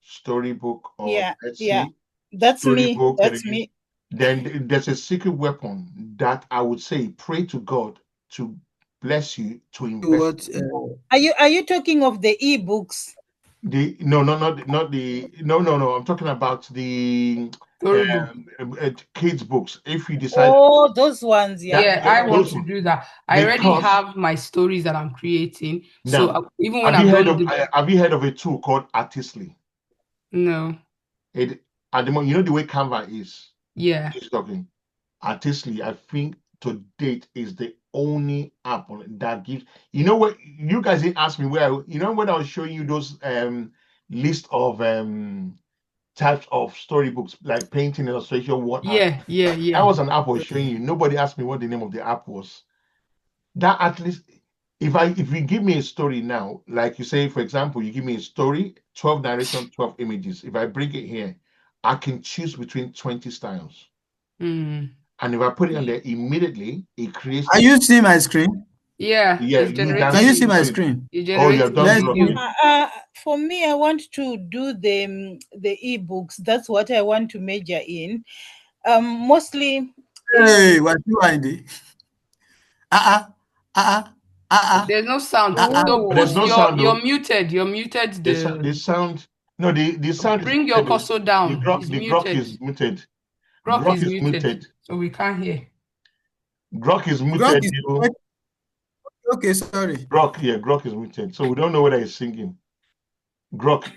storybook or Etsy, that's storybook, me. That's me. Then there's a secret weapon that I would say pray to God to bless you to invest. Are you talking of the ebooks? No, I'm talking about the kids books. If you decide, those ones, I want to do that. I already have my stories that I'm creating. So even when have you heard of a tool called Artistly? No. At the moment, you know the way Canva is. Yeah. Just talking. Artistly, I think to date is the only app that gives. You know what? You guys didn't ask me where. When I was showing you those list of types of storybooks like painting, illustration, whatnot. Yeah. That was an app I was showing you. Nobody asked me what the name of the app was. That at least, if you give me a story now, like you say, for example, you give me a story, 12 narration, 12 images. If I bring it here, I can choose between 20 styles. And if I put it on there immediately, it creates. Are you seeing my screen? Yeah. Can you see my screen? You've done. For me, I want to do the ebooks. That's what I want to major in. Mostly. Hey, what do I do? There's no sound. There's no sound. You're muted. You're muted. The sound. No, the sound. Bring your cursor down. The Grok is muted. Grok is muted. So we can't hear. Grok is muted. Okay, sorry. Grok is muted. So we don't know whether he's singing. Grok.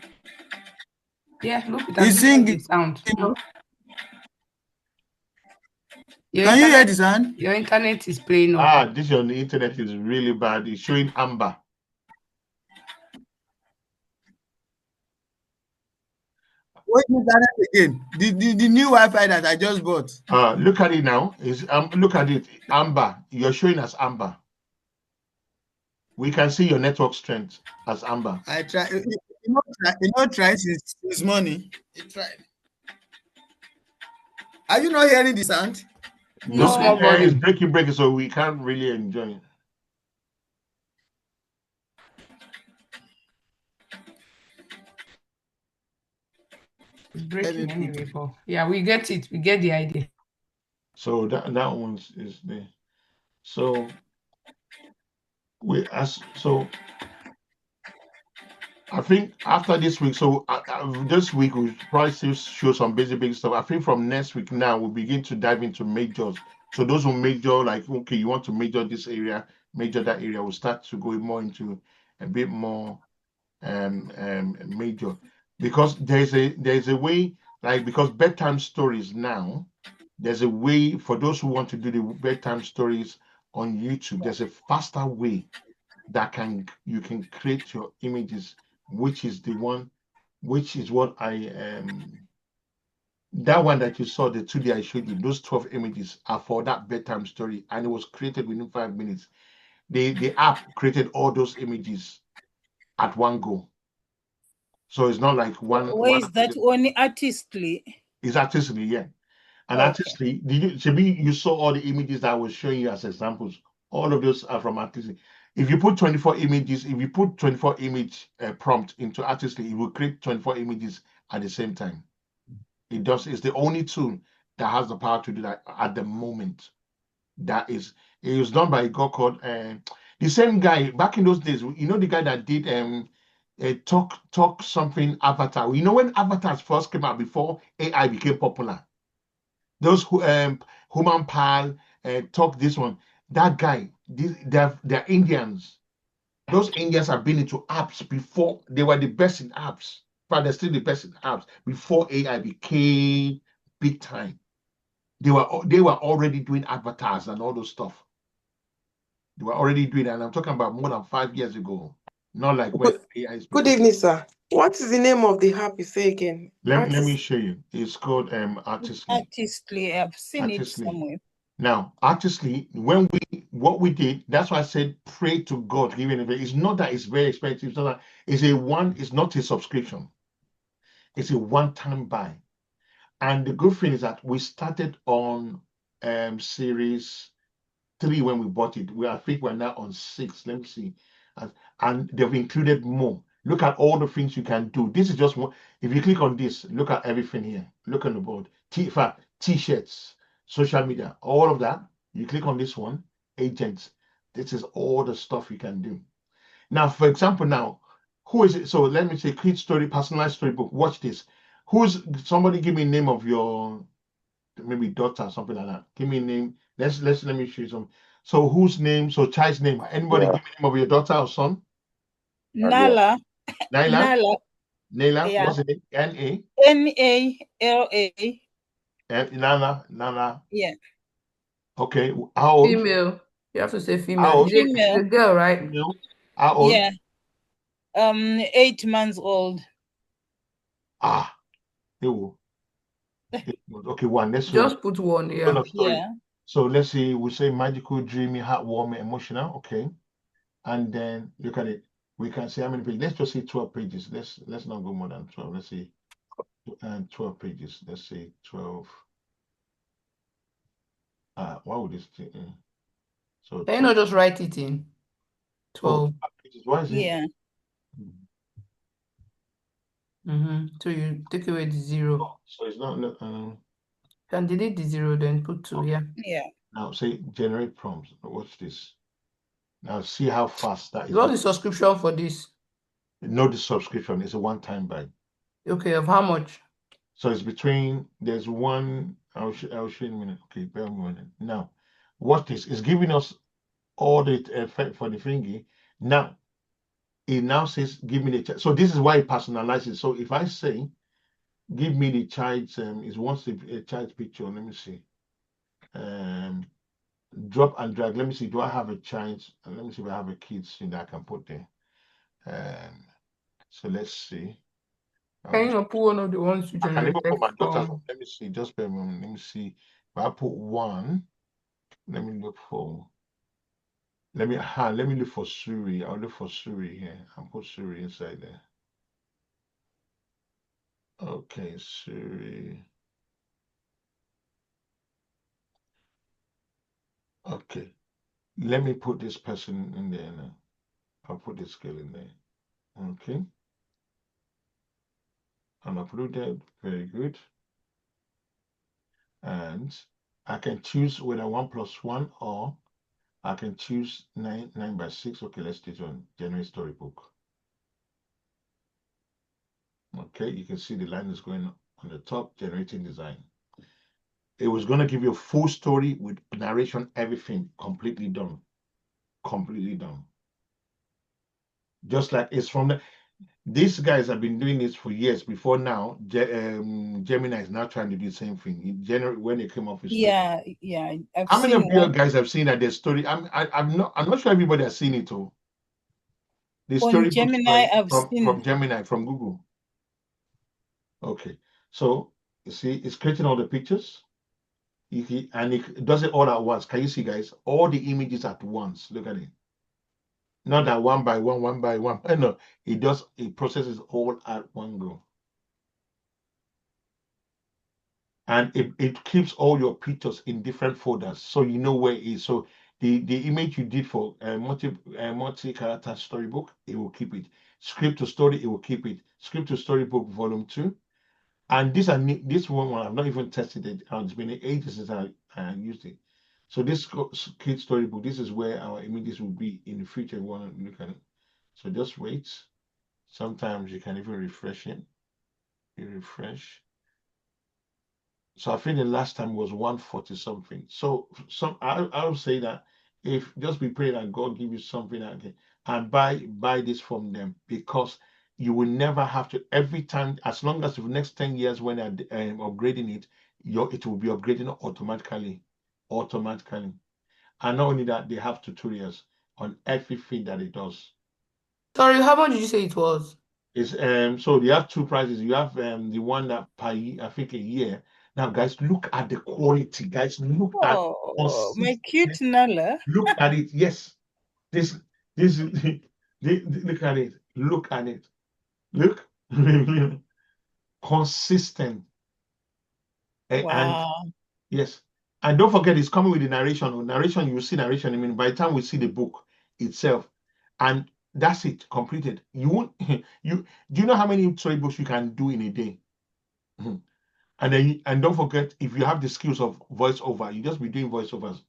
Yeah, look at that. He's singing. Sound. Can you hear the sound? Your internet is playing up. This your internet is really bad. It's showing amber. What is that again? The new Wi-Fi that I just bought. Look at it now. Look at it. Amber. You're showing as amber. We can see your network strength as amber. I try. Try since morning. Are you not hearing the sound? No, it's breaking, so we can't really enjoy it. It's breaking anyway, but yeah, we get it. We get the idea. So that one is there. So I think after this week, so this week we'll probably still show some basic stuff. I think from next week now we'll begin to dive into majors. So those who major, like, okay, you want to major this area, major that area, we'll start to go more into a bit more major, because there's a way, like, because bedtime stories now, there's a way for those who want to do the bedtime stories on YouTube. There's a faster way that you can create your images, which is what I that one that you saw, the 2D I showed you, those 12 images are for that bedtime story, and it was created within 5 minutes. The app created all those images at one go. So it's not like one. Where is that only Artistly? It's Artistly, yeah. And Artistly, you saw all the images that I was showing you as examples. All of those are from Artistly. If you put 24 images, if you put 24 image prompt into Artistly, it will create 24 images at the same time. It does. It's the only tool that has the power to do that at the moment. It was done by a guy called the same guy back in those days. You know, the guy that did talk something Avatar. You know, when avatars first came out before AI became popular, those who human pal talk this one. That guy, they're Indians. Those Indians have been into apps before. They were the best in apps, but they're still the best in apps before AI became big time. They were already doing avatars and all those stuff. They were already doing that, and I'm talking about more than 5 years ago. Not like when AI is. Good evening, sir. What is the name of the app you say again? Let me show you. It's called Artistly. Artistly, I've seen it somewhere. Now, Artistly, what we did, that's why I said pray to God. It's not that it's very expensive. It's not that it's not a subscription. It's a one-time buy. And the good thing is that we started on series 3 when we bought it. I think we're now on 6. Let me see. And they've included more. Look at all the things you can do. This is just one. If you click on this, look at everything here. Look on the board. T-shirts, social media, all of that. You click on this one, agents. This is all the stuff you can do. Now, for example, who is it? So let me say, create story, personalized storybook. Watch this. Somebody give me a name of your maybe daughter or something like that. Give me a name. Let me show you some. So whose name? So child's name. Anybody give me the name of your daughter or son? Nala. Naila. Yeah. What's the name? N-A? N-A-L-A. Nala. Yeah. Okay. How old? Female. You have to say female. How old? Female. She's a girl, right? Female. How old? Yeah. 8 months old. Ew. Okay, one. Let's just put one. Yeah. Yeah. So let's see. We say magical, dreamy, heartwarming, emotional. Okay. And then look at it. We can see how many pages. Let's just say 12 pages. Let's not go more than 12. Let's see. 12 pages. Let's say 12. What would this thing? So can you not just write it in 12 pages? Why is it? Yeah. So you take away the 0. So it's not. Can delete the 0, then put 2. Yeah. Now say generate prompts. Watch this. Now see how fast that is. What's the subscription for this? No, the subscription is a one-time buy. Okay, of how much? So it's between. There's one. I'll show you in a minute. Okay, bear with me a minute. Now, watch this. It's giving us all the effect for the thingy. Now, it now says, "Give me the child." So this is why it personalizes. So if I say, "Give me the child's," it wants a child's picture. Let me see. Drop and drag. Let me see. Do I have a child? Let me see if I have a kid's thing that I can put there. So let's see. Can you not put one of the ones you generated? I can even put my daughter. Let me see. Just bear with me. Let me see. If I put one, let me look for. Let me look for Suri. I'll look for Suri here. I'll put Suri inside there. Okay, Suri. Okay. Let me put this person in there now. I'll put this girl in there. Okay. And uploaded. Very good. And I can choose whether 1+1 or I can choose 9x6. Okay, let's do it on generate storybook. Okay, you can see the line is going on the top, generating design. It was going to give you a full story with narration, everything completely done. Completely done. Just like it's from the, these guys have been doing this for years before now. Gemini is now trying to do the same thing. In January, when they came up with story. Yeah. How many of you guys have seen that their story? I'm not sure everybody has seen it all. The storybook Gemini, from Gemini, from Google. Okay, so you see, it's creating all the pictures. And it does it all at once. Can you see, guys? All the images at once. Look at it. Not that one by one, one by one. No, it processes all at one go. And it keeps all your pictures in different folders, so you know where it is. So the image you did for multi-character storybook, it will keep it. Script to story, it will keep it. Script to storybook volume 2. And this one I've not even tested it. It's been ages since I used it. So this kid storybook, this is where our images will be in the future. You want to look at it. So just wait. Sometimes you can even refresh it. You refresh. So I think the last time was 140 something. So I would say that if just be praying that God give you something again and buy this from them, because you will never have to every time, as long as the next 10 years when they're upgrading it, it will be upgrading automatically. And not only that, they have tutorials on everything that it does. Sorry, how much did you say it was? It's so you have two prices. You have the one that per year, I think a year. Now, guys, look at the quality. Guys, look at my cute Nala. Look at it. Yes, this look at it. Look at it. Look, consistent. Wow. And yes, and don't forget, it's coming with the narration. Narration, you will see narration. I mean, by the time we see the book itself, and that's it, completed. You won't. Do you know how many storybooks you can do in a day? And don't forget, if you have the skills of voiceover, you just be doing voiceovers.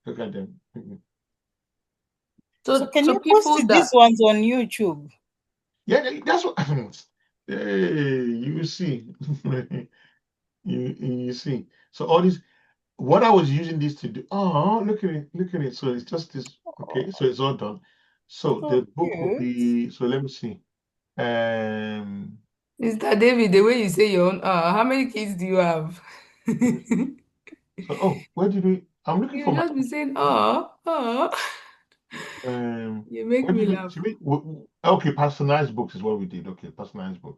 Look at them. So can you post these ones on YouTube? Yeah, that's what. Hey, you see, you see. So all this, what I was using this to do. Oh, look at it. So it's just this. Okay, so it's all done. So the book will be. So let me see. Mr. David, the way you say your own, how many kids do you have? So, where did we? I'm looking for. You just be saying, You make me laugh. Okay, personalized books is what we did. Okay, personalized book.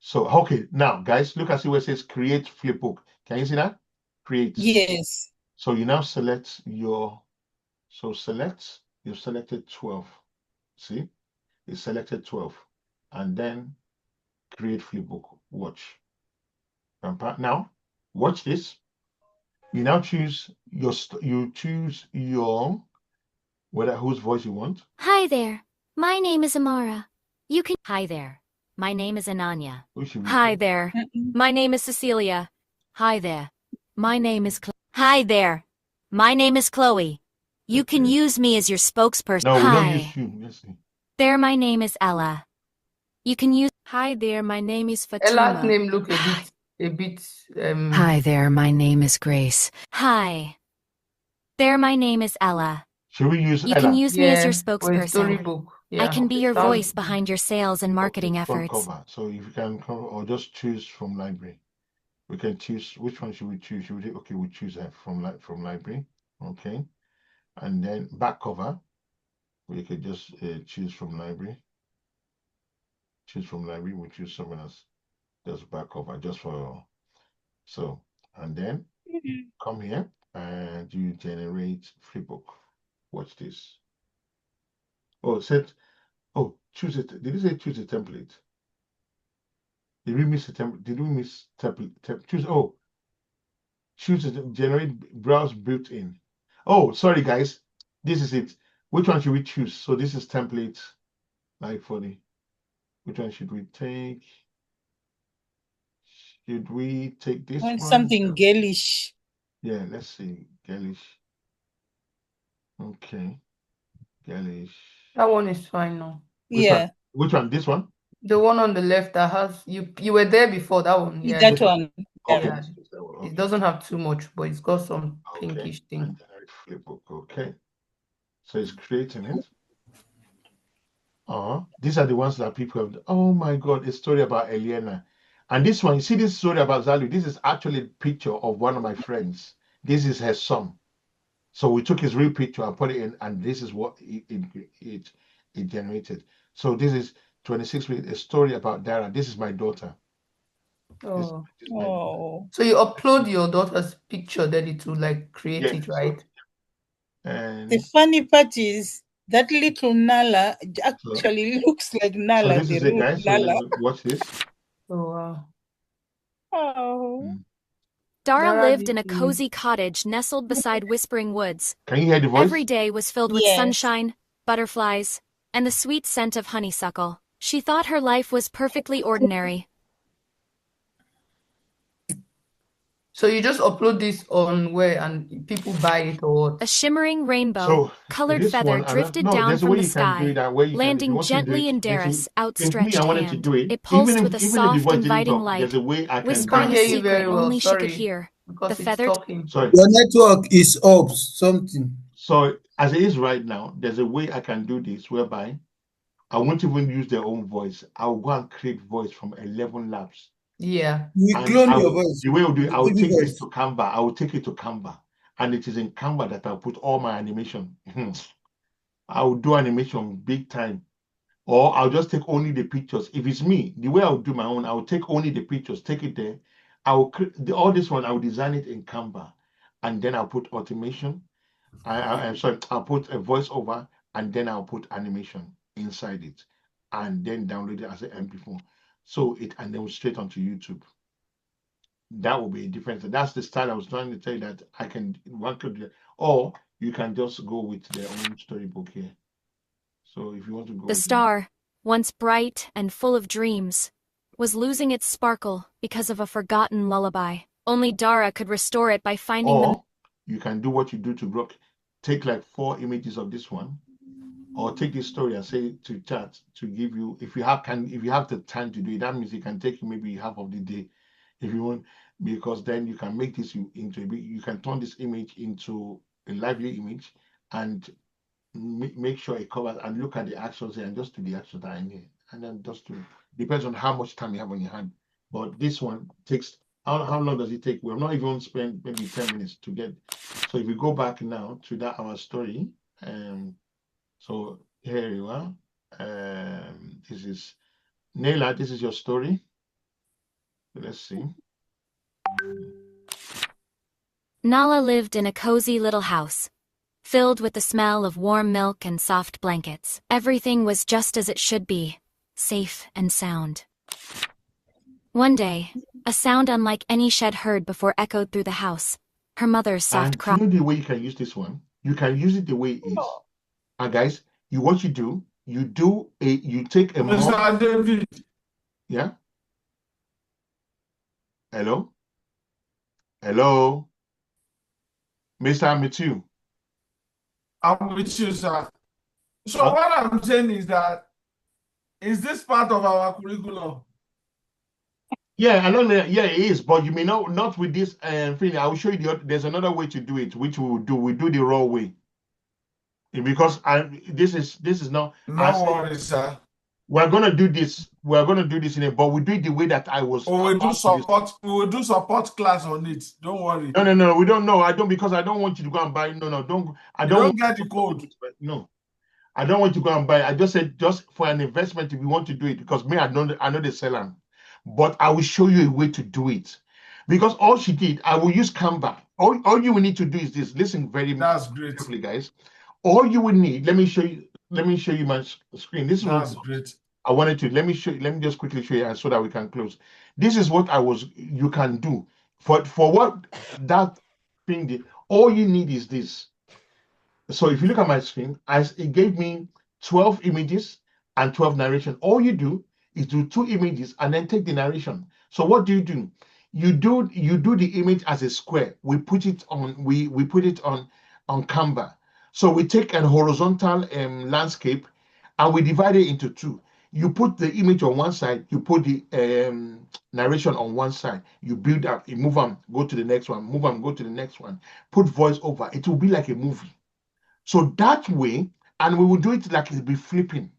So, okay, now, guys, look at see where it says create flipbook. Can you see that? Create. Yes. So you now select your. So select. You've selected 12. See, you selected 12, and then create flipbook. Watch. Now, watch this. You now choose your. You choose your. Whose voice you want. Hi there. My name is Amara. You can. Hi there. My name is Ananya. Hi there. My name is Cecilia. Hi there. My name is Hi there. My name is Chloe. You can use me as your spokesperson. No, we Hi. don't use you. Let's see. There, my name is Ella. You can use. Hi there. My name is Fatima. Ella's name look a bit. Hi there. My name is Grace. Hi. There, my name is Ella. Should we use You Ella? can use me as your For a spokesperson. storybook. Yeah. I can be your voice behind your sales and marketing efforts. Cover. So if you can cover, or just choose from library. We can choose which one should we choose? Should we okay? We choose from library. Okay, and then back cover. We could just choose from library. Choose from library. We choose someone else. Just back cover, just for so, and then come here and you generate flipbook. Watch this. Oh, set. Oh, choose it. Did you say choose a template? Did we miss a template? Did we miss template? Choose. Oh, choose it. Generate browse built-in. Oh, sorry guys. This is it. Which one should we choose? So this is template. Like for the. Which one should we take? Should we take this one? Something girlish. Yeah, let's see. Girlish. Okay. Girlish. That one is fine now. Yeah. Which one? This one? The one on the left that has you were there before, that one. Yeah. That one. Okay. Yeah. It doesn't have too much, but it's got some pinkish thing. And then I flip book. Okay. So it's creating it. These are the ones that people have. Oh my God, a story about Eliana. And this one, you see this story about Zalu, this is actually a picture of one of my friends. This is her son. So we took his real picture and put it in, and this is what it generated. So this is 26 minutes, a story about Dara. This is my daughter. Oh. This is my daughter. So you upload your daughter's picture, then it will like create it, right? And the funny part is that little Nala actually looks like Nala. So this is it, guys. So Nala. watch this. Oh wow. Oh. Dara lived in a cozy cottage nestled beside Whispering Woods. Can you hear the voice? Every day was filled with sunshine, butterflies, and the sweet scent of honeysuckle. She thought her life was perfectly ordinary. So you just upload this on where and people buy it or what? A shimmering rainbow, colored feather drifted down from the sky, landing gently in Dara's outstretched hand. It pulsed with a soft, inviting light, whispering a secret only she could hear. The feather. Your network is up, something. So as it is right now, there's a way I can do this whereby I won't even use their own voice. I'll go and create voice from 11 labs. Yeah. You clone your voice. The way I'll do it, I'll take this to Canva. I will take it to Canva. And it is in Canva that I'll put all my animation. I'll do animation big time. Or I'll just take only the pictures. If it's me, the way I'll do my own, I'll take only the pictures, take it there. I'll all this one, I'll design it in Canva. And then I'll put automation. I'm sorry, I'll put a voiceover, and then I'll put animation inside it. And then download it as an MP4. So and then straight onto YouTube. That will be a difference. That's the style I was trying to tell you that I can or you can just go with their own storybook here. So if you want to go. The star, once bright and full of dreams, was losing its sparkle because of a forgotten lullaby. Only Dara could restore it by finding them. You can do what you do to Grok. Take like 4 images of this one. Or take this story and say to chat to give you, if you have the time to do it, that means it can take you maybe half of the day if you want, because then you can make this into you can turn this image into a lively image and make sure it covers and look at the actions here and just do the actions that are in here. And then just to depends on how much time you have on your hand. But this one takes how long does it take? We've not even spent maybe 10 minutes to get. So if we go back now to our story, so here you are. This is Naila. This is your story. Let's see. Nala lived in a cozy little house, filled with the smell of warm milk and soft blankets. Everything was just as it should be, safe and sound. One day, a sound unlike any she had heard before echoed through the house. Her mother's soft cry. You know the way you can use this one? You can use it the way it is. And guys, what you do, you take a Mr. David. Yeah. Hello? Hello? Mr. I'm with you. I'm with you, sir. So what I'm saying is that, is this part of our curriculum? Yeah, I know. Yeah, it is, but you may not with this thing. I will show you there's another way to do it, which we will do. We do the raw way. Because this is not. No worries, sir. We're gonna do this. We're gonna do this in it, but we do it the way that I was. We will do support. We will do support class on it. Don't worry. No. We don't know. I don't because I don't want you to go and buy. No. Don't. I don't get the code. No, I don't want you to go and buy. I just said just for an investment if you want to do it because me I know the seller, but I will show you a way to do it. Because all she did, I will use Canva. All you will need to do is this. Listen very carefully, guys. All you will need. Let me show you my screen. This is great. I wanted to let me just quickly show you so that we can close. This is what you can do for what that thing did. All you need is this. So if you look at my screen, it gave me 12 images and 12 narration. All you do is do 2 images and then take the narration. So what do? You do the image as a square. We put it on we put it on Canva. So we take a horizontal landscape and we divide it into two. You put the image on one side, you put the narration on one side, you build up, you move on, go to the next one, move on, go to the next one, put voice over. It will be like a movie. So that way, and we will do it like it'll be flipping.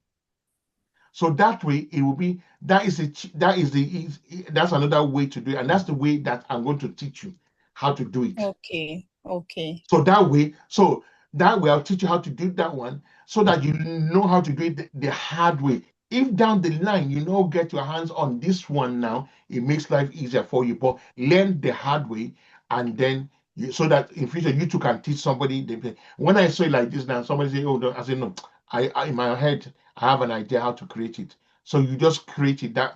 So that way it will be, that's another way to do it. And that's the way that I'm going to teach you how to do it. Okay. So that way I'll teach you how to do that one so that you know how to do it the hard way. If down the line you know get your hands on this one now, it makes life easier for you. But learn the hard way, and then so that in future you too can teach somebody. When I say like this now, somebody say, "Oh, no," I say no. I in my head I have an idea how to create it. So you just create it that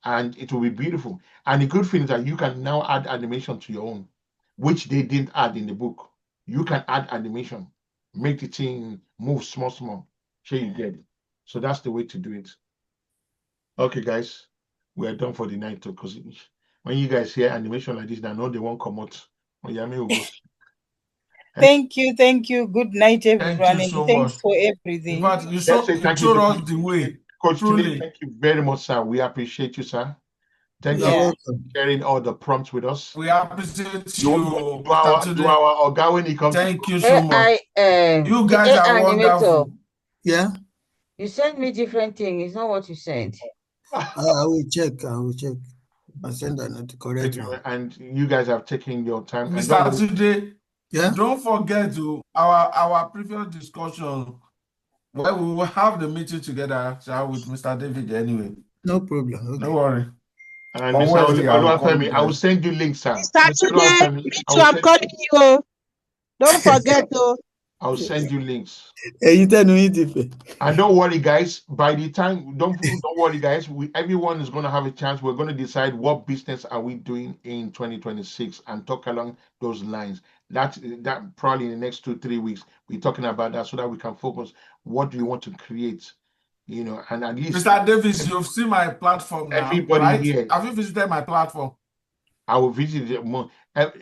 and it will be beautiful. And the good thing is that you can now add animation to your own, which they didn't add in the book. You can add animation, make the thing move small. Sure, you get it. So that's the way to do it. Okay, guys, we are done for the night because when you guys hear animation like this, I know they won't come out. Thank you. Good night, everyone. Thank you so Thanks much for everything. In fact, you showed us the way. Coach Tune, thank you very much, sir. We appreciate you, sir. Thank you for sharing all the prompts with us. We appreciate you. Do our Oga when he comes. Thank you so much. You guys are wonderful. Yeah. You sent me different thing. It's not what you sent. I will check. I send the correct one. And you guys have taken your time. Mr. Today, yeah. Don't forget to our previous discussion where we will have the meeting together with Mr. David anyway. No problem. Okay. Don't worry. And Mr. I will send you links, sir. Mr. I'm calling you. Don't forget to. I'll send you links. And don't worry, guys. By the time, don't worry, guys. Everyone is going to have a chance. We're going to decide what business are we doing in 2026 and talk along those lines. That probably in the next 2-3 weeks, we're talking about that so that we can focus. What do you want to create? And at least Mr. Davis, you've seen my platform now. Everybody right? here. Have you visited my platform? I will visit it more. At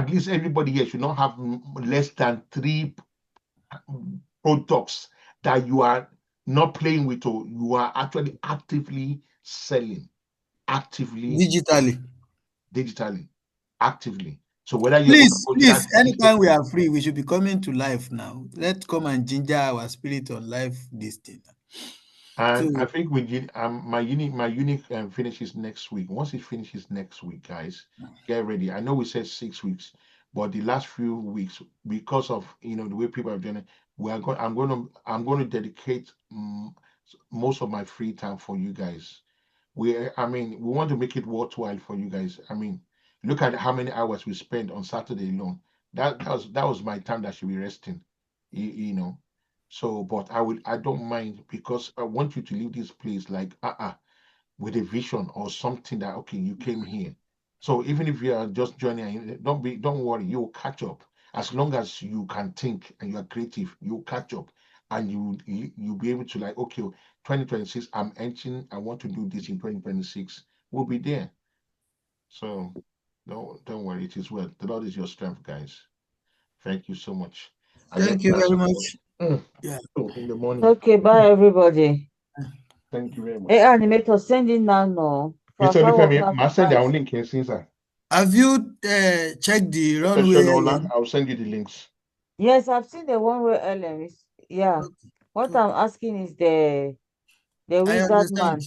least everybody here should not have less than 3 products that you are not playing with, or you are actually actively selling, digitally, actively. So whether you please, anytime we are free, we should be coming to life now. Let's come and ginger our spirit on live this thing. And I think we did. My unique finishes next week. Once it finishes next week, guys, get ready. I know we said 6 weeks, but the last few weeks, because of the way people have done it, I'm going to dedicate most of my free time for you guys. We want to make it worthwhile for you guys. Look at how many hours we spent on Saturday alone. That was my time that should be resting. So, but I don't mind, because I want you to leave this place like with a vision or something that okay, you came here. So even if you are just joining, don't worry, you'll catch up. As long as you can think and you are creative, you'll catch up, and you'll be able to like, okay, 2026, I'm entering, I want to do this in 2026. We'll be there. So don't worry, it is well. The Lord is your strength, guys. Thank you so much. Thank you very much. Yeah. In the morning. Okay, bye everybody. Thank you very much. Hey, animator, send it now. No. I'll send our link here, since have you checked the runway? I'll send you the links. Yes, I've seen the one-way elements. Yeah. Okay. What I'm asking is the wizard man.